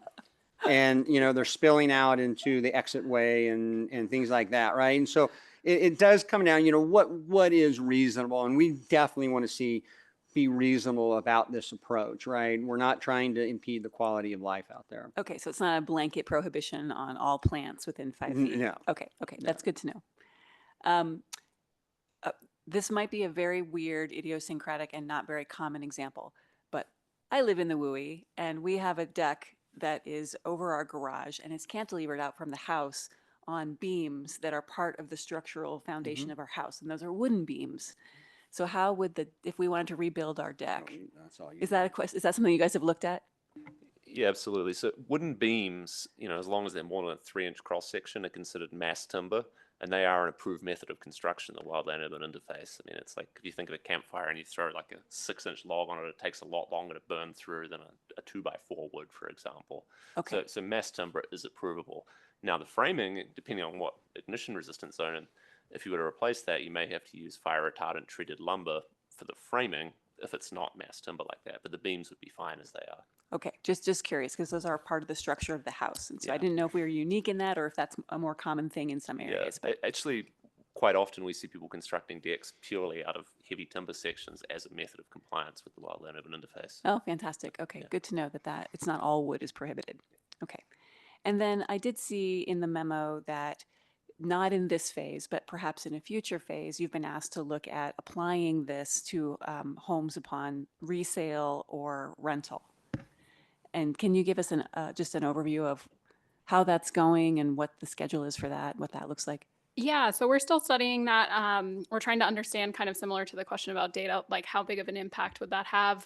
they're spilling out into the exit way and things like that, right? And so it does come down, what is reasonable, and we definitely want to be reasonable about this approach, right? We're not trying to impede the quality of life out there. Okay, so it's not a blanket prohibition on all plants within 5 feet. No. Okay, that's good to know. This might be a very weird, idiosyncratic, and not very common example, but I live in the WUI, and we have a deck that is over our garage, and it's cantilevered out from the house on beams that are part of the structural foundation of our house, and those are wooden beams. So how would if we wanted to rebuild our deck, That's all you is that is that something you guys have looked at? Yeah, absolutely. So wooden beams, as long as they're more than a 3-inch cross section, are considered mass timber, and they are an approved method of construction, the Wildland Urban Interface. I mean, it's like if you think of a campfire and you throw like a 6-inch log on it, it takes a lot longer to burn through than a 2x4 would, for example. Okay. So mass timber is approvable. Now the framing, depending on what ignition resistance zone, and if you were to replace that, you may have to use fire retardant treated lumber for the framing if it's not mass timber like that, but the beams would be fine as they are. Okay, just curious, because those are part of the structure of the house, and so I Yeah. didn't know if we were unique in that or if that's a more common thing in some areas. Yeah, actually, quite often we see people constructing decks purely out of heavy timber sections as a method of compliance with the Wildland Urban Interface. Oh, fantastic. Okay, good to know that it's not all wood is prohibited. Okay. And then I did see in the memo that not in this phase, but perhaps in a future phase, you've been asked to look at applying this to homes upon resale or rental. And can you give us just an overview of how that's going and what the schedule is for that, what that looks like? Yeah, so we're still studying that. We're trying to understand, kind of similar to the question about data, like how big of an impact would that have,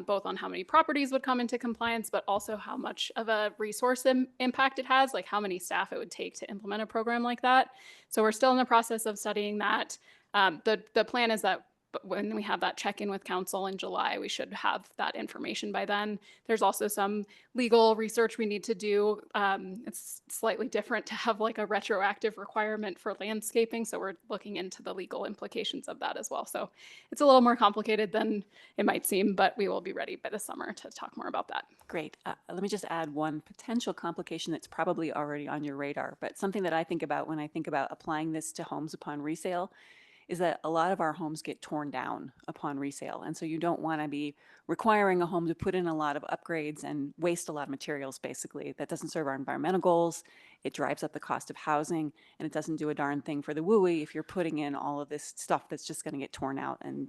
both on how many properties would come into compliance, but also how much of a resource impact it has, like how many staff it would take to implement a program like that. So we're still in the process of studying that. The plan is that when we have that check-in with council in July, we should have that information by then. There's also some legal research we need to do. It's slightly different to have like a retroactive requirement for landscaping. So we're looking into the legal implications of that as well. So it's a little more complicated than it might seem, but we will be ready by the summer to talk more about that. Great. Let me just add one potential complication that's probably already on your radar, but something that I think about when I think about applying this to homes upon resale is that a lot of our homes get torn down upon resale. And so you don't want to be requiring a home to put in a lot of upgrades and waste a lot of materials, basically. That doesn't serve our environmental goals. It drives up the cost of housing, and it doesn't do a darn thing for the WUI if you're putting in all of this stuff that's just going to get torn out. And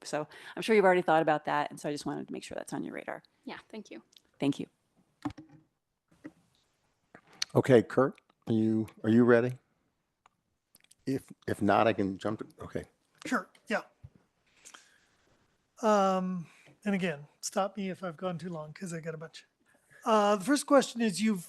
so I'm sure you've already thought about that. And so I just wanted to make sure that's on your radar. Yeah, thank you. Thank you. Okay, Kurt, are you ready? If not, I can jump. Okay. Sure. Yeah. And again, stop me if I've gone too long because I got a bunch. The first question is you've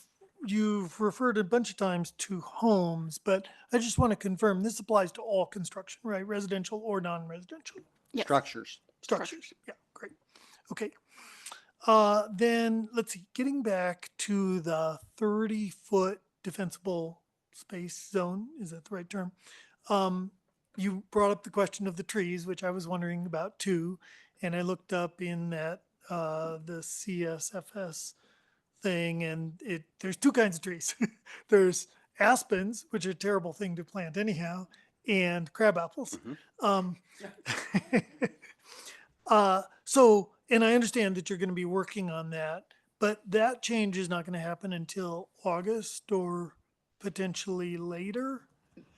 referred a bunch of times to homes, but I just want to confirm this applies to all construction, right? Residential or non-residential? Yes. Structures. Structures. Yeah, great. Okay. Then let's see, getting back to the 30-foot defensible space zone, is that the right term? You brought up the question of the trees, which I was wondering about too. And I looked up in that, the CSFS thing, and there's two kinds of trees. There's aspens, which are a terrible thing to plant anyhow, and crab apples. So, and I understand that you're going to be working on that, but that change is not going to happen until August or potentially later.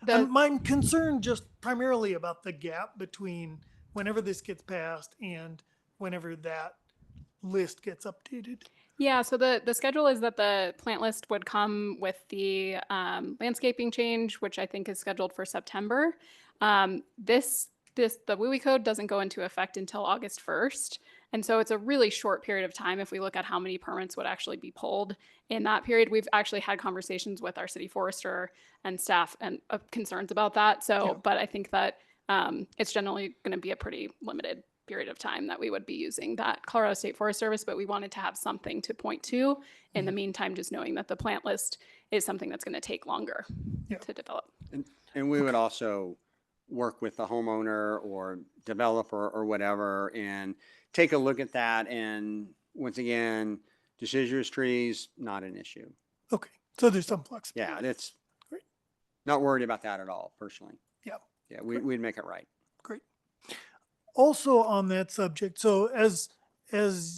I'm concerned just primarily about the gap between whenever this gets passed and whenever that list gets updated. Yeah, so the schedule is that the plant list would come with the landscaping change, which I think is scheduled for September. The WUI code doesn't go into effect until August 1st. And so it's a really short period of time if we look at how many permits would actually be pulled in that period. We've actually had conversations with our city forester and staff and concerns about that. So, yeah. But I think that it's generally going to be a pretty limited period of time that we would be using that Colorado State Forest Service, but we wanted to have something to point to in the meantime, just knowing that the plant list is something that's going to take longer to develop. And we would also work with the homeowner or developer or whatever and take a look at that. And once again, deciduous trees, not an issue. Okay. So there's some flexibility. Yeah, that's great. Not worried about that at all, personally. Yeah. Yeah, we'd make it right. Great. Also on that subject, so as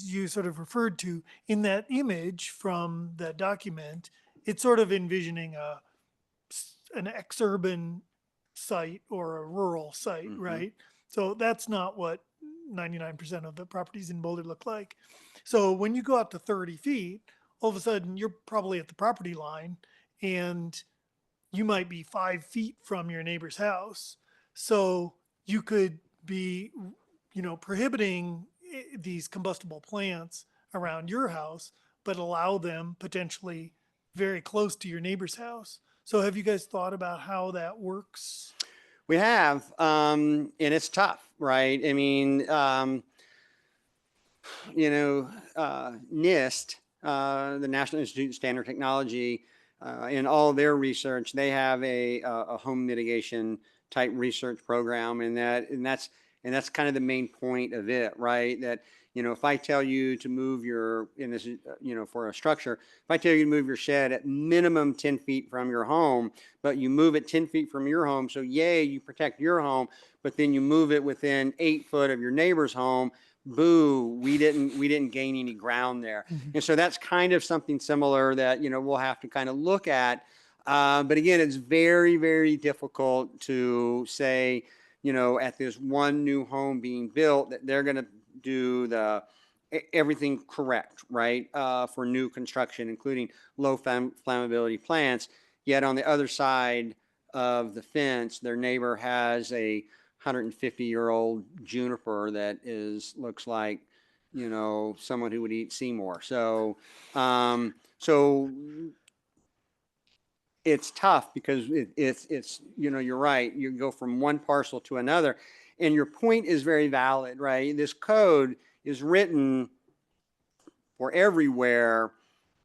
you sort of referred to in that image from that document, it's sort of envisioning an ex-urban site or a rural site, right? So that's not what 99% of the properties in Boulder look like. So when you go out to 30 feet, all of a sudden you're probably at the property line and you might be 5 feet from your neighbor's house. So you could be, prohibiting these combustible plants around your house, but allow them potentially very close to your neighbor's house. So have you guys thought about how that works? We have, and it's tough, right? I mean, NIST, the National Institute of Standard Technology, in all their research, they have a home mitigation type research program, and that's kind of the main point of it, right? That, if I tell you to move for a structure, if I tell you to move your shed at minimum 10 feet from your home, but you move it 10 feet from your home, so yay, you protect your home, but then you move it within 8 foot of your neighbor's home, boo, we didn't gain any ground there. And so that's kind of something similar that, we'll have to kind of look at. But again, it's very, very difficult to say, you know, at this one new home being built that they're going to do everything correct, right? For new construction, including low flammability plants. Yet on the other side of the fence, their neighbor has a 150-year-old juniper that looks like, you know, someone who would eat Seymour. So, so it's tough because it's, you know, you're right. You go from one parcel to another, and your point is very valid, right? This code is written for everywhere,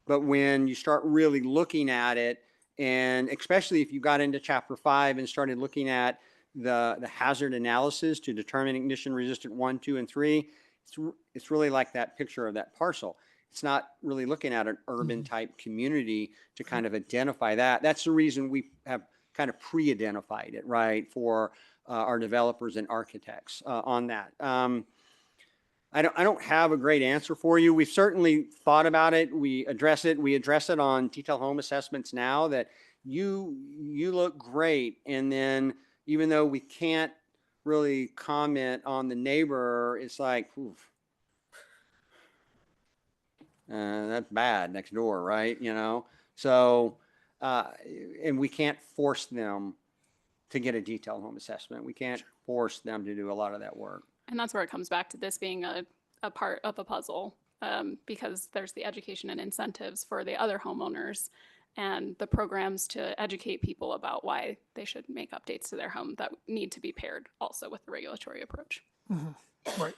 but when you start really looking at it, and especially if you got into chapter 5 and started looking at the hazard analysis to determine ignition resistant 1, 2, and 3, it's really like that picture of that parcel. It's not really looking at an urban type community to kind of identify that. That's the reason we have kind of pre-identified it, right, for our developers and architects on that. I don't have a great answer for you. We've certainly thought about it. We address it. We address it on detailed home assessments now that you look great. And then even though we can't really comment on the neighbor, it's like, oof, that's bad next door, right? You know, so, and we can't force them to get a detailed home assessment. We can't force them to do a lot of that work. And that's where it comes back to this being a part of the puzzle, because there's the education and incentives for the other homeowners and the programs to educate people about why they should make updates to their home that need to be paired also with the regulatory approach. Mm-hmm. Right.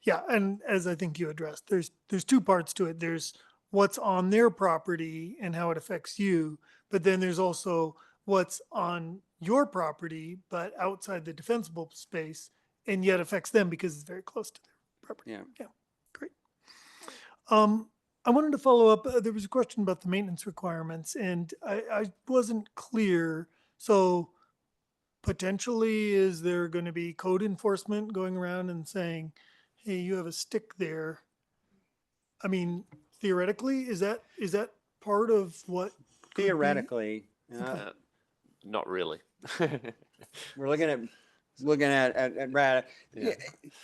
Yeah. And as I think you addressed, there's two parts to it. There's what's on their property and how it affects you, but then there's also what's on your property, but outside the defensible space, and yet affects them because it's very close to their property. Yeah. Yeah. Great. I wanted to follow up. There was a question about the maintenance requirements, and I wasn't clear. So potentially, is there going to be code enforcement going around and saying, hey, you have a stick there? I mean, theoretically, is that part of what could be? Theoretically, not really. We're looking at Brad. Yeah.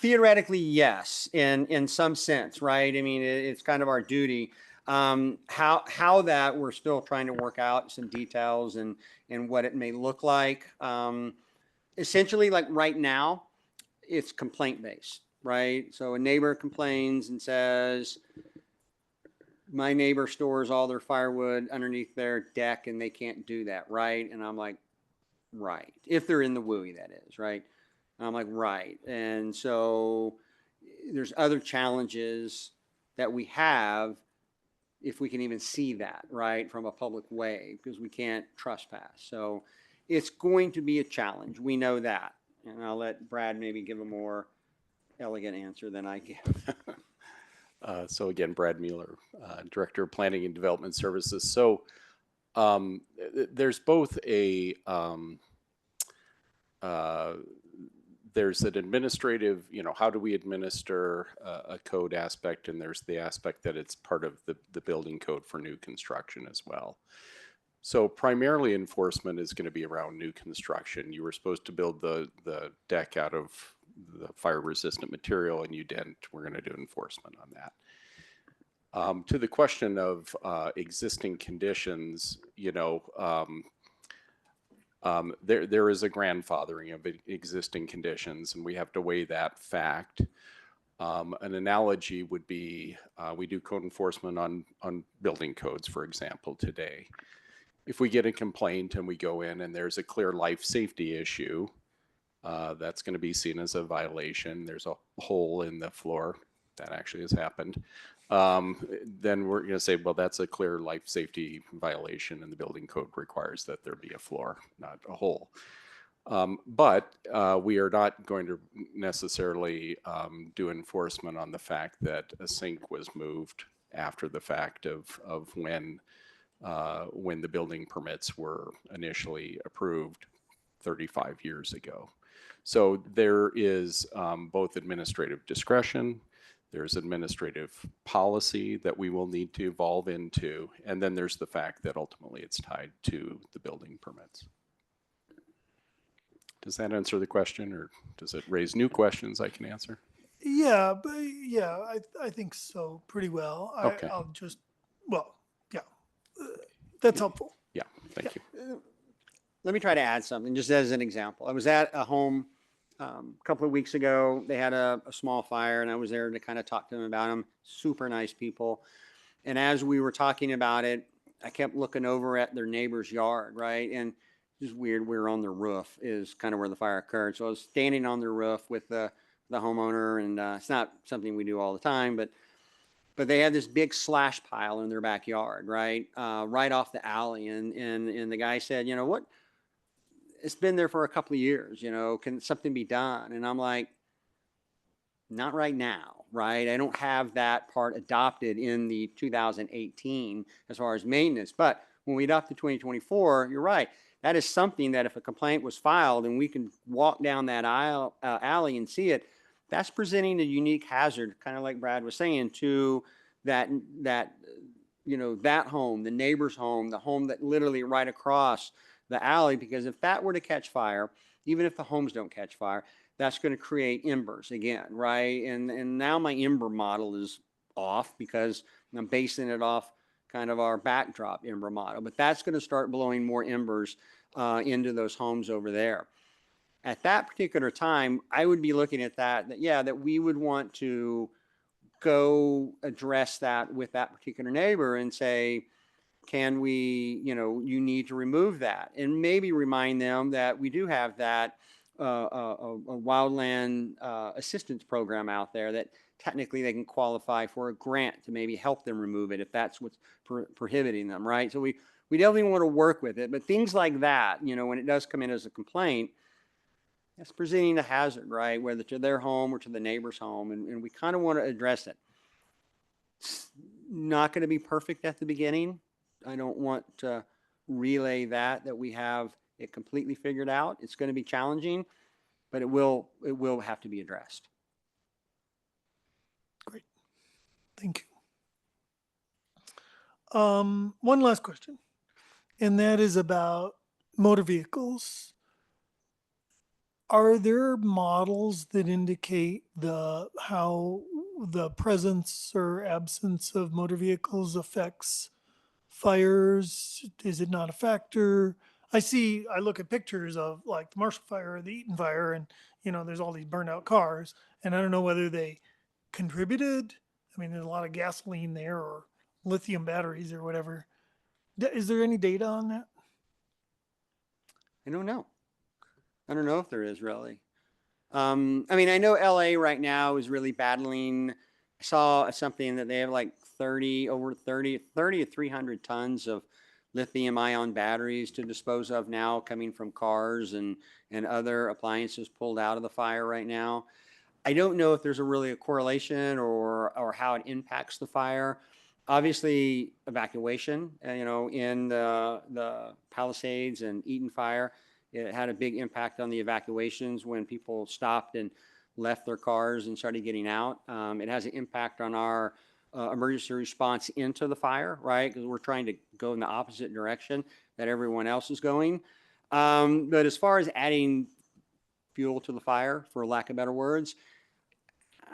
Theoretically, yes, in some sense, right? I mean, it's kind of our duty. How that we're still trying to work out some details and what it may look like. Essentially, like right now, it's complaint based, right? So a neighbor complains and says, my neighbor stores all their firewood underneath their deck and they can't do that, right? And I'm like, right. If they're in the WUI, that is, right? And I'm like, right. And so there's other challenges that we have if we can even see that, right, from a public way, because we can't trespass. So it's going to be a challenge. We know that. And I'll let Brad maybe give a more elegant answer than I give. So again, Brad Mueller, Director of Planning and Development Services. So there's both there's an administrative, you know, how do we administer a code aspect, and there's the aspect that it's part of the building code for new construction as well. So primarily enforcement is going to be around new construction. You were supposed to build the deck out of the fire resistant material and you didn't. We're going to do enforcement on that. To the question of existing conditions, you know, there is a grandfathering of existing conditions, and we have to weigh that fact. An analogy would be we do code enforcement on building codes, for example, today. If we get a complaint and we go in and there's a clear life safety issue, that's going to be seen as a violation. There's a hole in the floor. That actually has happened. Then we're going to say, well, that's a clear life safety violation, and the building code requires that there be a floor, not a hole. But we are not going to necessarily do enforcement on the fact that a sink was moved after the fact of when the building permits were initially approved 35 years ago. So there is both administrative discretion. There's administrative policy that we will need to evolve into. And then there's the fact that ultimately it's tied to the building permits. Does that answer the question, or does it raise new questions I can answer? Yeah, but yeah, I think so pretty well. Okay. I'll just, well, yeah, that's helpful. Yeah, thank you. Let me try to add something, just as an example. I was at a home a couple of weeks ago. They had a small fire, and I was there to kind of talk to them about them. Super nice people. And as we were talking about it, I kept looking over at their neighbor's yard, right? And it's weird. We were on their roof, is kind of where the fire occurred. So I was standing on their roof with the homeowner, and it's not something we do all the time, but they had this big slash pile in their backyard, right? Right off the alley. And the guy said, you know what? It's been there for a couple of years, you know, can something be done? And I'm like, not right now, right? I don't have that part adopted in the 2018 as far as maintenance. But when we adopt the 2024, you're right. That is something that if a complaint was filed and we can walk down that alley and see it, that's presenting a unique hazard, kind of like Brad was saying, to that you know, that home, the neighbor's home, the home that literally right across the alley. Because if that were to catch fire, even if the homes don't catch fire, that's going to create embers again, right? And now my ember model is off because I'm basing it off kind of our backdrop ember model. But that's going to start blowing more embers into those homes over there. At that particular time, I would be looking at that we would want to go address that with that particular neighbor and say, can we, you know, you need to remove that, and maybe remind them that we do have that a wildland assistance program out there that technically they can qualify for a grant to maybe help them remove it if that's what's prohibiting them, right? So we definitely want to work with it, but things like that, you know, when it does come in as a complaint, that's presenting a hazard, right? Whether to their home or to the neighbor's home, and we kind of want to address it. It's not going to be perfect at the beginning. I don't want to relay that we have it completely figured out. It's going to be challenging, but it will have to be addressed. Great. Thank you. One last question, and that is about motor vehicles. Are there models that indicate how the presence or absence of motor vehicles affects fires? Is it not a factor? I look at pictures of like the Marshall Fire or the Eaton Fire, and you know, there's all these burned out cars, and I don't know whether they contributed. I mean, there's a lot of gasoline there, or lithium batteries or whatever. Is there any data on that? I don't know. I don't know if there is really. I mean, I know LA right now is really battling. I saw something that they have like 30 to 300 tons of lithium ion batteries to dispose of now, coming from cars and other appliances pulled out of the fire right now. I don't know if there's a correlation or how it impacts the fire. Obviously, evacuation, you know, in the Palisades and Eaton fire, it had a big impact on the evacuations when people stopped and left their cars and started getting out. It has an impact on our emergency response into the fire, right? Because we're trying to go in the opposite direction that everyone else is going. But as far as adding fuel to the fire, for lack of better words,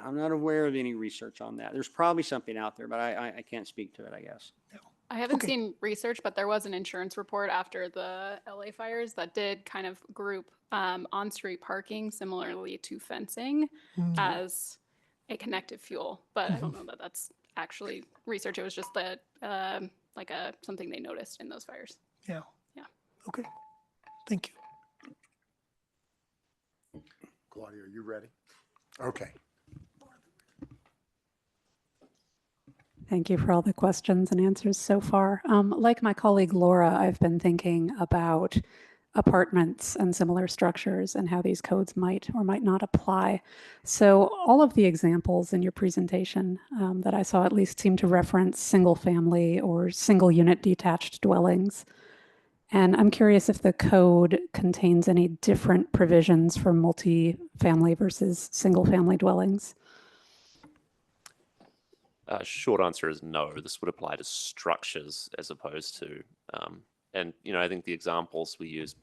I'm not aware of any research on that. There's probably something out there, but I can't speak to it, I guess. I haven't seen research, but there was an insurance report after the LA fires that did kind of group on-street parking similarly to fencing as a connective fuel. But I don't know that that's actually research. It was just that something they noticed in those fires. Yeah. Yeah. Okay. Thank you. Claudia, are you ready? Okay. Thank you for all the questions and answers so far. Like my colleague Laura, I've been thinking about apartments and similar structures and how these codes might or might not apply. So all of the examples in your presentation that I saw at least seem to reference single family or single unit detached dwellings. And I'm curious if the code contains any different provisions for multi-family versus single family dwellings. Short answer is no. This would apply to structures as opposed to, and I think the examples we use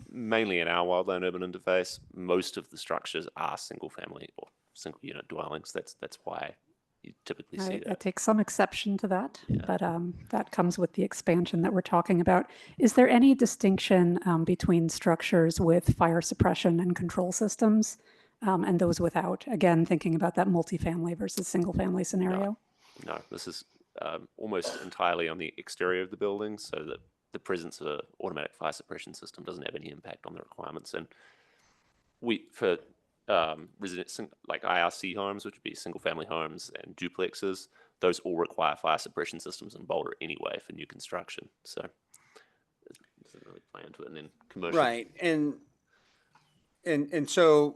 mainly in our wildland urban interface, most of the structures are single family or single unit dwellings. That's why you typically see I that. take some exception to that, Yeah. but that comes with the expansion that we're talking about. Is there any distinction between structures with fire suppression and control systems and those without? Again, thinking about that multifamily versus single family scenario. No, this is almost entirely on the exterior of the building, so that the presence of an automatic fire suppression system doesn't have any impact on the requirements. And for residents like IRC homes, which would be single family homes and duplexes, those all require fire suppression systems in Boulder anyway for new construction. So it doesn't really play into it. And then commercial. Right. And so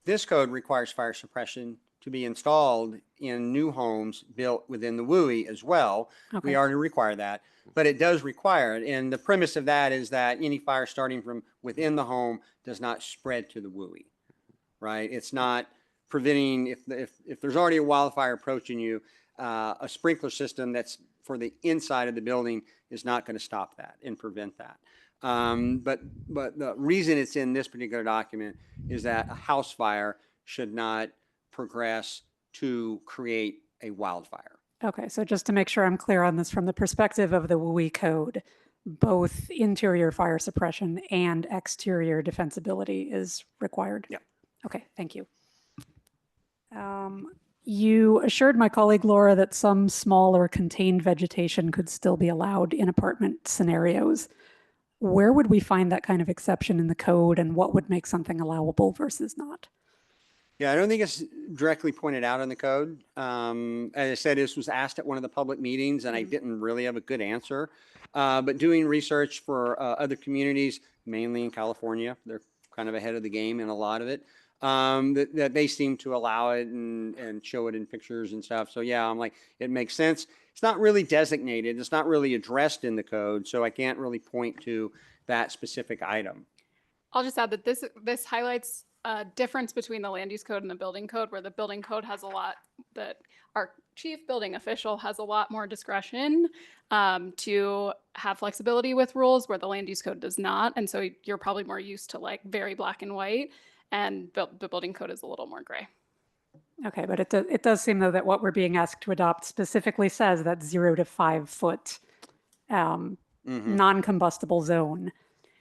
this code requires fire suppression to be installed in new homes built within the WUI as well. Okay. We already require that, but it does require it. And the premise of that is that any fire starting from within the home does not spread to the WUI, right? It's not preventing, if there's already a wildfire approaching you, a sprinkler system that's for the inside of the building is not going to stop that and prevent that. But the reason it's in this particular document is that a house fire should not progress to create a wildfire. Okay, so just to make sure I'm clear on this, from the perspective of the WUI code, both interior fire suppression and exterior defensibility is required? Yeah. Okay, thank you. You assured my colleague Laura that some small or contained vegetation could still be allowed in apartment scenarios. Where would we find that kind of exception in the code, and what would make something allowable versus not? Yeah, I don't think it's directly pointed out in the code. As I said, this was asked at one of the public meetings and I didn't really have a good answer. But doing research for other communities, mainly in California, they're kind of ahead of the game in a lot of it, that they seem to allow it and show it in pictures and stuff. So yeah, I'm like, it makes sense. It's not really designated. It's not really addressed in the code. So I can't really point to that specific item. I'll just add that this highlights a difference between the land use code and the building code, where the building code has a lot that our chief building official has a lot more discretion to have flexibility with rules, where the land use code does not. And so you're probably more used to like very black and white, and the building code is a little more gray. Okay, but it does seem though that what we're being asked to adopt specifically says that 0 to 5 foot non-combustible zone.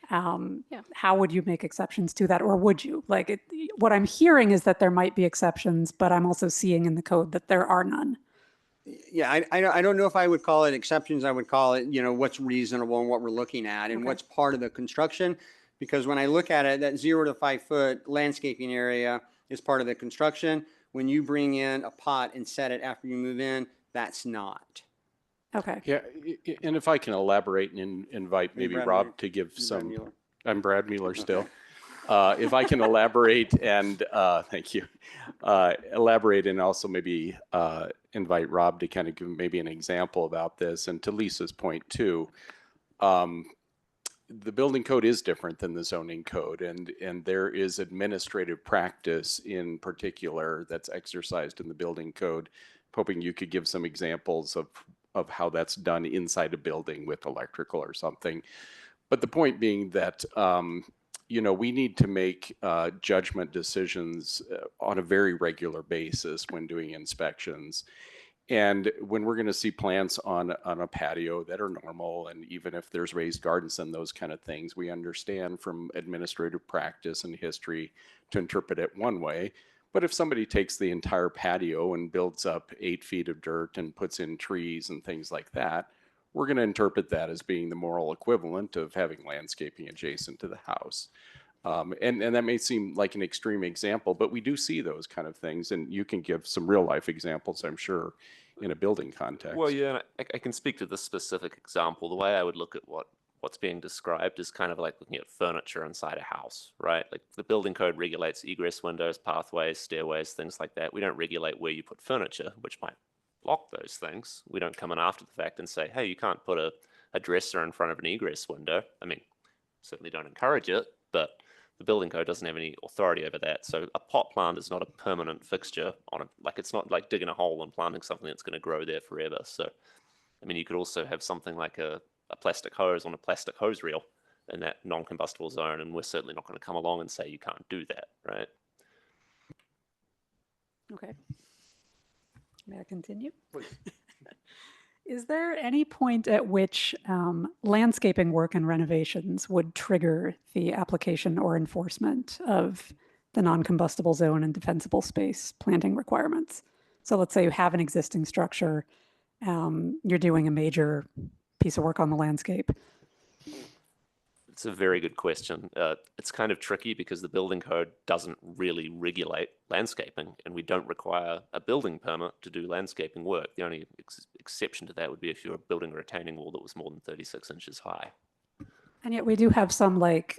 How would you make exceptions to that, or would you? Like, what I'm hearing is that there might be exceptions, but I'm also seeing in the code that there are none. Yeah, I don't know if I would call it exceptions. I would call it, what's reasonable and what we're looking at and what's part of the construction. Because when I look at it, that 0 to 5 foot landscaping area is part of the construction. When you bring in a pot and set it after you move in, that's not. Okay. Yeah, and if I can elaborate and invite maybe Brad Rob Mueller. to give some, Mueller. I'm Brad Mueller still. If I can elaborate and, thank you, elaborate and also maybe invite Rob to kind of give maybe an example about this. And to Lisa's point too, the building code is different than the zoning code, and there is administrative practice in particular that's exercised in the building code. Hoping you could give some examples of how that's done inside a building with electrical or something. But the point being that, we need to make judgment decisions on a very regular basis when doing inspections. And when we're going to see plants on a patio that are normal, and even if there's raised gardens and those kind of things, we understand from administrative practice and history to interpret it one way. But if somebody takes the entire patio and builds up 8 feet of dirt and puts in trees and things like that, we're going to interpret that as being the moral equivalent of having landscaping adjacent to the house. And that may seem like an extreme example, but we do see those kind of things. And you can give some real life examples, I'm sure, in a building context. Well, yeah, I can speak to this specific example. The way I would look at what's being described is kind of like looking at furniture inside a house, right? Like the building code regulates egress windows, pathways, stairways, things like that. We don't regulate where you put furniture, which might block those things. We don't come in after the fact and say, hey, you can't put a dresser in front of an egress window. I mean, certainly don't encourage it, but The building code doesn't have any authority over that. So a pot plant is not a permanent fixture on a, like, it's not like digging a hole and planting something that's going to grow there forever. So, I mean, you could also have something like a plastic hose on a plastic hose reel in that non-combustible zone, and we're certainly not going to come along and say you can't do that, right? Okay. May I continue? Is there any point at which landscaping work and renovations would trigger the application or enforcement of the non-combustible zone and defensible space planting requirements? So let's say you have an existing structure, you're doing a major piece of work on the landscape. It's a very good question. It's kind of tricky because the building code doesn't really regulate landscaping, and we don't require a building permit to do landscaping work. The only exception to that would be if you were building a retaining wall that was more than 36 inches high. And yet we do have some, like,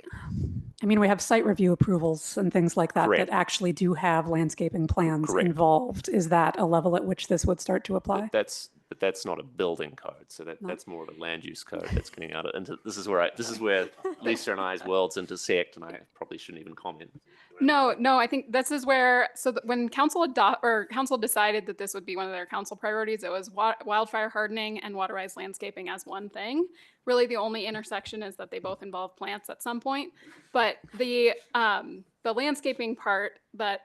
I mean, we have site review approvals and things like that Correct. that actually do have landscaping plans Correct. involved. Is that a level at which this would start to apply? But that's not a building code, so that's more of a land use code that's getting out into. This is where Lisa and I's worlds intersect, and I probably shouldn't even comment. No, I think this is where, so that when council decided that this would be one of their council priorities, it was wildfire hardening and waterized landscaping as one thing. Really, the only intersection is that they both involve plants at some point. But the landscaping part that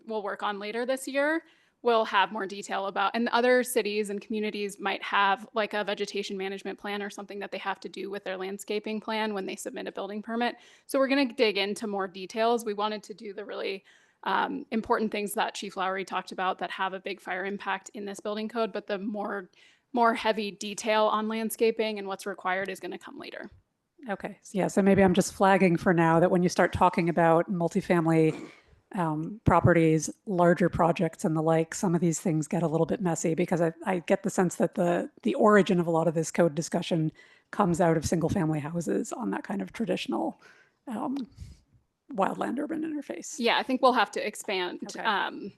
we'll work on later this year will have more detail about, and other cities and communities might have like a vegetation management plan or something that they have to do with their landscaping plan when they submit a building permit. So we're going to dig into more details. We wanted to do the really important things that Chief Lowry talked about that have a big fire impact in this building code, but the more heavy detail on landscaping and what's required is going to come later. Okay, so yeah, so maybe I'm just flagging for now that when you start talking about multifamily properties, larger projects and the like, some of these things get a little bit messy because I get the sense that the origin of a lot of this code discussion comes out of single family houses on that kind of traditional wildland urban interface. Yeah, I think we'll have to expand Okay.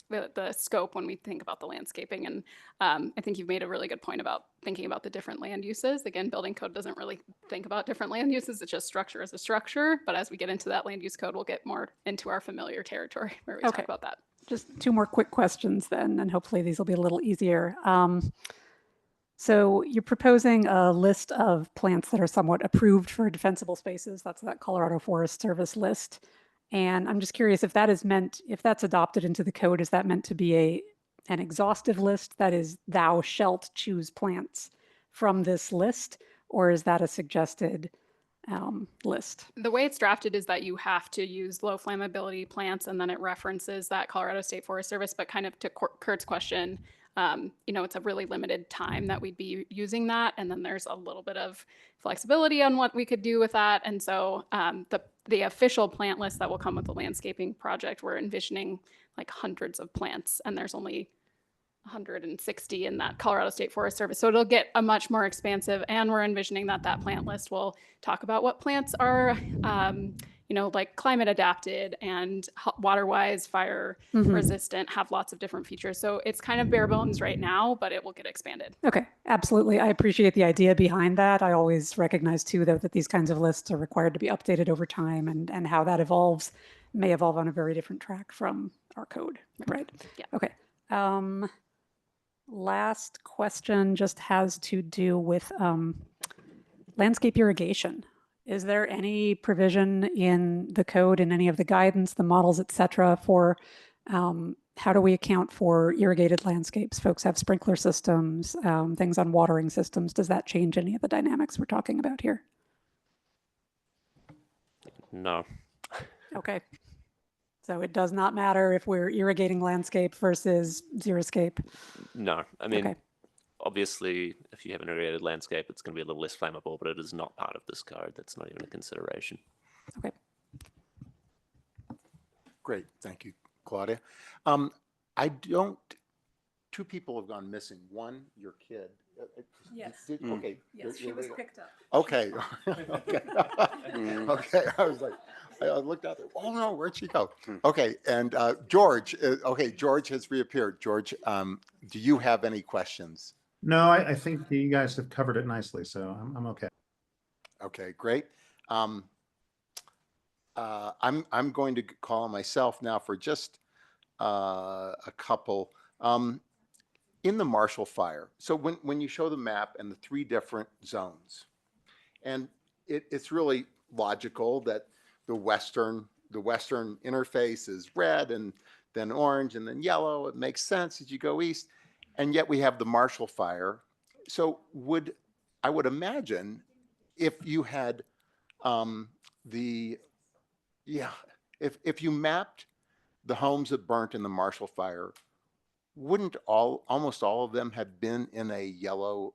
The scope when we think about the landscaping. And I think you've made a really good point about thinking about the different land uses. Again, building code doesn't really think about different land uses. It's just structure as a structure. But as we get into that land use code, we'll get more into our familiar territory where we Okay. talk about that. Just two more quick questions then, and hopefully these will be a little easier. So you're proposing a list of plants that are somewhat approved for defensible spaces. That's that Colorado Forest Service list. And I'm just curious if that is meant, if that's adopted into the code, is that meant to be an exhaustive list that is thou shalt choose plants from this list, or is that a suggested list? The way it's drafted is that you have to use low flammability plants, and then it references that Colorado State Forest Service. But kind of to Kurt's question, it's a really limited time that we'd be using that. And then there's a little bit of flexibility on what we could do with that. And so the official plant list that will come with the landscaping project, we're envisioning like hundreds of plants, and there's only 160 in that Colorado State Forest Service. So it'll get a much more expansive, and we're envisioning that plant list will talk about what plants are, like climate adapted and water-wise, fire resistant, have lots of different features. So it's kind of bare bones right now, but it will get expanded. Okay, absolutely. I appreciate the idea behind that. I always recognize too, though, that these kinds of lists are required to be updated over time, and how that evolves may evolve on a very different track from our code, right? Yeah. Okay. Last question just has to do with landscape irrigation. Is there any provision in the code, in any of the guidance, the models, et cetera, for how do we account for irrigated landscapes? Folks have sprinkler systems, things on watering systems. Does that change any of the dynamics we're talking about here? No. Okay. So it does not matter if we're irrigating landscape versus xeriscape? No. I mean, Okay. obviously, if you have an irrigated landscape, it's going to be a little less flammable, but it is not part of this code. That's not even a consideration. Okay. Great, thank you, Claudia. Two people have gone missing. One, your kid. Yes. Okay. Yes, she was picked up. Okay. Okay. Okay, I was like, I looked out there, oh no, where'd she go? Okay, and George, George has reappeared. George, do you have any questions? No, I think you guys have covered it nicely, so I'm okay. Okay, great. I'm going to call on myself now for just a couple. In the Marshall Fire, so when you show the map and the 3 different zones, and it's really logical that the western interface is red and then orange and then yellow. It makes sense as you go east, and yet we have the Marshall Fire. So I would imagine if you had if you mapped the homes that burnt in the Marshall Fire, wouldn't almost all of them have been in a yellow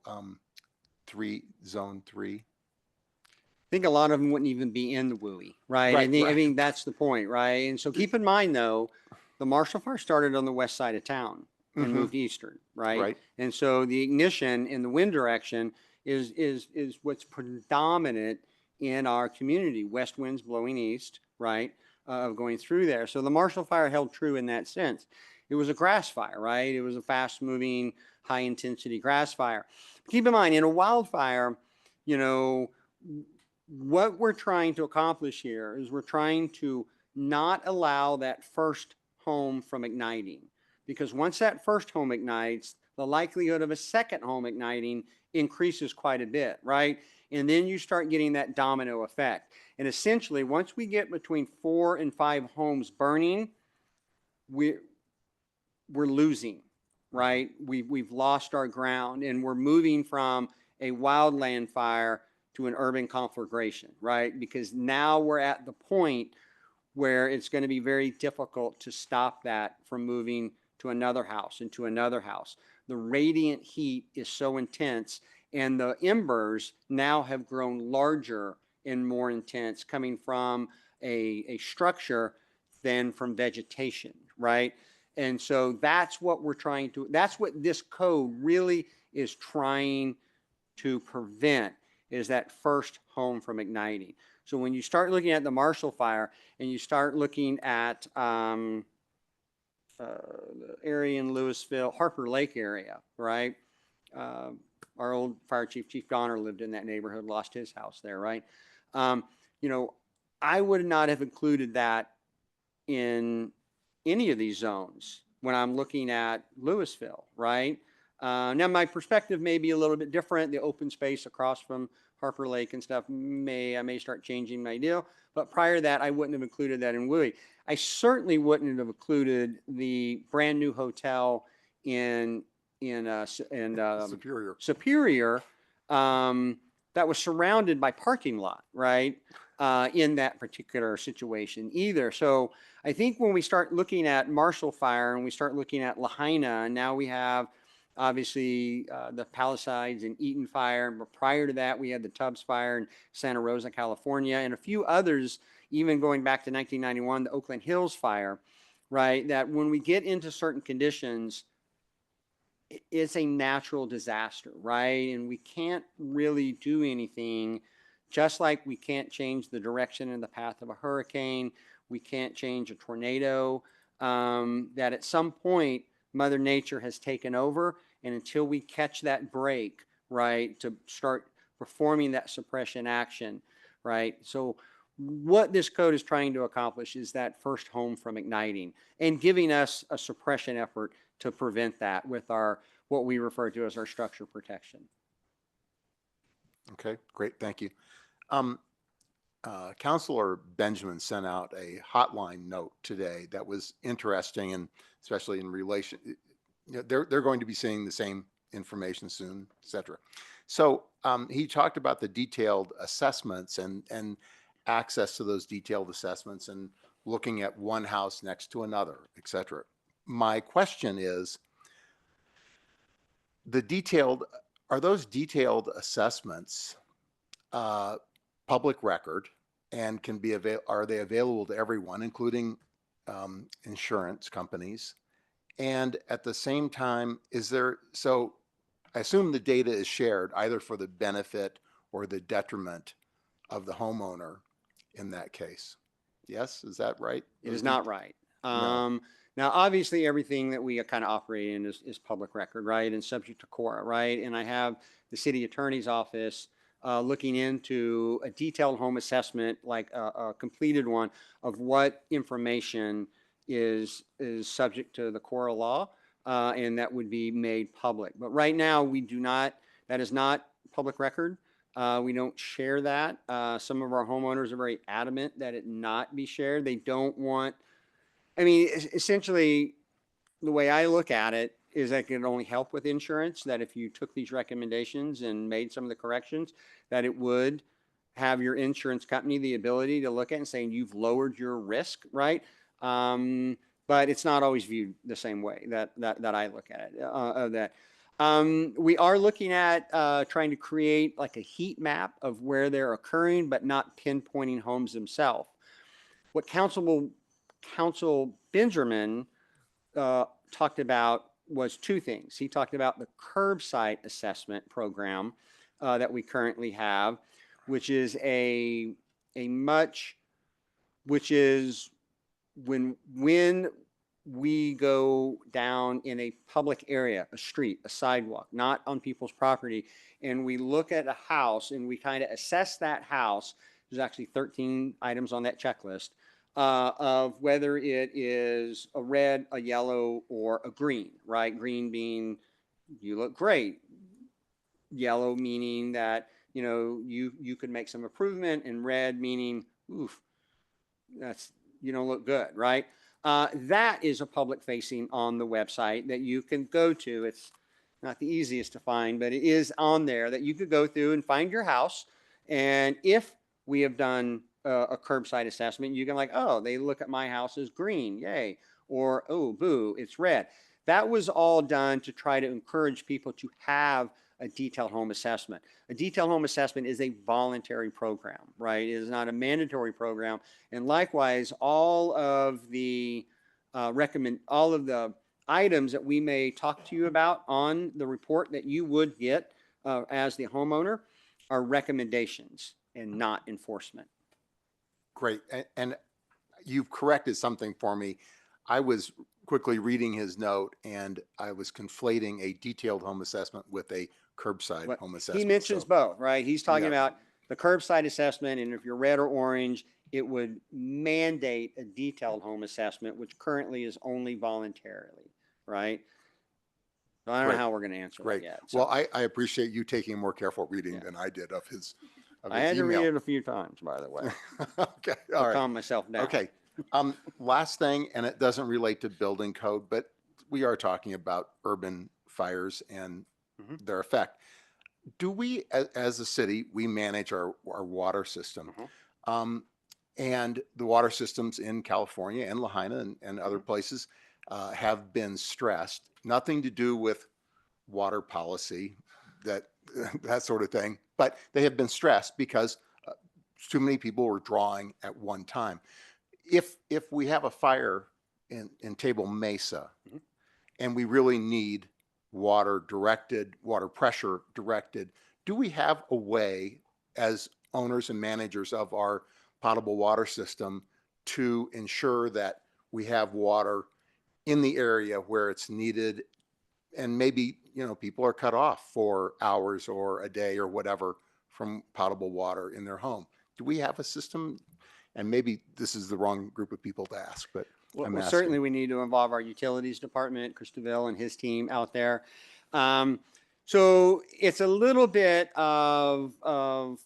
zone 3? I think a lot of them wouldn't even be in the WUI, right? Right, I right. think that's the point, right? And so keep in mind though, the Marshall Fire started on the west side of town and Mhm. moved eastern, right? Right. And so the ignition in the wind direction is what's predominant in our community. West winds blowing east, right? Going through there. So the Marshall Fire held true in that sense. It was a grass fire, right? It was a fast moving, high intensity grass fire. Keep in mind, in a wildfire, you know, what we're trying to accomplish here is we're trying to not allow that first home from igniting. Because once that first home ignites, the likelihood of a second home igniting increases quite a bit, right? And then you start getting that domino effect. And essentially, once we get between 4 and 5 homes burning, we're losing, right? We've lost our ground, and we're moving from a wildland fire to an urban conflagration, right? Because now we're at the point where it's going to be very difficult to stop that from moving to another house and to another house. The radiant heat is so intense, and the embers now have grown larger and more intense, coming from a structure than from vegetation, right? And so that's what we're trying to, that's what this code really is trying to prevent, is that first home from igniting. So when you start looking at the Marshall Fire and you start looking at the area in Louisville, Harper Lake area, right? Our old fire chief, Chief Donner, lived in that neighborhood, lost his house there, right? You know, I would not have included that in any of these zones when I'm looking at Louisville, right? Now my perspective may be a little bit different. The open space across from Harper Lake and stuff I may start changing my deal, but prior to that, I wouldn't have included that in WUI. I certainly wouldn't have included the brand new hotel in Superior that was surrounded by parking lot, right? In that particular situation either. So I think when we start looking at Marshall Fire and we start looking at Lahaina, and now we have obviously the Palisades and Eaton Fire, but prior to that we had the Tubbs Fire in Santa Rosa, California, and a few others, even going back to 1991, the Oakland Hills Fire, right? That when we get into certain conditions, it's a natural disaster, right? And we can't really do anything, just like we can't change the direction and the path of a hurricane. We can't change a tornado, that at some point Mother Nature has taken over. And until we catch that break, right, to start performing that suppression action, right? So what this code is trying to accomplish is that first home from igniting and giving us a suppression effort to prevent that with our, what we refer to as our structure protection. Okay, great, thank you. Councilor Benjamin sent out a hotline note today that was interesting, and especially in relation, you know, they're going to be seeing the same information soon, et cetera. So he talked about the detailed assessments and access to those detailed assessments and looking at one house next to another, et cetera. My question is, are those detailed assessments public record, and are they available to everyone, including insurance companies? And at the same time, so I assume the data is shared either for the benefit or the detriment of the homeowner in that case. Yes, is that right? It is not right. No. Now, obviously, everything that we kind of operate in is public record, right? And subject to CORA, right? And I have the city attorney's office looking into a detailed home assessment, like a completed one, of what information is subject to the Cora law, and that would be made public. But right now, we do not, that is not public record. We don't share that. Some of our homeowners are very adamant that it not be shared. They don't want, I mean, essentially, the way I look at it is that it can only help with insurance, that if you took these recommendations and made some of the corrections, that it would have your insurance company the ability to look at and saying you've lowered your risk, right? But it's not always viewed the same way that I look at it. We are looking at trying to create like a heat map of where they're occurring, but not pinpointing homes themselves. What Council Benjamin talked about was two things. He talked about the curbside assessment program that we currently have, which is which is when we go down in a public area, a street, a sidewalk, not on people's property, and we look at a house and we kind of assess that house. There's actually 13 items on that checklist of whether it is a red, a yellow, or a green, right? Green being you look great. Yellow meaning that, you know, you could make some improvement, and red meaning, oof, you don't look good, right? That is a public facing on the website that you can go to. It's not the easiest to find, but it is on there that you could go through and find your house. And if we have done a curbside assessment, you can like, oh, they look at my house as green, yay. Or, oh, boo, it's red. That was all done to try to encourage people to have a detailed home assessment. A detailed home assessment is a voluntary program, right? It is not a mandatory program. And likewise, all of the items that we may talk to you about on the report that you would get as the homeowner are recommendations and not enforcement. Great. And you've corrected something for me. I was quickly reading his note and I was conflating a detailed home assessment with a curbside home assessment. He mentions both, right? He's talking about the curbside assessment, and if you're red or orange, it would mandate a detailed home assessment, which currently is only voluntarily, right? So I don't know how we're going to answer that yet. So. Well, I appreciate you taking a more careful reading than I did of his I had to read it a few times, by the way. Okay, all right. Calm myself down. Okay. Last thing, and it doesn't relate to building code, but we are talking about urban fires and their effect. Do we, as a city, we manage our water system, and the water systems in California and Lahaina and other places have been stressed. Nothing to do with water policy, that sort of thing, but they have been stressed because too many people were drawing at one time. If we have a fire in Table Mesa, and we really need water pressure directed, do we have a way as owners and managers of our potable water system to ensure that we have water in the area where it's needed, and maybe, you know, people are cut off for hours or a day or whatever from potable water in their home? Do we have a system? And maybe this is the wrong group of people to ask, but well, certainly we need to involve our utilities department, Chris DeVille and his team out there. So it's a little bit of I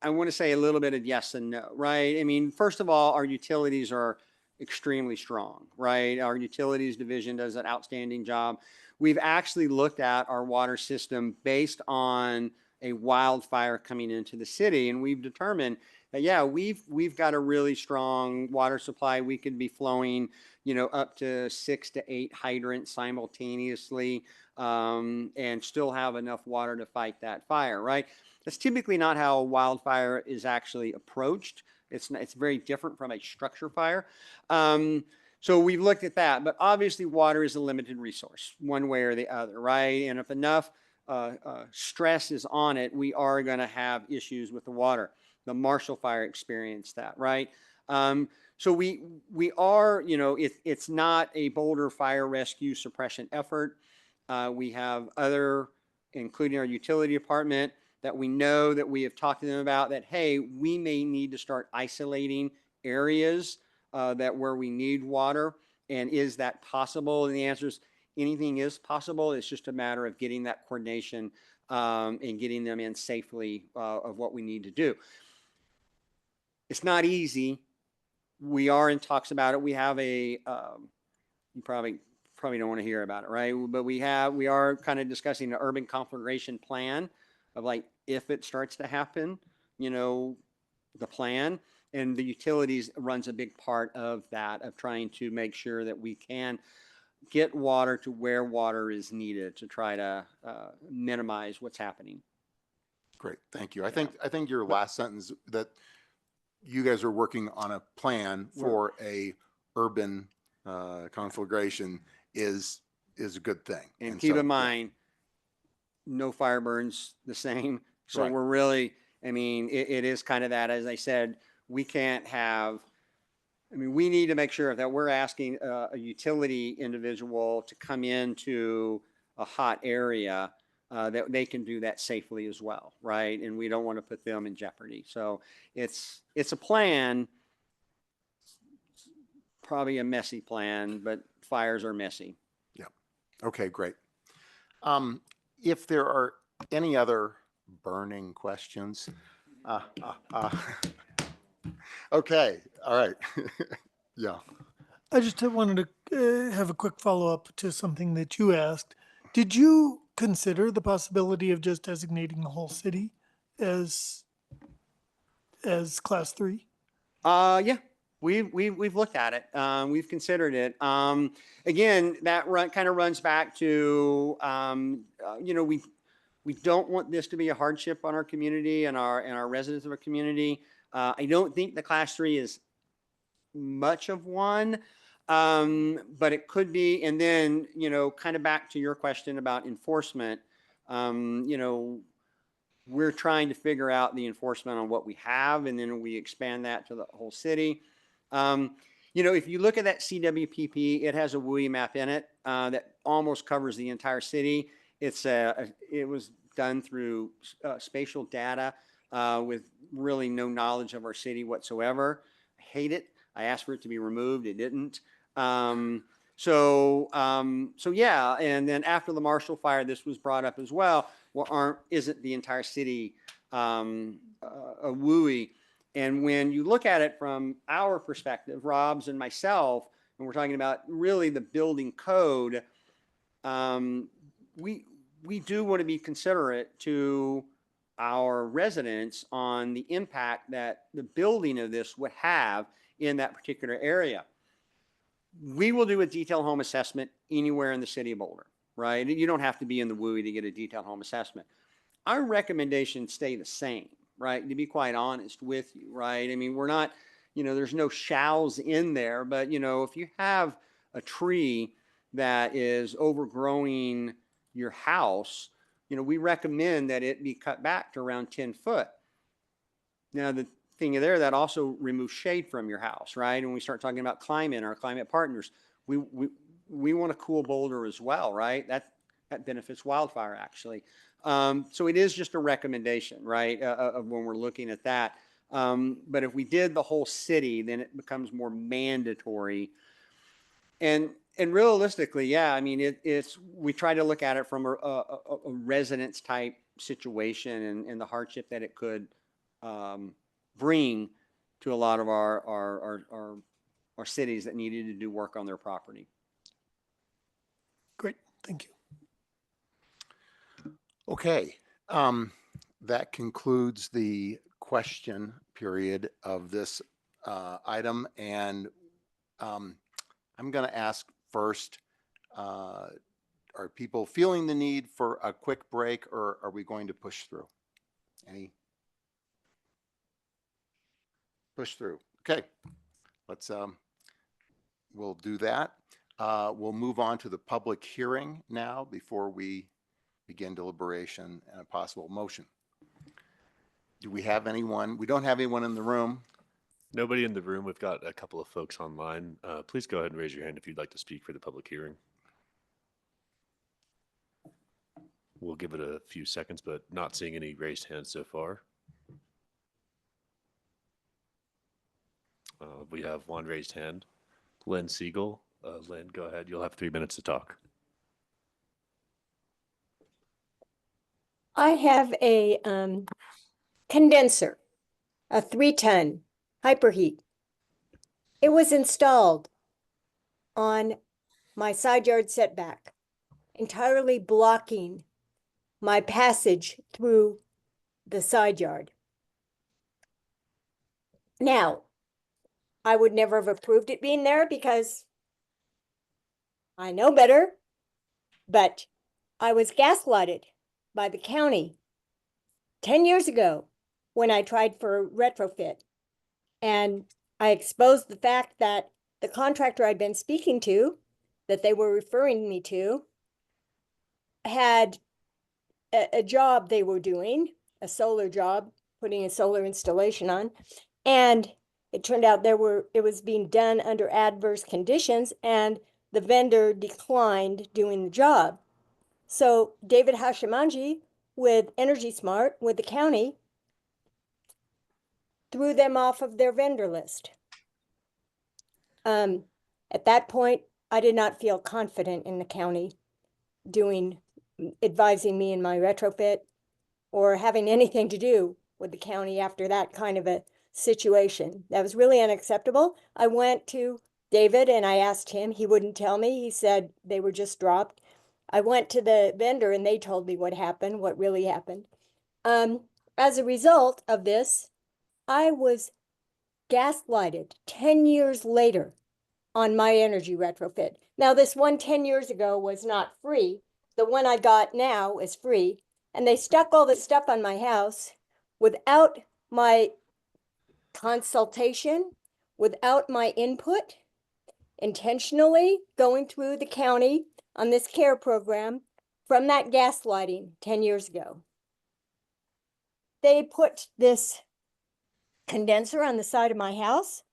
want to say a little bit of yes and no, right? I mean, first of all, our utilities are extremely strong, right? Our utilities division does an outstanding job. We've actually looked at our water system based on a wildfire coming into the city, and we've determined that, yeah, we've got a really strong water supply. We could be flowing, you know, up to 6 to 8 hydrants simultaneously, and still have enough water to fight that fire, right? That's typically not how a wildfire is actually approached. It's very different from a structure fire. So we've looked at that, but obviously water is a limited resource one way or the other, right? And if enough stress is on it, we are going to have issues with the water. The Marshall Fire experienced that, right? So we are, you know, it's not a Boulder fire rescue suppression effort. We have other, including our utility department, that we know that we have talked to them about that, hey, we may need to start isolating areas that where we need water. And is that possible? And the answer is anything is possible. It's just a matter of getting that coordination and getting them in safely of what we need to do. It's not easy. We are in talks about it. We have a, you probably don't want to hear about it, right? But we are kind of discussing an urban configuration plan of like, if it starts to happen, you know, the plan. And the utilities runs a big part of that, of trying to make sure that we can get water to where water is needed to try to minimize what's happening. Great, thank you. I think your last sentence, that you guys are working on a plan for a urban conflagration is a good thing. And keep in mind, no fire burns the same. So we're really, I mean, it is kind of that, as I said, we can't have, I mean, we need to make sure that we're asking a utility individual to come into a hot area that they can do that safely as well, right? And we don't want to put them in jeopardy. So it's a plan, probably a messy plan, but fires are messy. Yeah. Okay, great. If there are any other burning questions, okay, all right. Yeah. I just wanted to have a quick follow-up to something that you asked. Did you consider the possibility of just designating the whole city as class 3? Yeah, we've looked at it. We've considered it. Again, that kind of runs back to you know, we don't want this to be a hardship on our community and our residents of our community. I don't think the class 3 is much of one, but it could be. And then, you know, kind of back to your question about enforcement, you know, we're trying to figure out the enforcement on what we have, and then we expand that to the whole city. You know, if you look at that CWPP, it has a WUI map in it that almost covers the entire city. It was done through spatial data with really no knowledge of our city whatsoever. I hate it. I asked for it to be removed. It didn't. So yeah. And then after the Marshall Fire, this was brought up as well. Well, isn't the entire city a WUI? And when you look at it from our perspective, Rob's and myself, and we're talking about really the building code, we do want to be considerate to our residents on the impact that the building of this would have in that particular area. We will do a detailed home assessment anywhere in the city of Boulder, right? You don't have to be in the WUI to get a detailed home assessment. Our recommendations stay the same, right? To be quite honest with you, right? I mean, we're not, you know, there's no shalls in there, but, you know, if you have a tree that is overgrowing your house, you know, we recommend that it be cut back to around 10 foot. Now, the thing there, that also removes shade from your house, right? And we start talking about climate, our climate partners, we want to cool Boulder as well, right? That benefits wildfire, actually. So it is just a recommendation, right, of when we're looking at that. But if we did the whole city, then it becomes more mandatory. And realistically, yeah, I mean, we try to look at it from a residence type situation and the hardship that it could bring to a lot of our cities that needed to do work on their property. Great, thank you. Okay, that concludes the question period of this item, and I'm going to ask first, are people feeling the need for a quick break, or are we going to push through? Any? Push through. Okay, let's, we'll do that. We'll move on to the public hearing now before we begin deliberation and a possible motion. Do we have anyone? We don't have anyone in the room. Nobody in the room. We've got a couple of folks online. Please go ahead and raise your hand if you'd like to speak for the public hearing. We'll give it a few seconds, but not seeing any raised hands so far. We have one raised hand. Lynn Siegel. Lynn, go ahead. You'll have 3 minutes to talk. I have a condenser, a 3-ton hyperheat. It was installed on my side yard setback, entirely blocking my passage through the side yard. Now, I would never have approved it being there because I know better, but I was gaslighted by the county 10 years ago when I tried for a retrofit. And I exposed the fact that the contractor I'd been speaking to, that they were referring me to, had a job they were doing, a solar job, putting a solar installation on. And it turned out it was being done under adverse conditions, and the vendor declined doing the job. So David Hashimanji with Energy Smart, with the county, threw them off of their vendor list. At that point, I did not feel confident in the county advising me in my retrofit or having anything to do with the county after that kind of a situation. That was really unacceptable. I went to David and I asked him. He wouldn't tell me. He said they were just dropped. I went to the vendor and they told me what happened, what really happened. As a result of this, I was gaslighted 10 years later on my energy retrofit. Now, this one 10 years ago was not free. The one I got now is free. And they stuck all this stuff on my house without my consultation, without my input, intentionally going through the county on this CARE program from that gaslighting 10 years ago. They put this condenser on the side of my house.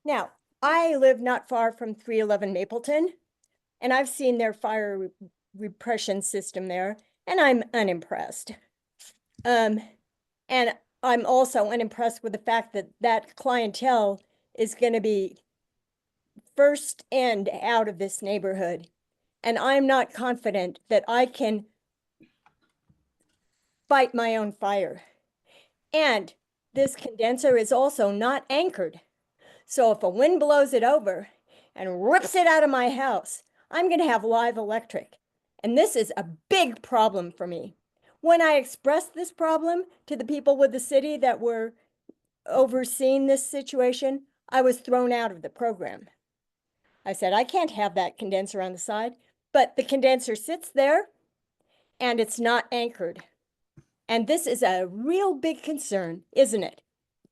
Now, I live not far from 311 Mapleton, and I've seen their fire repression system there, and I'm unimpressed. And I'm also unimpressed with the fact that that clientele is going to be first end out of this neighborhood. And I'm not confident that I can fight my own fire. And this condenser is also not anchored. So if a wind blows it over and rips it out of my house, I'm going to have live electric. And this is a big problem for me. When I expressed this problem to the people with the city that were overseeing this situation, I was thrown out of the program. I said, I can't have that condenser on the side, but the condenser sits there and it's not anchored. And this is a real big concern, isn't it?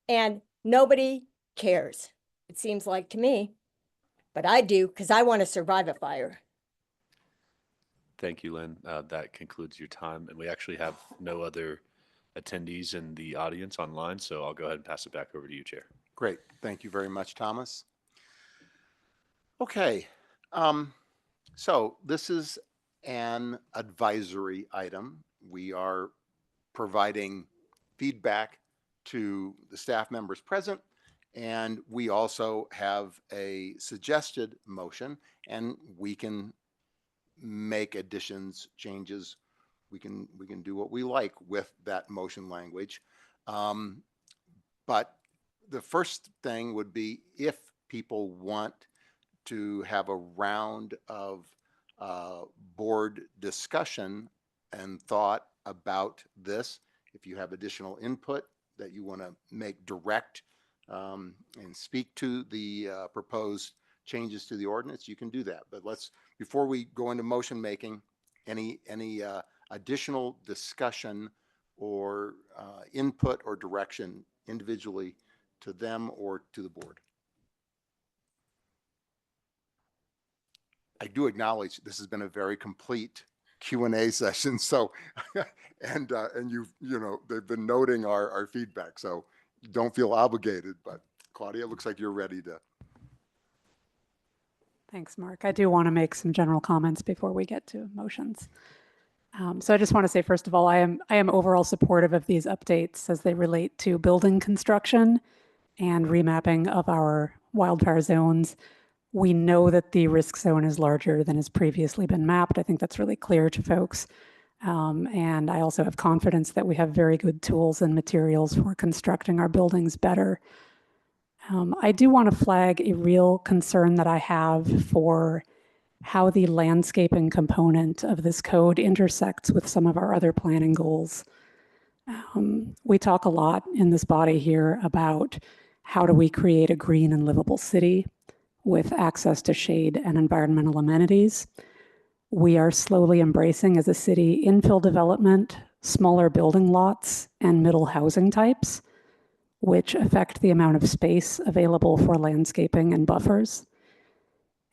And nobody cares, it seems like to me, but I do because I want to survive a fire. Thank you, Lynn. That concludes your time. And we actually have no other attendees in the audience online, so I'll go ahead and pass it back over to you, Chair. Great. Thank you very much, Thomas. Okay. So this is an advisory item. We are providing feedback to the staff members present, and we also have a suggested motion, and we can make additions, changes. We can do what we like with that motion language. But the first thing would be if people want to have a round of board discussion and thought about this, if you have additional input that you want to make direct and speak to the proposed changes to the ordinance, you can do that. But before we go into motion making, any additional discussion or input or direction individually to them or to the board? I do acknowledge this has been a very complete Q&A session. So, and they've been noting our feedback. So don't feel obligated, but Claudia, it looks like you're ready to. Thanks, Mark. I do want to make some general comments before we get to motions. So I just want to say, first of all, I am overall supportive of these updates as they relate to building construction and remapping of our wildfire zones. We know that the risk zone is larger than has previously been mapped. I think that's really clear to folks. And I also have confidence that we have very good tools and materials for constructing our buildings better. I do want to flag a real concern that I have for how the landscaping component of this code intersects with some of our other planning goals. We talk a lot in this body here about how do we create a green and livable city with access to shade and environmental amenities. We are slowly embracing as a city infill development, smaller building lots, and middle housing types, which affect the amount of space available for landscaping and buffers.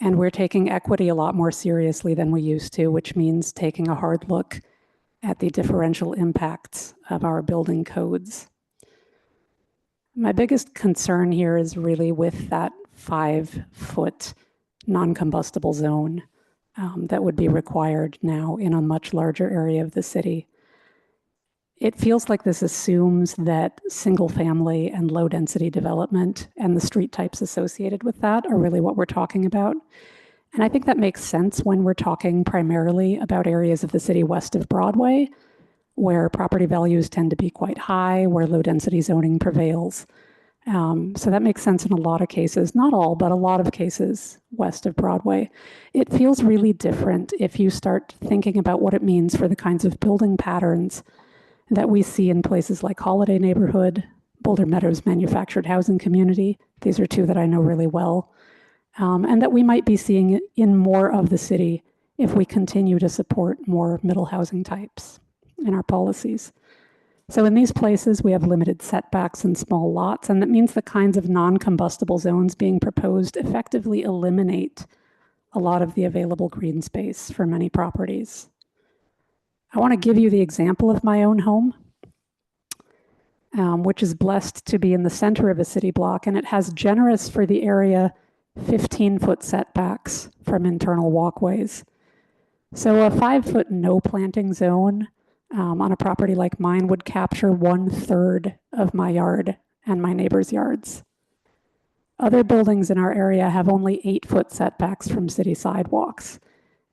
And we're taking equity a lot more seriously than we used to, which means taking a hard look at the differential impacts of our building codes. My biggest concern here is really with that 5-foot non-combustible zone that would be required now in a much larger area of the city. It feels like this assumes that single family and low density development and the street types associated with that are really what we're talking about. And I think that makes sense when we're talking primarily about areas of the city west of Broadway, where property values tend to be quite high, where low density zoning prevails. So that makes sense in a lot of cases, not all, but a lot of cases west of Broadway. It feels really different if you start thinking about what it means for the kinds of building patterns that we see in places like Holiday Neighborhood, Boulder Meadows Manufactured Housing Community. These are two that I know really well. And that we might be seeing it in more of the city if we continue to support more middle housing types in our policies. So in these places, we have limited setbacks and small lots, and that means the kinds of non-combustible zones being proposed effectively eliminate a lot of the available green space for many properties. I want to give you the example of my own home, which is blessed to be in the center of a city block, and it has generous for the area 15-foot setbacks from internal walkways. So a 5-foot no planting zone on a property like mine would capture 1/3 of my yard and my neighbors' yards. Other buildings in our area have only 8-foot setbacks from city sidewalks,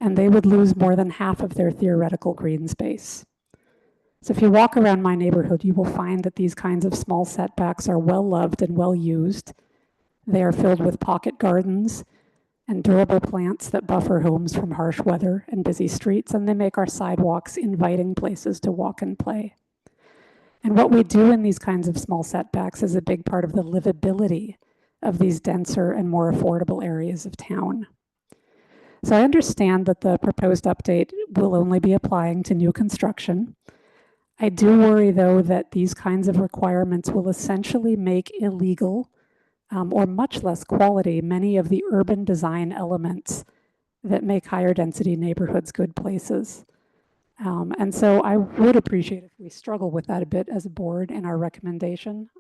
and they would lose more than half of their theoretical green space. So if you walk around my neighborhood, you will find that these kinds of small setbacks are well loved and well used. They are filled with pocket gardens and durable plants that buffer homes from harsh weather and busy streets, and they make our sidewalks inviting places to walk and play. And what we do in these kinds of small setbacks is a big part of the livability of these denser and more affordable areas of town. So I understand that the proposed update will only be applying to new construction. I do worry, though, that these kinds of requirements will essentially make illegal or much less quality many of the urban design elements that make higher density neighborhoods good places. And so I would appreciate if we struggle with that a bit as a board in our recommendation.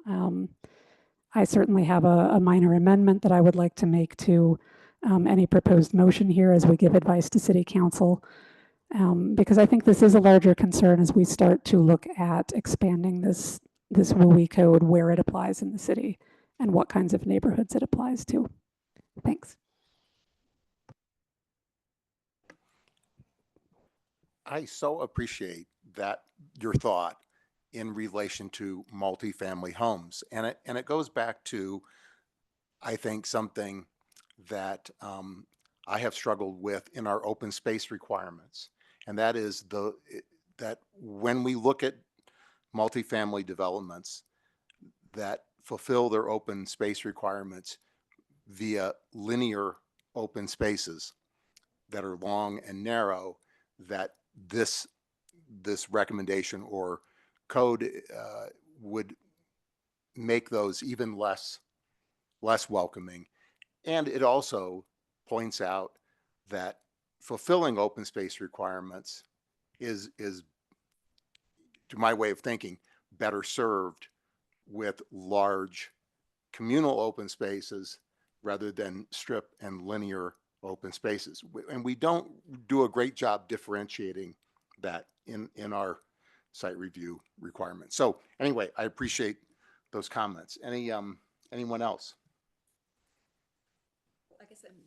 I certainly have a minor amendment that I would like to make to any proposed motion here as we give advice to City Council, because I think this is a larger concern as we start to look at expanding this WUI code, where it applies in the city and what kinds of neighborhoods it applies to. Thanks. I so appreciate that, your thought in relation to multifamily homes. And it goes back to, I think, something that I have struggled with in our open space requirements. And that is that when we look at multifamily developments that fulfill their open space requirements via linear open spaces that are long and narrow, that this recommendation or code would make those even less welcoming. And it also points out that fulfilling open space requirements is, to my way of thinking, better served with large communal open spaces rather than strip and linear open spaces. And we don't do a great job differentiating that in our site review requirements. So anyway, I appreciate those comments. Anyone else?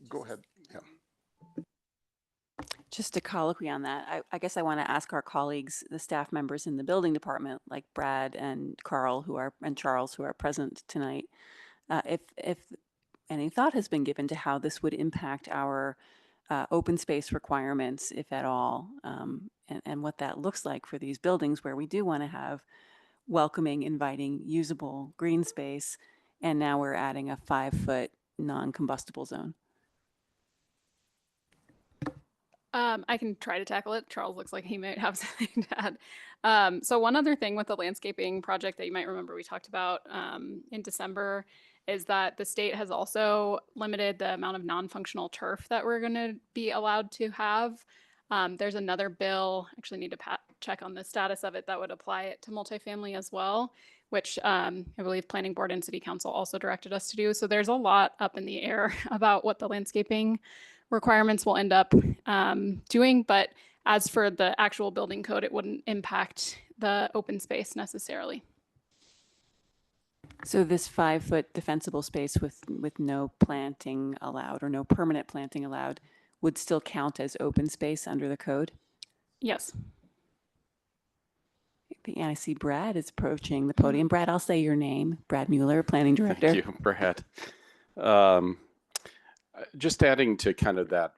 Go ahead. Yeah. Just a colloquy on that. I guess I want to ask our colleagues, the staff members in the building department, like Brad and Charles, who are present tonight, if any thought has been given to how this would impact our open space requirements, if at all, and what that looks like for these buildings where we do want to have welcoming, inviting, usable green space, and now we're adding a 5-foot non-combustible zone. I can try to tackle it. Charles looks like he might have something to add. So one other thing with the landscaping project that you might remember we talked about in December is that the state has also limited the amount of non-functional turf that we're going to be allowed to have. There's another bill, actually need to check on the status of it, that would apply it to multifamily as well, which I believe Planning Board and City Council also directed us to do. So there's a lot up in the air about what the landscaping requirements will end up doing. But as for the actual building code, it wouldn't impact the open space necessarily. So this 5-foot defensible space with no planting allowed or no permanent planting allowed would still count as open space under the code? Yes. And I see Brad is approaching the podium. Brad, I'll say your name. Brad Mueller, Planning Director. Thank you, Brad. Just adding to kind of that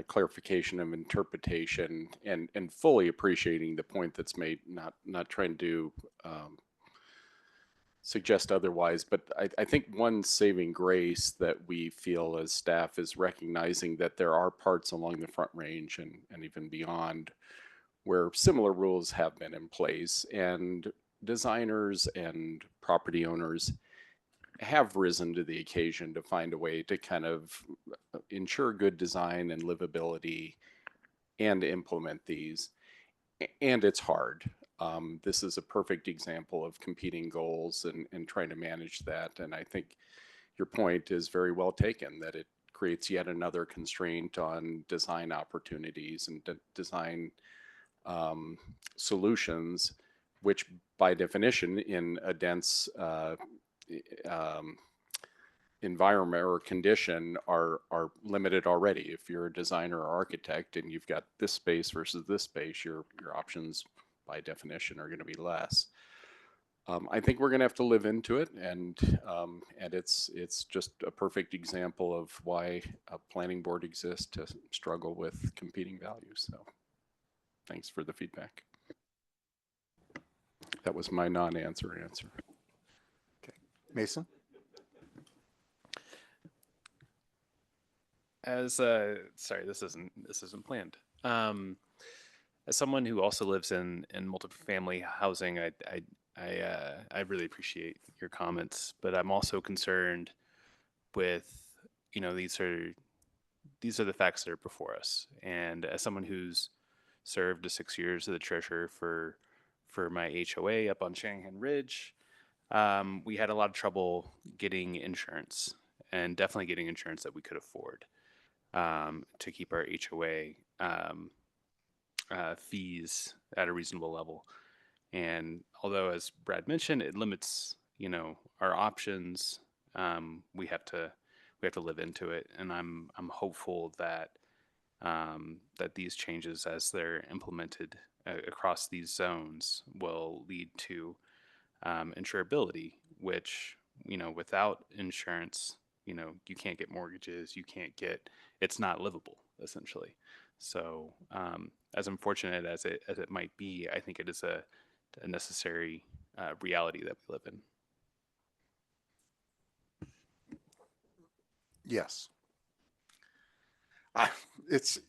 clarification of interpretation and fully appreciating the point that's made, not trying to suggest otherwise, but I think one saving grace that we feel as staff is recognizing that there are parts along the Front Range and even beyond where similar rules have been in place, and designers and property owners have risen to the occasion to find a way to kind of ensure good design and livability and implement these. And it's hard. This is a perfect example of competing goals and trying to manage that. And I think your point is very well taken, that it creates yet another constraint on design opportunities and design solutions, which by definition in a dense environment or condition are limited already. If you're a designer or architect and you've got this space versus this space, your options by definition are going to be less. I think we're going to have to live into it, and it's just a perfect example of why a planning board exists, to struggle with competing values. So thanks for the feedback. That was my non-answer answer. Okay, Mason. Sorry, this isn't planned. As someone who also lives in multifamily housing, I really appreciate your comments, but I'm also concerned with, these are the facts that are before us. And as someone who's served 6 years as the treasurer for my HOA up on Shanahan Ridge, we had a lot of trouble getting insurance, and definitely getting insurance that we could afford to keep our HOA fees at a reasonable level. And although, as Brad mentioned, it limits, our options, we have to live into it. And I'm hopeful that that these changes, as they're implemented across these zones, will lead to insurability, which, without insurance, you can't get mortgages, it's not livable, essentially. So as unfortunate as it might be, I think it is a necessary reality that we live in. Yes. It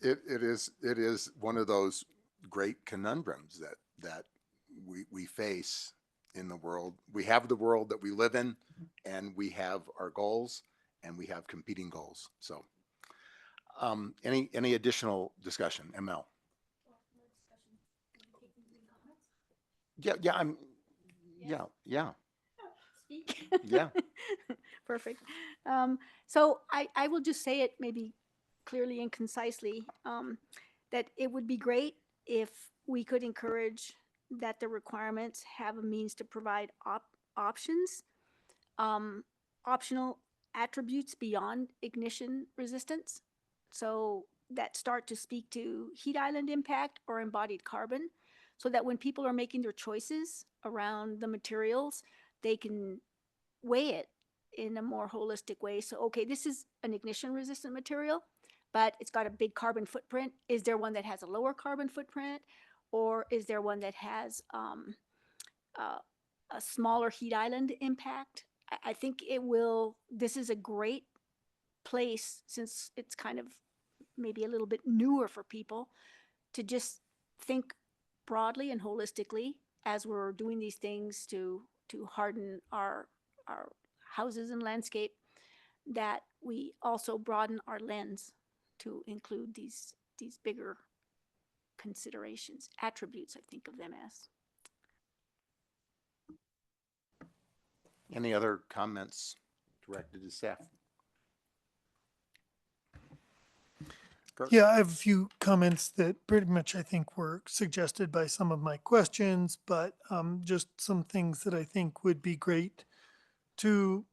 is one of those great conundrums that we face in the world. We have the world that we live in, and we have our goals, and we have competing goals. So any additional discussion, ML? Yeah. Perfect. So I will just say it maybe clearly and concisely, that it would be great if we could encourage that the requirements have a means to provide options, optional attributes beyond ignition resistance. So that start to speak to heat island impact or embodied carbon, so that when people are making their choices around the materials, they can weigh it in a more holistic way. So, okay, this is an ignition resistant material, but it's got a big carbon footprint. Is there one that has a lower carbon footprint? Or is there one that has a smaller heat island impact? I think this is a great place, since it's kind of maybe a little bit newer for people, to just think broadly and holistically as we're doing these things to harden our houses and landscape, that we also broaden our lens to include these bigger considerations, attributes, I think of them as. Any other comments directed to staff? Kurt? Yeah, I have a few comments that pretty much I think were suggested by some of my questions, but just some things that I think would be great to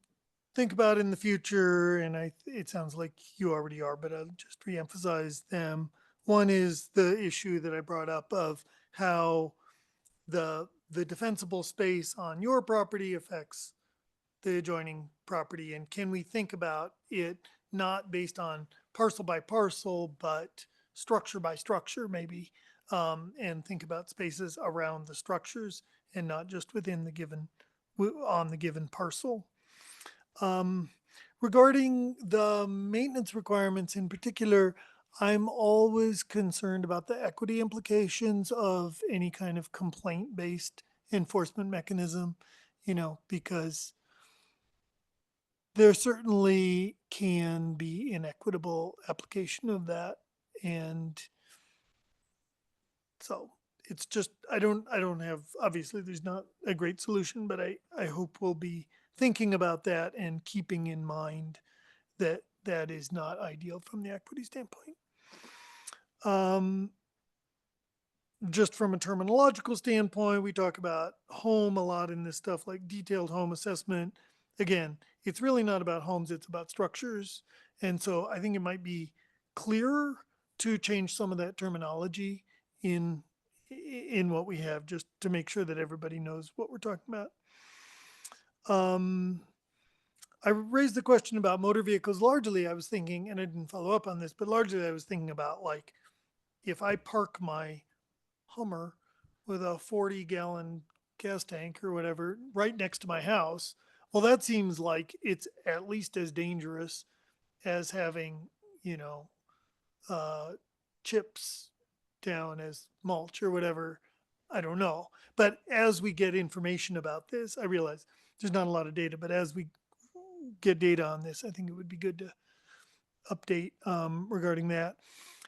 think about in the future. And it sounds like you already are, but I'll just reemphasize them. One is the issue that I brought up of how the defensible space on your property affects the adjoining property. And can we think about it not based on parcel by parcel, but structure by structure maybe, and think about spaces around the structures and not just within the given, on the given parcel. Regarding the maintenance requirements in particular, I'm always concerned about the equity implications of any kind of complaint-based enforcement mechanism, because there certainly can be inequitable application of that. And so it's just, I don't have, obviously there's not a great solution, but I hope we'll be thinking about that and keeping in mind that that is not ideal from the equity standpoint. Just from a terminological standpoint, we talk about home a lot in this stuff, like detailed home assessment. Again, it's really not about homes, it's about structures. And so I think it might be clearer to change some of that terminology in what we have, just to make sure that everybody knows what we're talking about. I raised the question about motor vehicles. Largely, I was thinking, and I didn't follow up on this, but largely I was thinking about, like, if I park my Hummer with a 40-gallon gas tank or whatever right next to my house, well, that seems like it's at least as dangerous as having, chips down as mulch or whatever. I don't know. But as we get information about this, I realize there's not a lot of data, but as we get data on this, I think it would be good to update regarding that.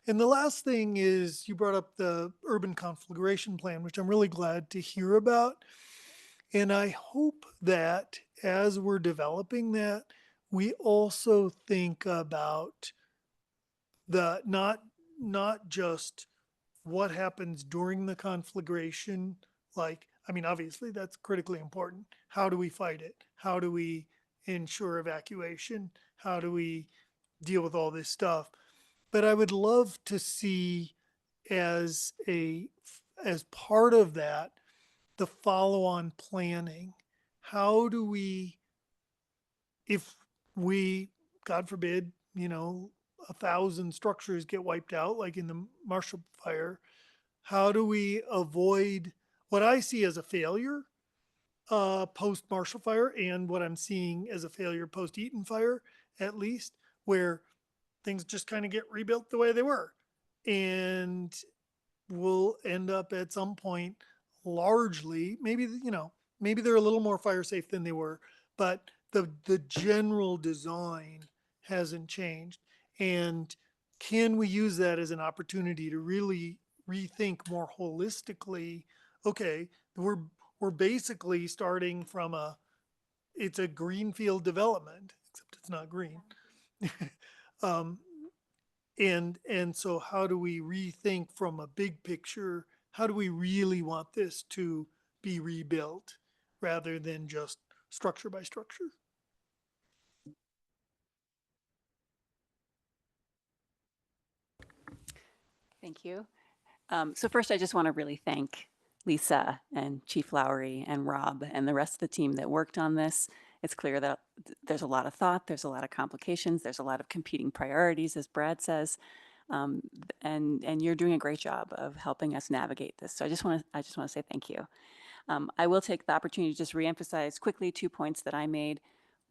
And the last thing is, you brought up the urban configuration plan, which I'm really glad to hear about. And I hope that as we're developing that, we also think about the not just what happens during the conflagration. Like, I mean, obviously that's critically important. How do we fight it? How do we ensure evacuation? How do we deal with all this stuff? But I would love to see as part of that, the follow-on planning. How do we, if we, God forbid, 1,000 structures get wiped out, like in the Marshall Fire, how do we avoid what I see as a failure post-Marshall Fire, and what I'm seeing as a failure post-Eaton Fire, at least, where things just kind of get rebuilt the way they were. And we'll end up at some point largely, maybe they're a little more fire safe than they were, but the general design hasn't changed. And can we use that as an opportunity to really rethink more holistically? Okay, we're basically starting from it's a greenfield development, except it's not green. And so how do we rethink from a big picture? How do we really want this to be rebuilt rather than just structure by structure? Thank you. So first, I just want to really thank Lisa and Chief Lowry and Rob and the rest of the team that worked on this. It's clear that there's a lot of thought, there's a lot of complications, there's a lot of competing priorities, as Brad says, and you're doing a great job of helping us navigate this. So I just want to say thank you. I will take the opportunity to just reemphasize quickly 2 points that I made.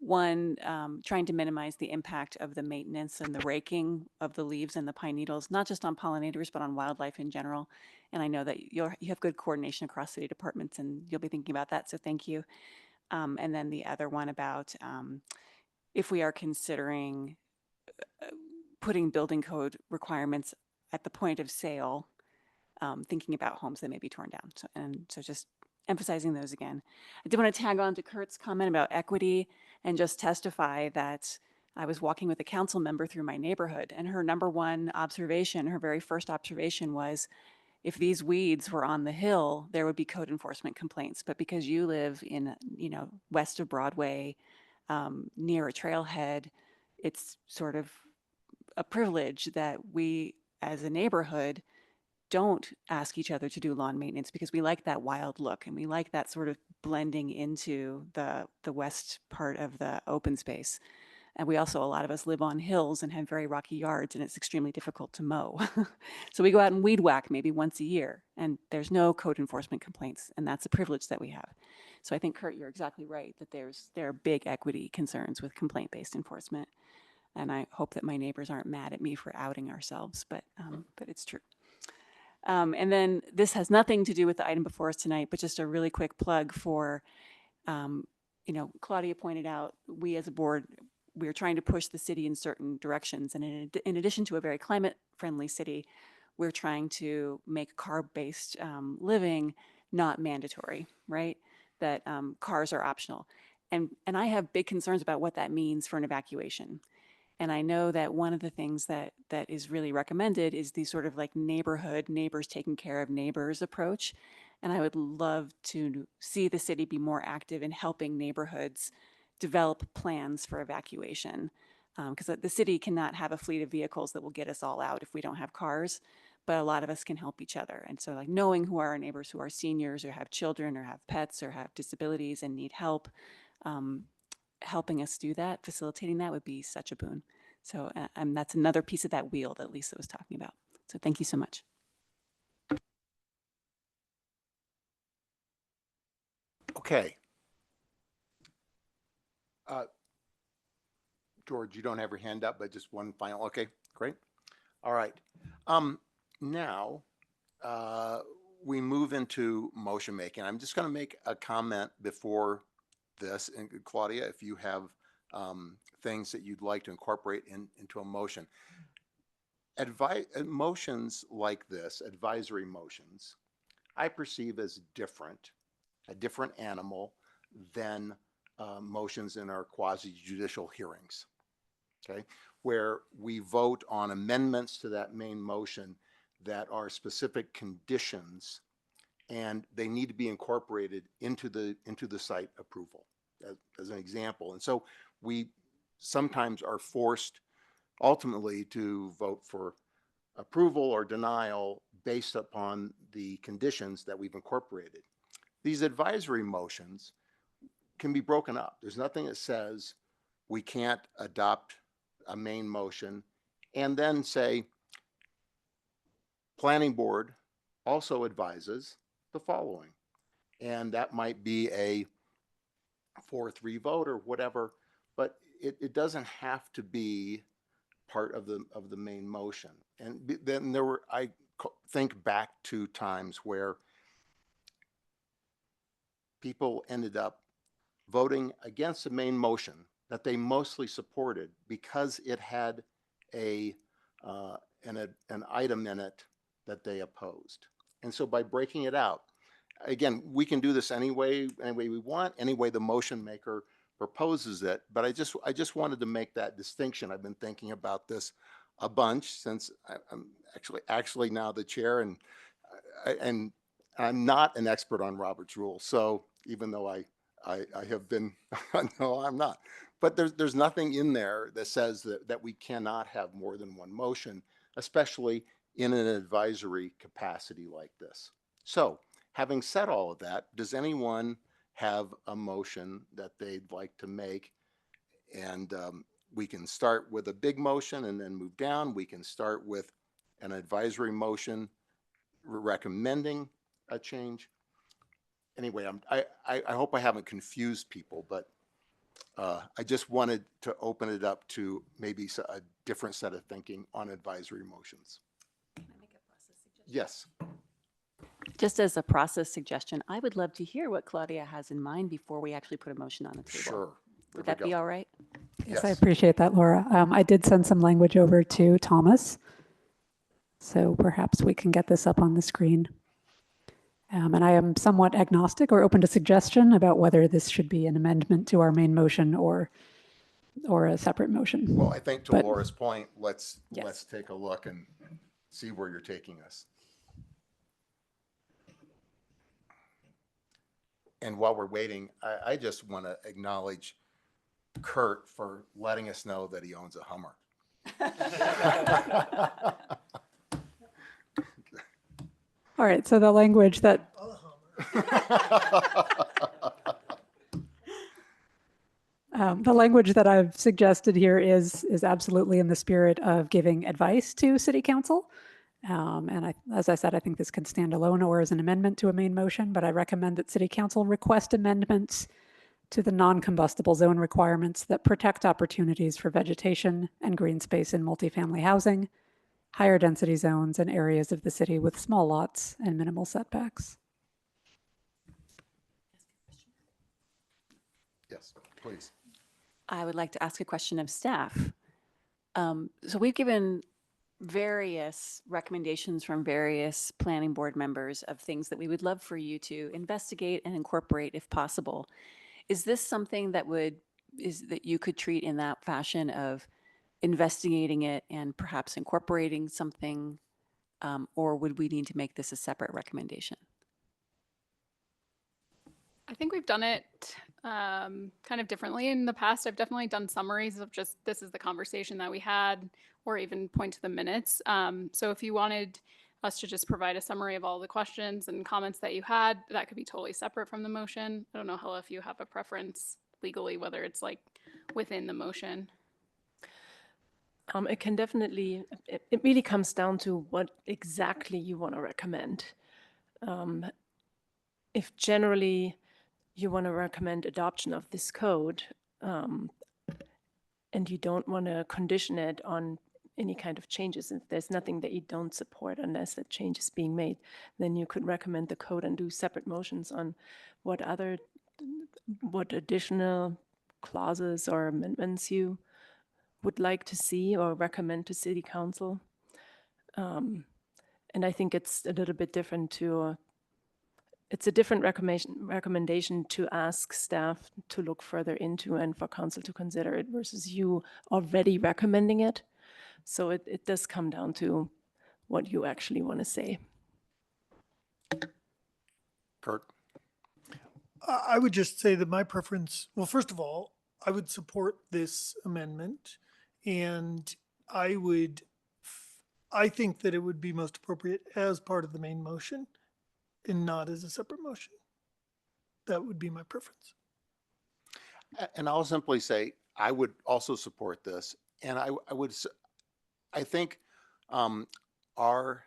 One, trying to minimize the impact of the maintenance and the raking of the leaves and the pine needles, not just on pollinators, but on wildlife in general. And I know that you have good coordination across city departments and you'll be thinking about that, so thank you. And then the other one about if we are considering putting building code requirements at the point of sale, thinking about homes that may be torn down. So just emphasizing those again. I did want to tag on to Kurt's comment about equity and just testify that I was walking with a council member through my neighborhood, and her number one observation, her very first observation was, if these weeds were on the hill, there would be code enforcement complaints. But because you live in, west of Broadway, near a trailhead, it's sort of a privilege that we as a neighborhood don't ask each other to do lawn maintenance because we like that wild look and we like that sort of blending into the west part of the open space. And we also, a lot of us live on hills and have very rocky yards, and it's extremely difficult to mow. So we go out and weed whack maybe once a year, and there's no code enforcement complaints, and that's a privilege that we have. So I think, Kurt, you're exactly right that there are big equity concerns with complaint-based enforcement. And I hope that my neighbors aren't mad at me for outing ourselves, but it's true. And then this has nothing to do with the item before us tonight, but just a really quick plug for, Claudia pointed out, we as a board, we're trying to push the city in certain directions. And in addition to a very climate-friendly city, we're trying to make carb-based living not mandatory, right? That cars are optional. And I have big concerns about what that means for an evacuation. And I know that one of the things that is really recommended is the sort of like neighbors taking care of neighbors approach. And I would love to see the city be more active in helping neighborhoods develop plans for evacuation. Because the city cannot have a fleet of vehicles that will get us all out if we don't have cars, but a lot of us can help each other. And so like knowing who are our neighbors who are seniors or have children or have pets or have disabilities and need help, helping us do that, facilitating that would be such a boon. So that's another piece of that wheel that Lisa was talking about. So thank you so much. Okay. George, you don't have your hand up, but just one final. Okay, great. All right. Now we move into motion making. I'm just going to make a comment before this, and Claudia, if you have things that you'd like to incorporate into a motion. Motions like this, advisory motions, I perceive as a different animal than motions in our quasi-judicial hearings, okay, where we vote on amendments to that main motion that are specific conditions, and they need to be incorporated into the site approval, as an example. And so we sometimes are forced ultimately to vote for approval or denial based upon the conditions that we've incorporated. These advisory motions can be broken up. There's nothing that says we can't adopt a main motion and then say, planning board also advises the following. And that might be a 4-3 vote or whatever, but it doesn't have to be part of the main motion. And then I think back to times where people ended up voting against the main motion that they mostly supported because it had an item in it that they opposed. And so by breaking it out, again, we can do this any way we want, any way the motion maker proposes it, but I just wanted to make that distinction. I've been thinking about this a bunch since I'm actually now the chair, and I'm not an expert on Robert's rules. So even though I have been, no, I'm not. But there's nothing in there that says that we cannot have more than one motion, especially in an advisory capacity like this. So having said all of that, does anyone have a motion that they'd like to make? And we can start with a big motion and then move down. We can start with an advisory motion recommending a change. Anyway, I hope I haven't confused people, but I just wanted to open it up to maybe a different set of thinking on advisory motions. Can I make a process suggestion? Yes. Just as a process suggestion, I would love to hear what Claudia has in mind before we actually put a motion on the table. Sure. Would that be all right? Yes, I appreciate that, Laura. I did send some language over to Thomas, so perhaps we can get this up on the screen. And I am somewhat agnostic or open to suggestion about whether this should be an amendment to our main motion or a separate motion. Well, I think to But- Laura's point, let's Yes. take a look and see where you're taking us. And while we're waiting, I just want to acknowledge Kurt for letting us know that he owns a Hummer. All right, so the language that the language that I've suggested here is absolutely in the spirit of giving advice to City Council. And as I said, I think this can stand alone or as an amendment to a main motion, but I recommend that City Council request amendments to the non-combustible zone requirements that protect opportunities for vegetation and green space in multifamily housing, higher density zones, and areas of the city with small lots and minimal setbacks. Yes, please. I would like to ask a question of staff. So we've given various recommendations from various planning board members of things that we would love for you to investigate and incorporate if possible. Is this something that you could treat in that fashion of investigating it and perhaps incorporating something, or would we need to make this a separate recommendation? I think we've done it kind of differently in the past. I've definitely done summaries of just this is the conversation that we had, or even point to the minutes. So if you wanted us to just provide a summary of all the questions and comments that you had, that could be totally separate from the motion. I don't know, Hella, if you have a preference legally, whether it's like within the motion. It can definitely, it really comes down to what exactly you want to recommend. If generally you want to recommend adoption of this code, and you don't want to condition it on any kind of changes, if there's nothing that you don't support unless that change is being made, then you could recommend the code and do separate motions on what additional clauses or amendments you would like to see or recommend to City Council. And I think it's a little bit different it's a different recommendation to ask staff to look further into and for council to consider it versus you already recommending it. So it does come down to what you actually want to say. Kurt? I would just say that my preference, well, first of all, I would support this amendment, and I think that it would be most appropriate as part of the main motion and not as a separate motion. That would be my preference. And I'll simply say, I would also support this. And I think our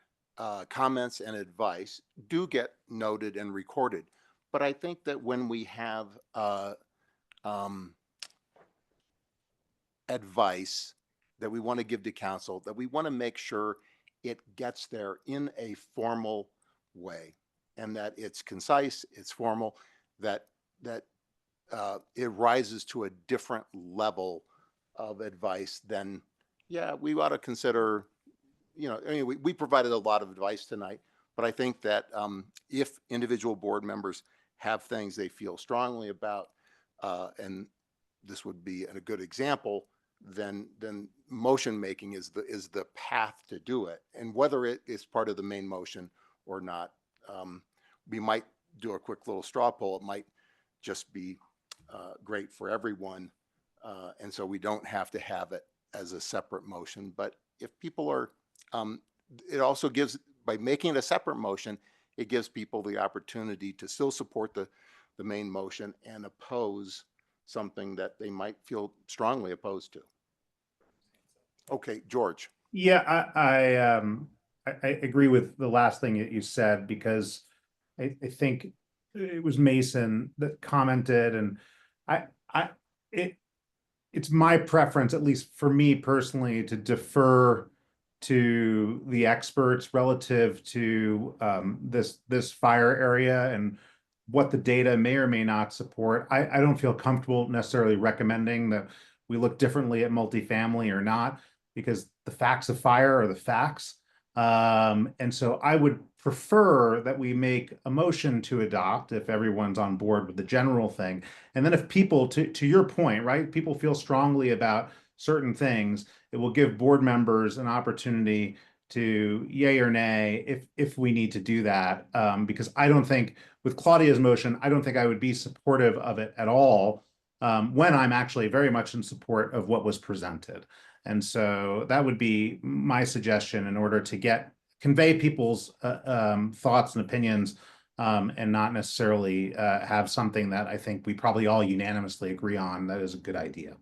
comments and advice do get noted and recorded. But I think that when we have advice that we want to give to council, that we want to make sure it gets there in a formal way, and that it's concise, it's formal, that it rises to a different level of advice than, yeah, we ought to consider, I mean, we provided a lot of advice tonight, but I think that if individual board members have things they feel strongly about, and this would be a good example, then motion making is the path to do it. And whether it is part of the main motion or not, we might do a quick little straw poll. It might just be great for everyone. And so we don't have to have it as a separate motion. But if people are, it also gives, by making it a separate motion, it gives people the opportunity to still support the main motion and oppose something that they might feel strongly opposed to. Okay, George. Yeah, I agree with the last thing that you said, because I think it was Mason that commented, and it's my preference, at least for me personally, to defer to the experts relative to this fire area and what the data may or may not support. I don't feel comfortable necessarily recommending that we look differently at multifamily or not, because the facts of fire are the facts. And so I would prefer that we make a motion to adopt if everyone's on board with the general thing. And then if people, to your point, right, people feel strongly about certain things, it will give board members an opportunity to yay or nay if we need to do that. Because I don't think, with Claudia's motion, I don't think I would be supportive of it at all when I'm actually very much in support of what was presented. And so that would be my suggestion in order to convey people's thoughts and opinions, and not necessarily have something that I think we probably all unanimously agree on that is a good idea.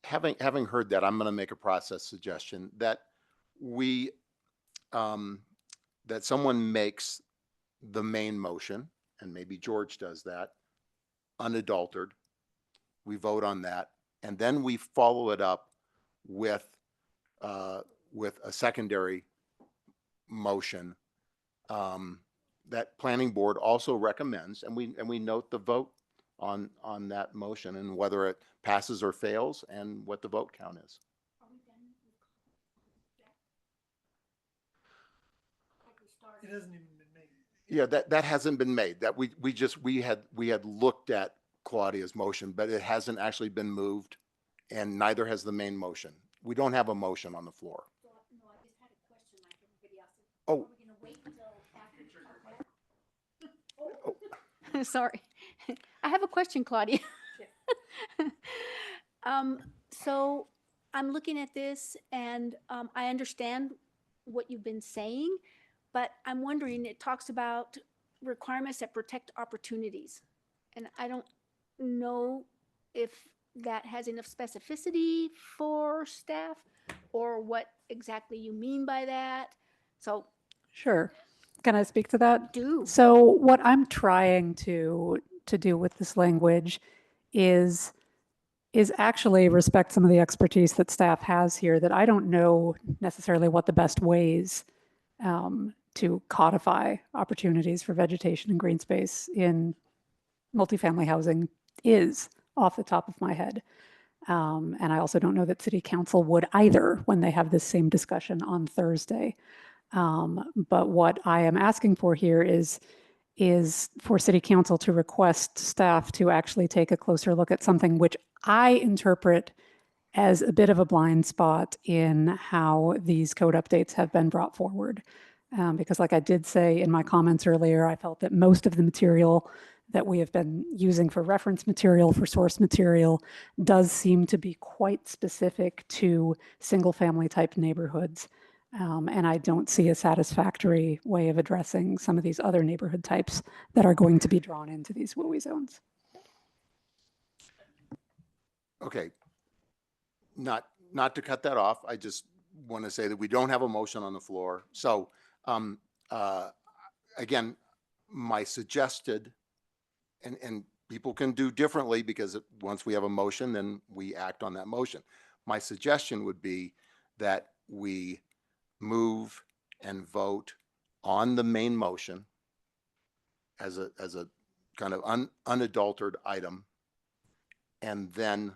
Having heard that, I'm going to make a process suggestion that that someone makes the main motion, and maybe George does that, unadulterated. We vote on that, and then we follow it up with a secondary motion that planning board also recommends, and we note the vote on that motion and whether it passes or fails and what the vote count is. It hasn't even been made. Yeah, that hasn't been made. That we had looked at Claudia's motion, but it hasn't actually been moved, and neither has the main motion. We don't have a motion on the floor. Oh. Sorry. I have a question, Claudia. So I'm looking at this and I understand what you've been saying, but I'm wondering, it talks about requirements that protect opportunities. And I don't know if that has enough specificity for staff or what exactly you mean by that. So. Sure. Can I speak to that? Do. So what I'm trying to do with this language is actually respect some of the expertise that staff has here, that I don't know necessarily what the best ways to codify opportunities for vegetation and green space in multifamily housing is off the top of my head. And I also don't know that City Council would either when they have this same discussion on Thursday. But what I am asking for here is for City Council to request staff to actually take a closer look at something which I interpret as a bit of a blind spot in how these code updates have been brought forward. Because like I did say in my comments earlier, I felt that most of the material that we have been using for reference material, for source material, does seem to be quite specific to single family type neighborhoods. And I don't see a satisfactory way of addressing some of these other neighborhood types that are going to be drawn into these WUI zones. Okay. Not to cut that off. I just want to say that we don't have a motion on the floor. So again, my suggested, and people can do differently because once we have a motion, then we act on that motion. My suggestion would be that we move and vote on the main motion as a kind of unadulterated item, and then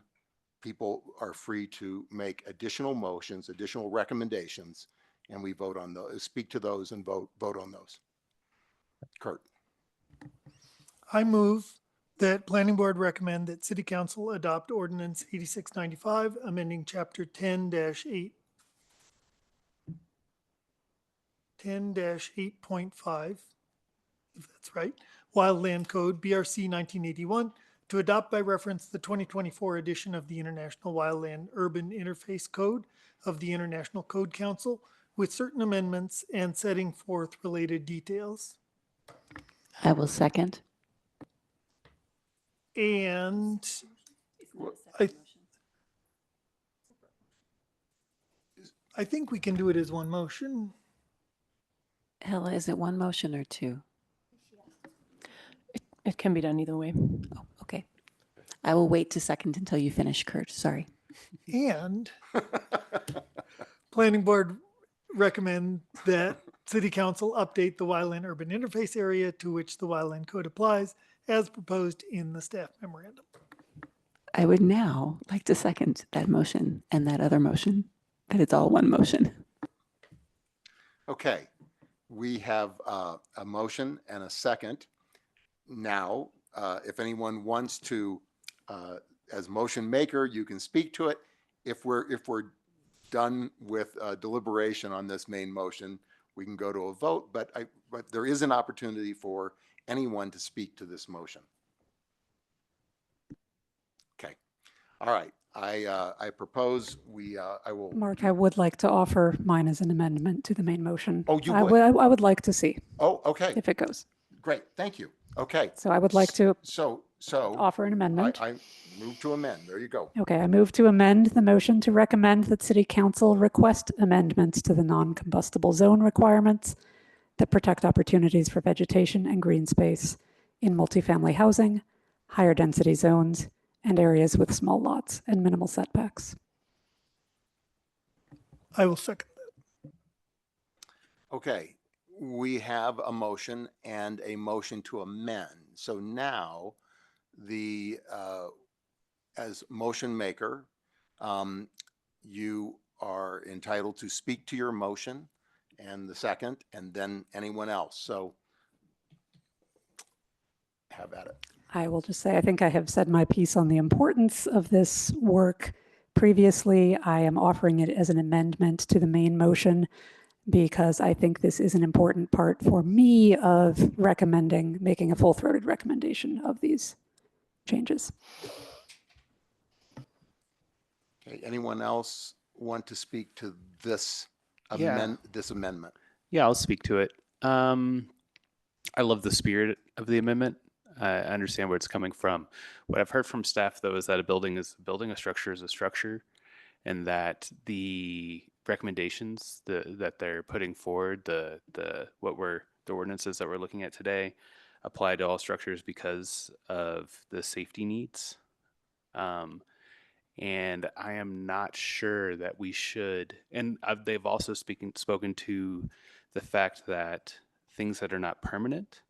people are free to make additional motions, additional recommendations, and we vote on those, speak to those and vote on those. Kurt. I move that planning board recommend that city council adopt ordinance 8695, amending chapter 10-8, 10-8.5, if that's right, Wildland Code, BRC 1981, to adopt by reference the 2024 edition of the International Wildland Urban Interface Code of the International Code Council with certain amendments and setting forth related details. I will second. And I think we can do it as one motion. Hella, is it one motion or two? It can be done either way. Oh, okay. I will wait to second until you finish, Kurt. Sorry. And planning board recommend that city council update the wildland urban interface area to which the wildland code applies as proposed in the staff memorandum. I would now like to second that motion and that other motion, that it's all one motion. Okay, we have a motion and a second. Now, if anyone wants to, as motion maker, you can speak to it. If we're done with deliberation on this main motion, we can go to a vote, but there is an opportunity for anyone to speak to this motion. Okay, all right. I propose I will. Mark, I would like to offer mine as an amendment to the main motion. Oh, you I would? I would like to see. Oh, okay. If it goes. Great, thank you. Okay. So I would like to So offer an amendment. I move to amend. There you go. Okay, I move to amend the motion to recommend that City Council request amendments to the non-combustible zone requirements that protect opportunities for vegetation and green space in multifamily housing, higher density zones, and areas with small lots and minimal setbacks. I will second that. Okay, we have a motion and a motion to amend. So now as motion maker, you are entitled to speak to your motion and the second, and then anyone else. So have at it. I will just say, I think I have said my piece on the importance of this work previously. I am offering it as an amendment to the main motion because I think this is an important part for me of recommending, making a full-throated recommendation of these changes. Okay, anyone else want to speak to this this amendment? Yeah, I'll speak to it. I love the spirit of the amendment. I understand where it's coming from. What I've heard from staff, though, is that a building, a structure is a structure, and that the recommendations that they're putting forward, the ordinances that we're looking at today, apply to all structures because of the safety needs. And I am not sure that we should. And they've also spoken to the fact that things that are not permanent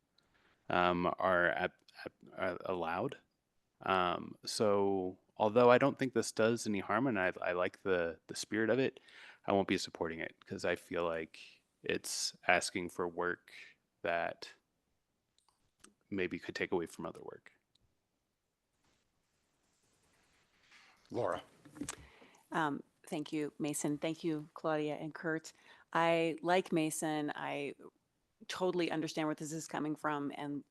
are allowed. So although I don't think this does any harm, and I like the spirit of it, I won't be supporting it because I feel like it's asking for work that maybe could take away from other work. Laura. Thank you, Mason. Thank you, Claudia and Kurt. I like Mason. I totally understand where this is coming from and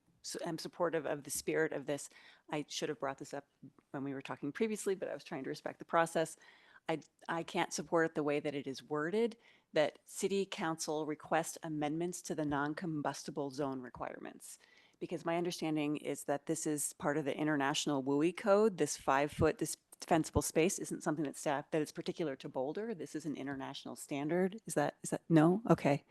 I'm supportive of the spirit of this. I should have brought this up when we were talking previously, but I was trying to respect the process. I can't support it the way that it is worded, that City Council request amendments to the non-combustible zone requirements. Because my understanding is that this is part of the International WUI Code. This 5-foot defensible space isn't something that is particular to Boulder. This is an international standard. Is that no? Okay.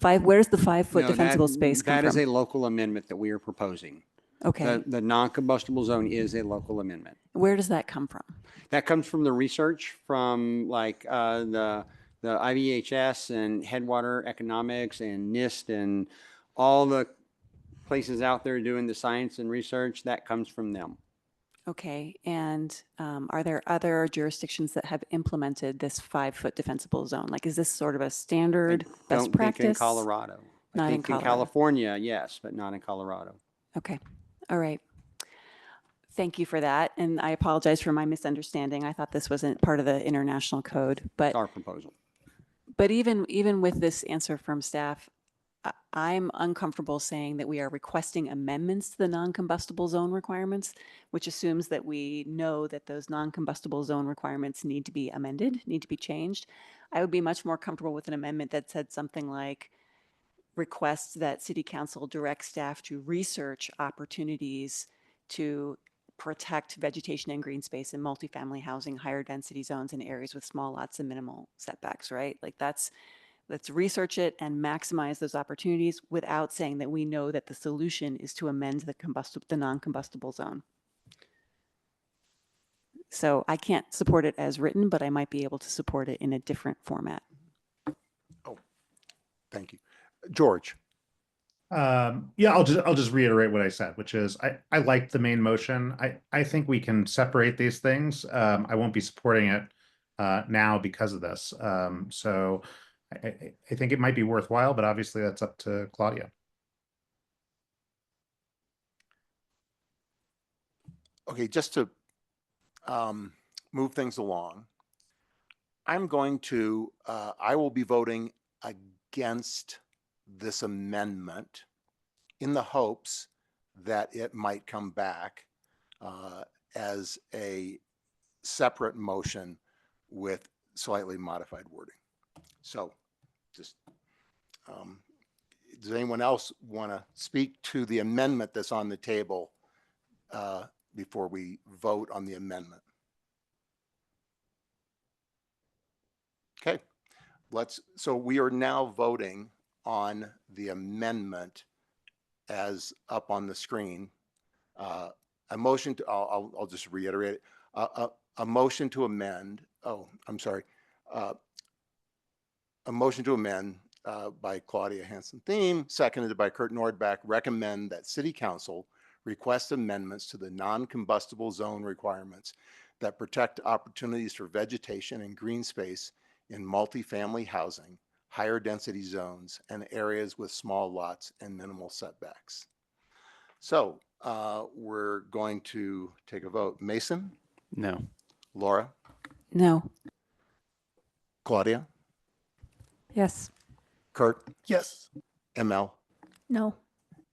Where's the 5-foot defensible space come That is from? a local amendment that we are proposing. Okay. The non-combustible zone is a local amendment. Where does that come from? That comes from the research from like the IVHS and Headwater Economics and NIST and all the places out there doing the science and research. That comes from them. Okay. And are there other jurisdictions that have implemented this 5-foot defensible zone? Like, is this sort of a standard best practice? Think in Colorado. Not I in think Colorado. in California, yes, but not in Colorado. Okay. All right. Thank you for that. And I apologize for my misunderstanding. I thought this wasn't part of the international code, but Our proposal. But even with this answer from staff, I'm uncomfortable saying that we are requesting amendments to the non-combustible zone requirements, which assumes that we know that those non-combustible zone requirements need to be amended, need to be changed. I would be much more comfortable with an amendment that said something like, requests that City Council direct staff to research opportunities to protect vegetation and green space in multifamily housing, higher density zones, and areas with small lots and minimal setbacks, right? Like let's research it and maximize those opportunities without saying that we know that the solution is to amend the non-combustible zone. So I can't support it as written, but I might be able to support it in a different format. Oh, thank you. George. Yeah, I'll just reiterate what I said, which is I like the main motion. I think we can separate these things. I won't be supporting it now because of this. So I think it might be worthwhile, but obviously that's up to Claudia. Okay, just to move things along, I'm going to, I will be voting against this amendment in the hopes that it might come back as a separate motion with slightly modified wording. So just, does anyone else want to speak to the amendment that's on the table before we vote on the amendment? Okay, so we are now voting on the amendment as up on the screen. A motion to, I'll just reiterate it. A motion to amend, I'm sorry. A motion to amend by Claudia Hansen-Thiem, seconded by Kurt Nordback, recommend that City Council request amendments to the non-combustible zone requirements that protect opportunities for vegetation and green space in multifamily housing, higher density zones, and areas with small lots and minimal setbacks. So we're going to take a vote. Mason? No. Laura? No. Claudia? Yes. Kurt? Yes. ML? No.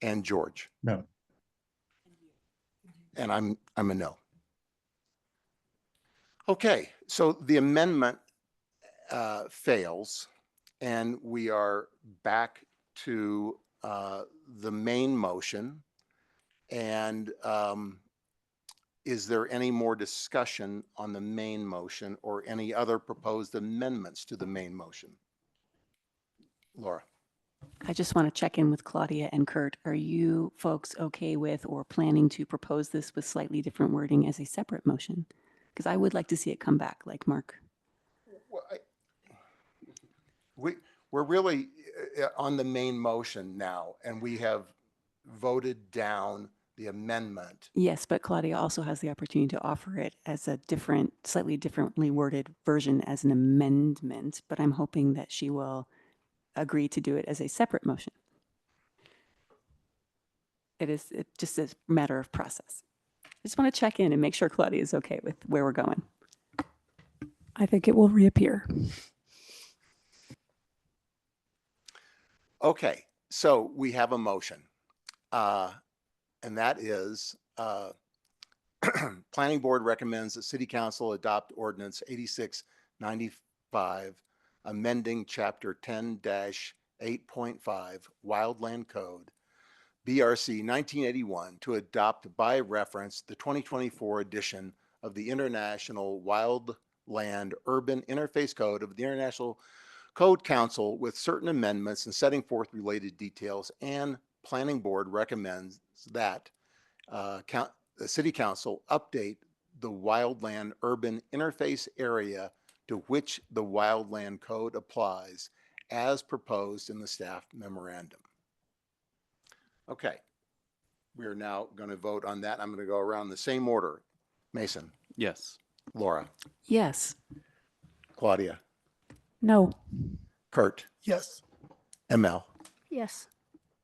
And George? No. And I'm a no. Okay, so the amendment fails, and we are back to the main motion. And is there any more discussion on the main motion or any other proposed amendments to the main motion? Laura. I just want to check in with Claudia and Kurt. Are you folks okay with or planning to propose this with slightly different wording as a separate motion? Because I would like to see it come back, like Mark. Well, we're really on the main motion now, and we have voted down the amendment. Yes, but Claudia also has the opportunity to offer it as a different, slightly differently worded version as an amendment, but I'm hoping that she will agree to do it as a separate motion. It's just a matter of process. I just want to check in and make sure Claudia is okay with where we're going. I think it will reappear. Okay, so we have a motion, and that is Planning Board recommends that City Council adopt Ordinance 8695, amending Chapter 10-8.5 Wildland Code, BRC 1981, to adopt by reference the 2024 edition of the International Wildland Urban Interface Code of the International Code Council with certain amendments and setting forth related details, and Planning Board recommends that the City Council update the Wildland Urban Interface area to which the Wildland Code applies as proposed in the staff memorandum. Okay, we are now going to vote on that. I'm going to go around the same order. Mason? Yes. Laura? Yes. Claudia? No. Kurt? Yes. ML? Yes.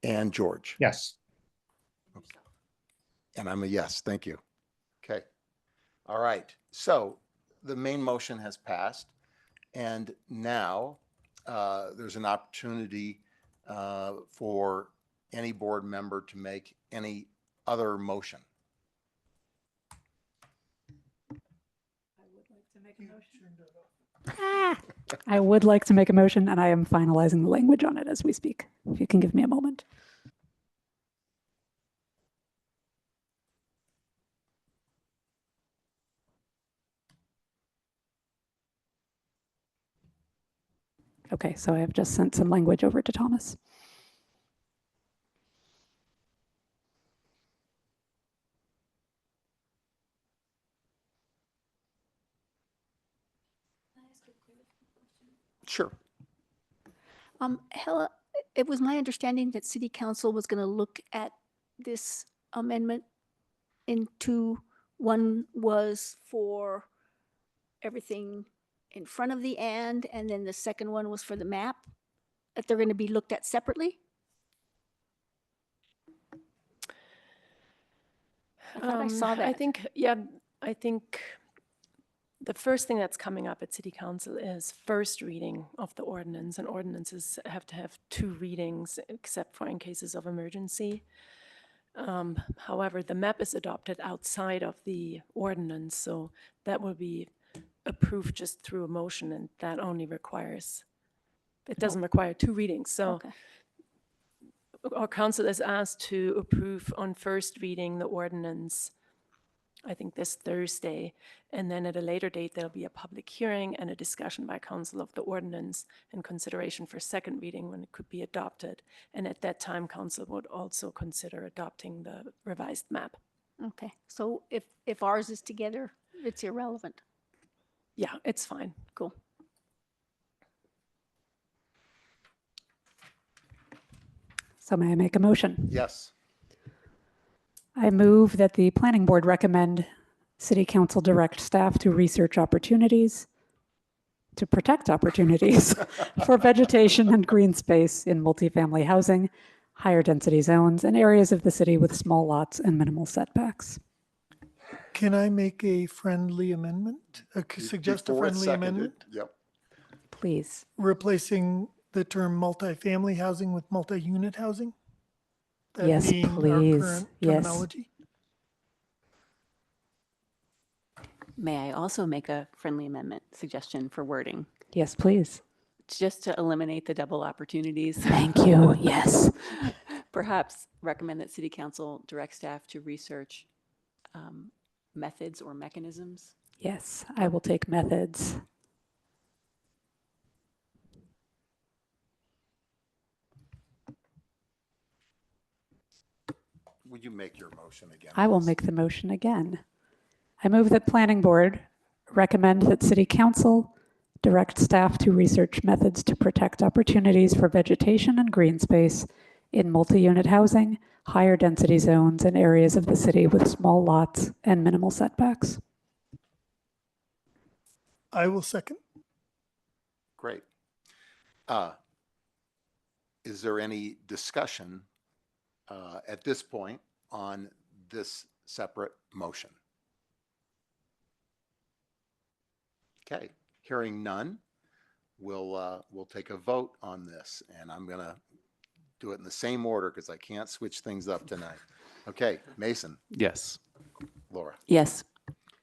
And George? Yes. And I'm a yes, thank you. All right, so the main motion has passed, and now there's an opportunity for any board member to make any other motion. I would like to make a motion, and I am finalizing the language on it as we speak. If you can give me a moment. Okay, so I have just sent some language over to Thomas. Sure. Hella, it was my understanding that city council was going to look at this amendment into, one was for everything in front of the and then the second one was for the map, that they're going to be looked at separately? I thought I saw that. I think, yeah, I think the first thing that's coming up at City Council is first reading of the ordinance, and ordinances have to have 2 readings except for in cases of emergency. However, the map is adopted outside of the ordinance, so that will be approved just through a motion, and that only requires, it doesn't require 2 readings. So our council is asked to approve on first reading the ordinance, I think this Thursday, and then at a later date, there'll be a public hearing and a discussion by council of the ordinance and consideration for second reading when it could be adopted. And at that time, council would also consider adopting the revised map. Okay, so if ours is together, it's irrelevant. Yeah, it's fine. Cool. So may I make a motion? Yes. I move that the planning board recommend city council direct staff to research opportunities, to protect opportunities for vegetation and green space in multifamily housing, higher density zones, and areas of the city with small lots and minimal setbacks. Can I make a friendly amendment? Suggest a Before it's friendly seconded, amendment? Yep. Please. Replacing the term multifamily housing with multi-unit housing? That Yes, being our please. current Yes. terminology? May I also make a friendly amendment suggestion for wording? Yes, please. Just to eliminate the double opportunities. Thank you. Yes. Perhaps recommend that city council direct staff to research methods or mechanisms. Yes, I will take methods. Would you make your motion again? I will make the motion again. I move that planning board recommend that city council direct staff to research methods to protect opportunities for vegetation and green space in multi-unit housing, higher density zones, and areas of the city with small lots and minimal setbacks. I will second. Great. Is there any discussion at this point on this separate motion? Okay, hearing none, we'll take a vote on this, and I'm gonna do it in the same order because I can't switch things up tonight. Okay, Mason, Yes. Laura, Yes.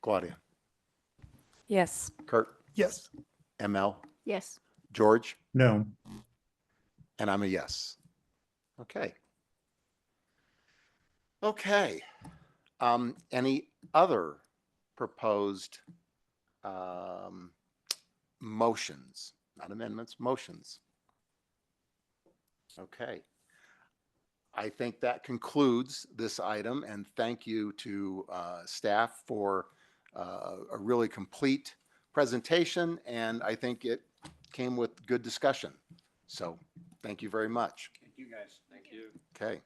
Claudia, Yes. Kurt, Yes. ML, Yes. George, No. and I'm a yes. Okay. Okay. Any other proposed motions, not amendments, motions? Okay. I think that concludes this item, and thank you to staff for a really complete presentation, and I think it came with good discussion. So thank you very much. Thank you, guys. Thank you. Okay.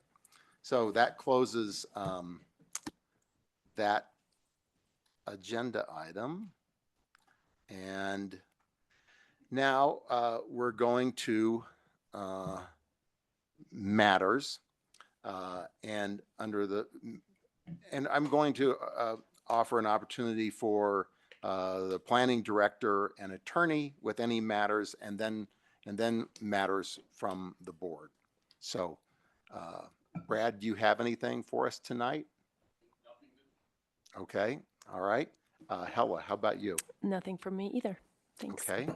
So that closes that agenda item. And now we're going to matters and I'm going to offer an opportunity for the planning director and attorney with any matters, and then matters from the board. So, Brad, do you have anything for us tonight? Okay, all right. Hella, how about you? Nothing from me either. Thanks. Okay.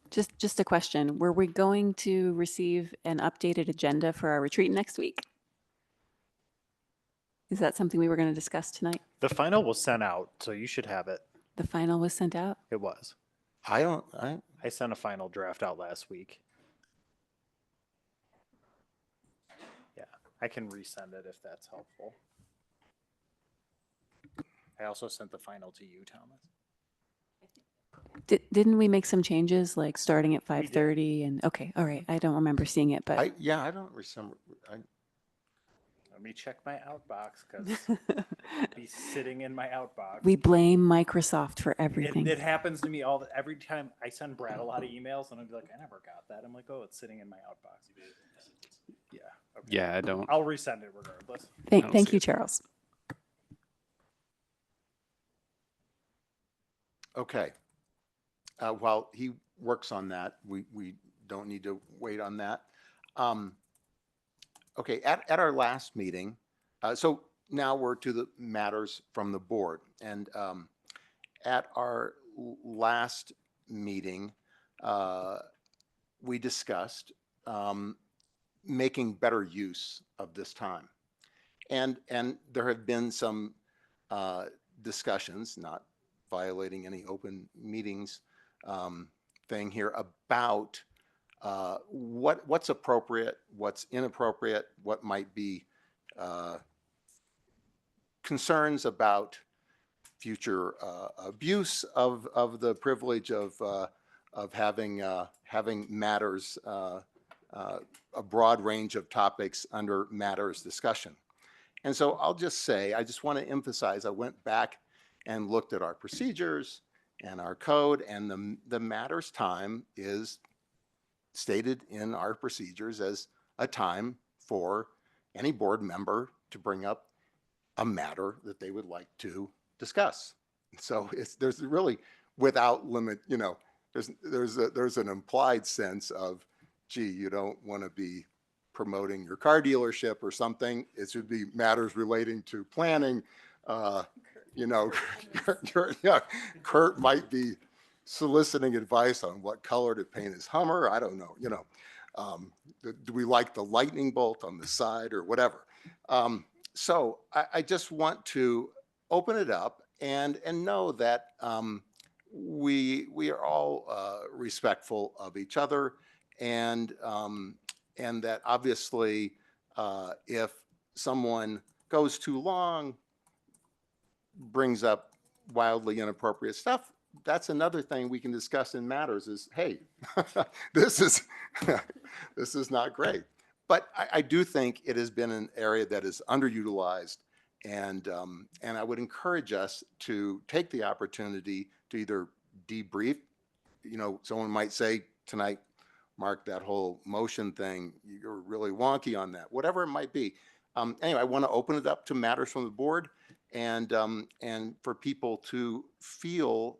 Just a question. Were we going to receive an updated agenda for our retreat next week? Is that something we were going to discuss tonight? The final was sent out, so you should have it. The final was sent out? It was. I sent a final draft out last week. Yeah, I can resend it if that's helpful. I also sent the final to you, Thomas. Didn't we make some changes, like starting at 5:30 and, okay, all right. I don't remember seeing it, but. I don't remember. Let me check my outbox because it'd be sitting in my outbox. We blame Microsoft for everything. It happens to me every time I send Brad a lot of emails, and I'll be like, I never got that. I'm like, oh, it's sitting in my outbox. Yeah. Okay. Yeah, I don't. I'll resend it regardless. Thank you, Charles. Okay. While he works on that, we don't need to wait on that. Okay, at our last meeting, so now we're to the matters from the board. And at our last meeting, we discussed making better use of this time. And there have been some discussions, not violating any open meetings thing here, about what's appropriate, what's inappropriate, what might be concerns about future abuse of the privilege of having matters, a broad range of topics under matters discussion. And so I'll just say, I just want to emphasize, I went back and looked at our procedures and our code, and the matters time is stated in our procedures as a time for any board member to bring up a matter that they would like to discuss. So there's really, without limit, there's an implied sense of, gee, you don't want to be promoting your car dealership or something. It should be matters relating to planning. Kurt might be soliciting advice on what color to paint his Hummer. I don't know, do we like the lightning bolt on the side or whatever? So I just want to open it up and know that we are all respectful of each other, and that obviously if someone goes too long, brings up wildly inappropriate stuff, that's another thing we can discuss in matters is, hey, this is not great. But I do think it has been an area that is underutilized, and I would encourage us to take the opportunity to either debrief. Someone might say tonight, Mark, that whole motion thing, you're really wonky on that, whatever it might be. Anyway, I want to open it up to matters from the board, and for people to feel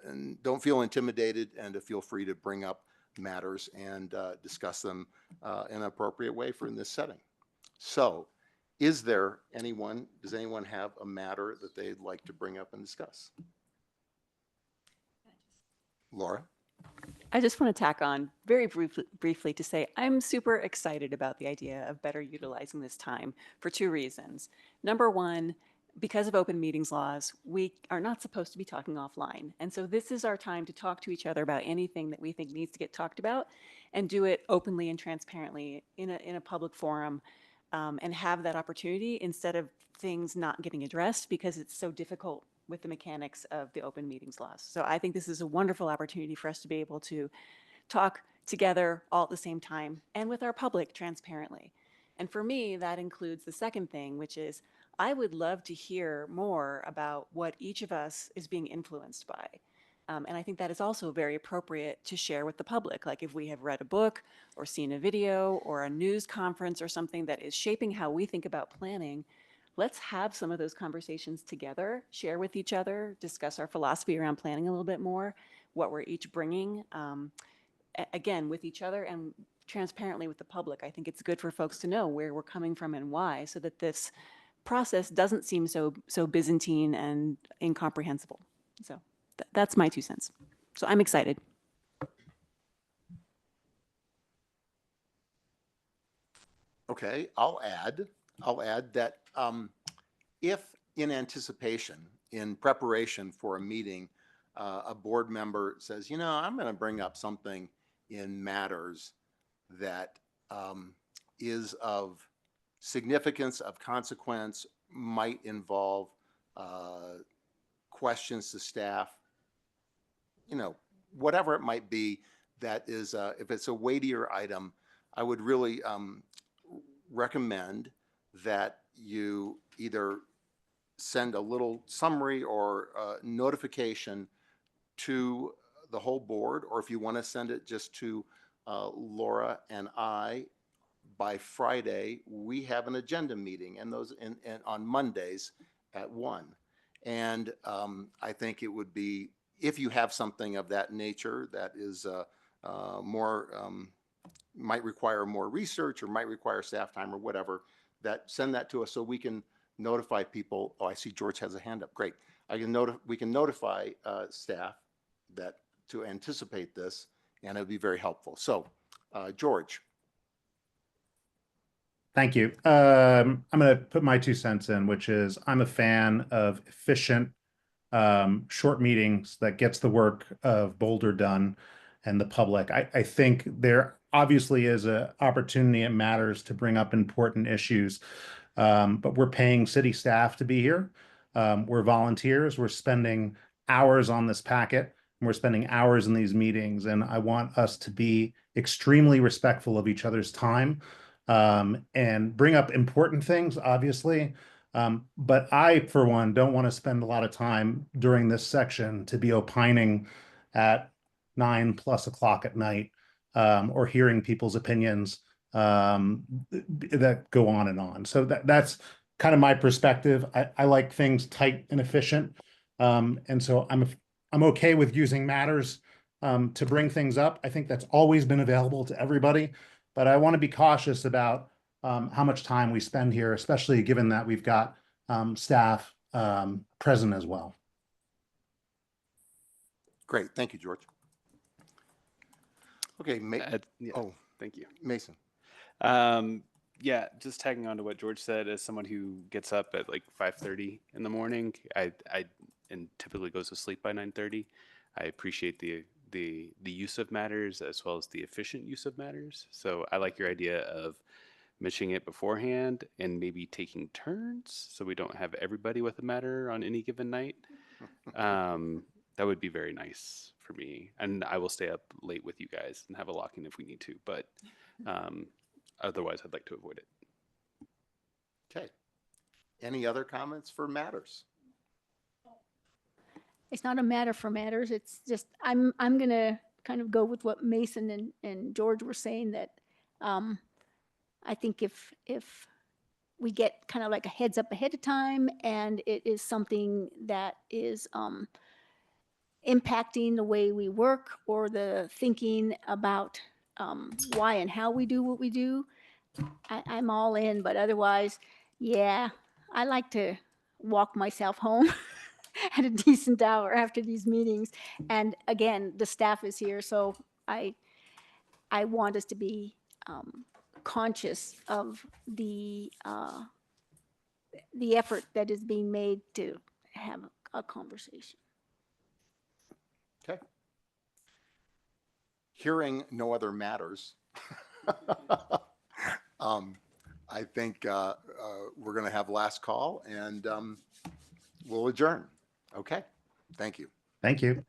and don't feel intimidated, and to feel free to bring up matters and discuss them in an appropriate way for in this setting. So does anyone have a matter that they'd like to bring up and discuss? Laura? I just want to tack on very briefly to say I'm super excited about the idea of better utilizing this time for two reasons. Number one, because of open meetings laws, we are not supposed to be talking offline. And so this is our time to talk to each other about anything that we think needs to get talked about, and do it openly and transparently in a public forum, and have that opportunity instead of things not getting addressed because it's so difficult with the mechanics of the open meetings laws. So I think this is a wonderful opportunity for us to be able to talk together all at the same time and with our public transparently. And for me, that includes the second thing, which is I would love to hear more about what each of us is being influenced by. And I think that is also very appropriate to share with the public. Like if we have read a book or seen a video or a news conference or something that is shaping how we think about planning, let's have some of those conversations together, share with each other, discuss our philosophy around planning a little bit more, what we're each bringing, again, with each other and transparently with the public. I think it's good for folks to know where we're coming from and why, so that this process doesn't seem so Byzantine and incomprehensible. So that's my 2 cents. So I'm excited. Okay, I'll add that if in anticipation, in preparation for a meeting, a board member says, I'm going to bring up something in matters that is of significance, of consequence, might involve questions to staff, whatever it might be, that is, if it's a weightier item, I would really recommend that you either send a little summary or notification to the whole board, or if you want to send it just to Laura and I. By Friday, we have an agenda meeting, and those and on Mondays at 1. And I think it would be, if you have something of that nature that is more might require more research or might require staff time or whatever, that send that to us so we can notify people. Oh, I see George has a hand up. Great. We can notify staff that to anticipate this, and it would be very helpful. So, George. Thank you. I'm going to put my 2 cents in, which is I'm a fan of efficient, short meetings that gets the work of Boulder done and the public. I think there obviously is an opportunity. It matters to bring up important issues, but we're paying city staff to be here. We're volunteers. We're spending hours on this packet, and we're spending hours in these meetings. And I want us to be extremely respectful of each other's time, and bring up important things, obviously. But I, for one, don't want to spend a lot of time during this section to be opining at 9+ o'clock at night, or hearing people's opinions that go on and on. So that's kind of my perspective. I like things tight and efficient. And so I'm okay with using matters to bring things up. I think that's always been available to everybody, but I want to be cautious about how much time we spend here, especially given that we've got staff present as well. Great. Thank you, George. Okay. Yeah, oh, thank you. Mason. Yeah, just tagging on to what George said, as someone who gets up at like 5:30 in the morning, I and typically goes to sleep by 9:30. I appreciate the use of matters as well as the efficient use of matters. So I like your idea of mentioning it beforehand and maybe taking turns so we don't have everybody with a matter on any given night. That would be very nice for me. And I will stay up late with you guys and have a lock-in if we need to, but otherwise I'd like to avoid it. Okay. Any other comments for matters? It's not a matter for matters. It's just, I'm going to kind of go with what Mason and George were saying, that I think if we get kind of like a heads up ahead of time, and it is something that is impacting the way we work or the thinking about why and how we do what we do, I'm all in. But otherwise, yeah, I like to walk myself home at a decent hour after these meetings. And again, the staff is here, so I want us to be conscious of the effort that is being made to have a conversation. Okay. Hearing no other matters, I think we're going to have last call, and we'll adjourn. Okay. Thank you. Thank you.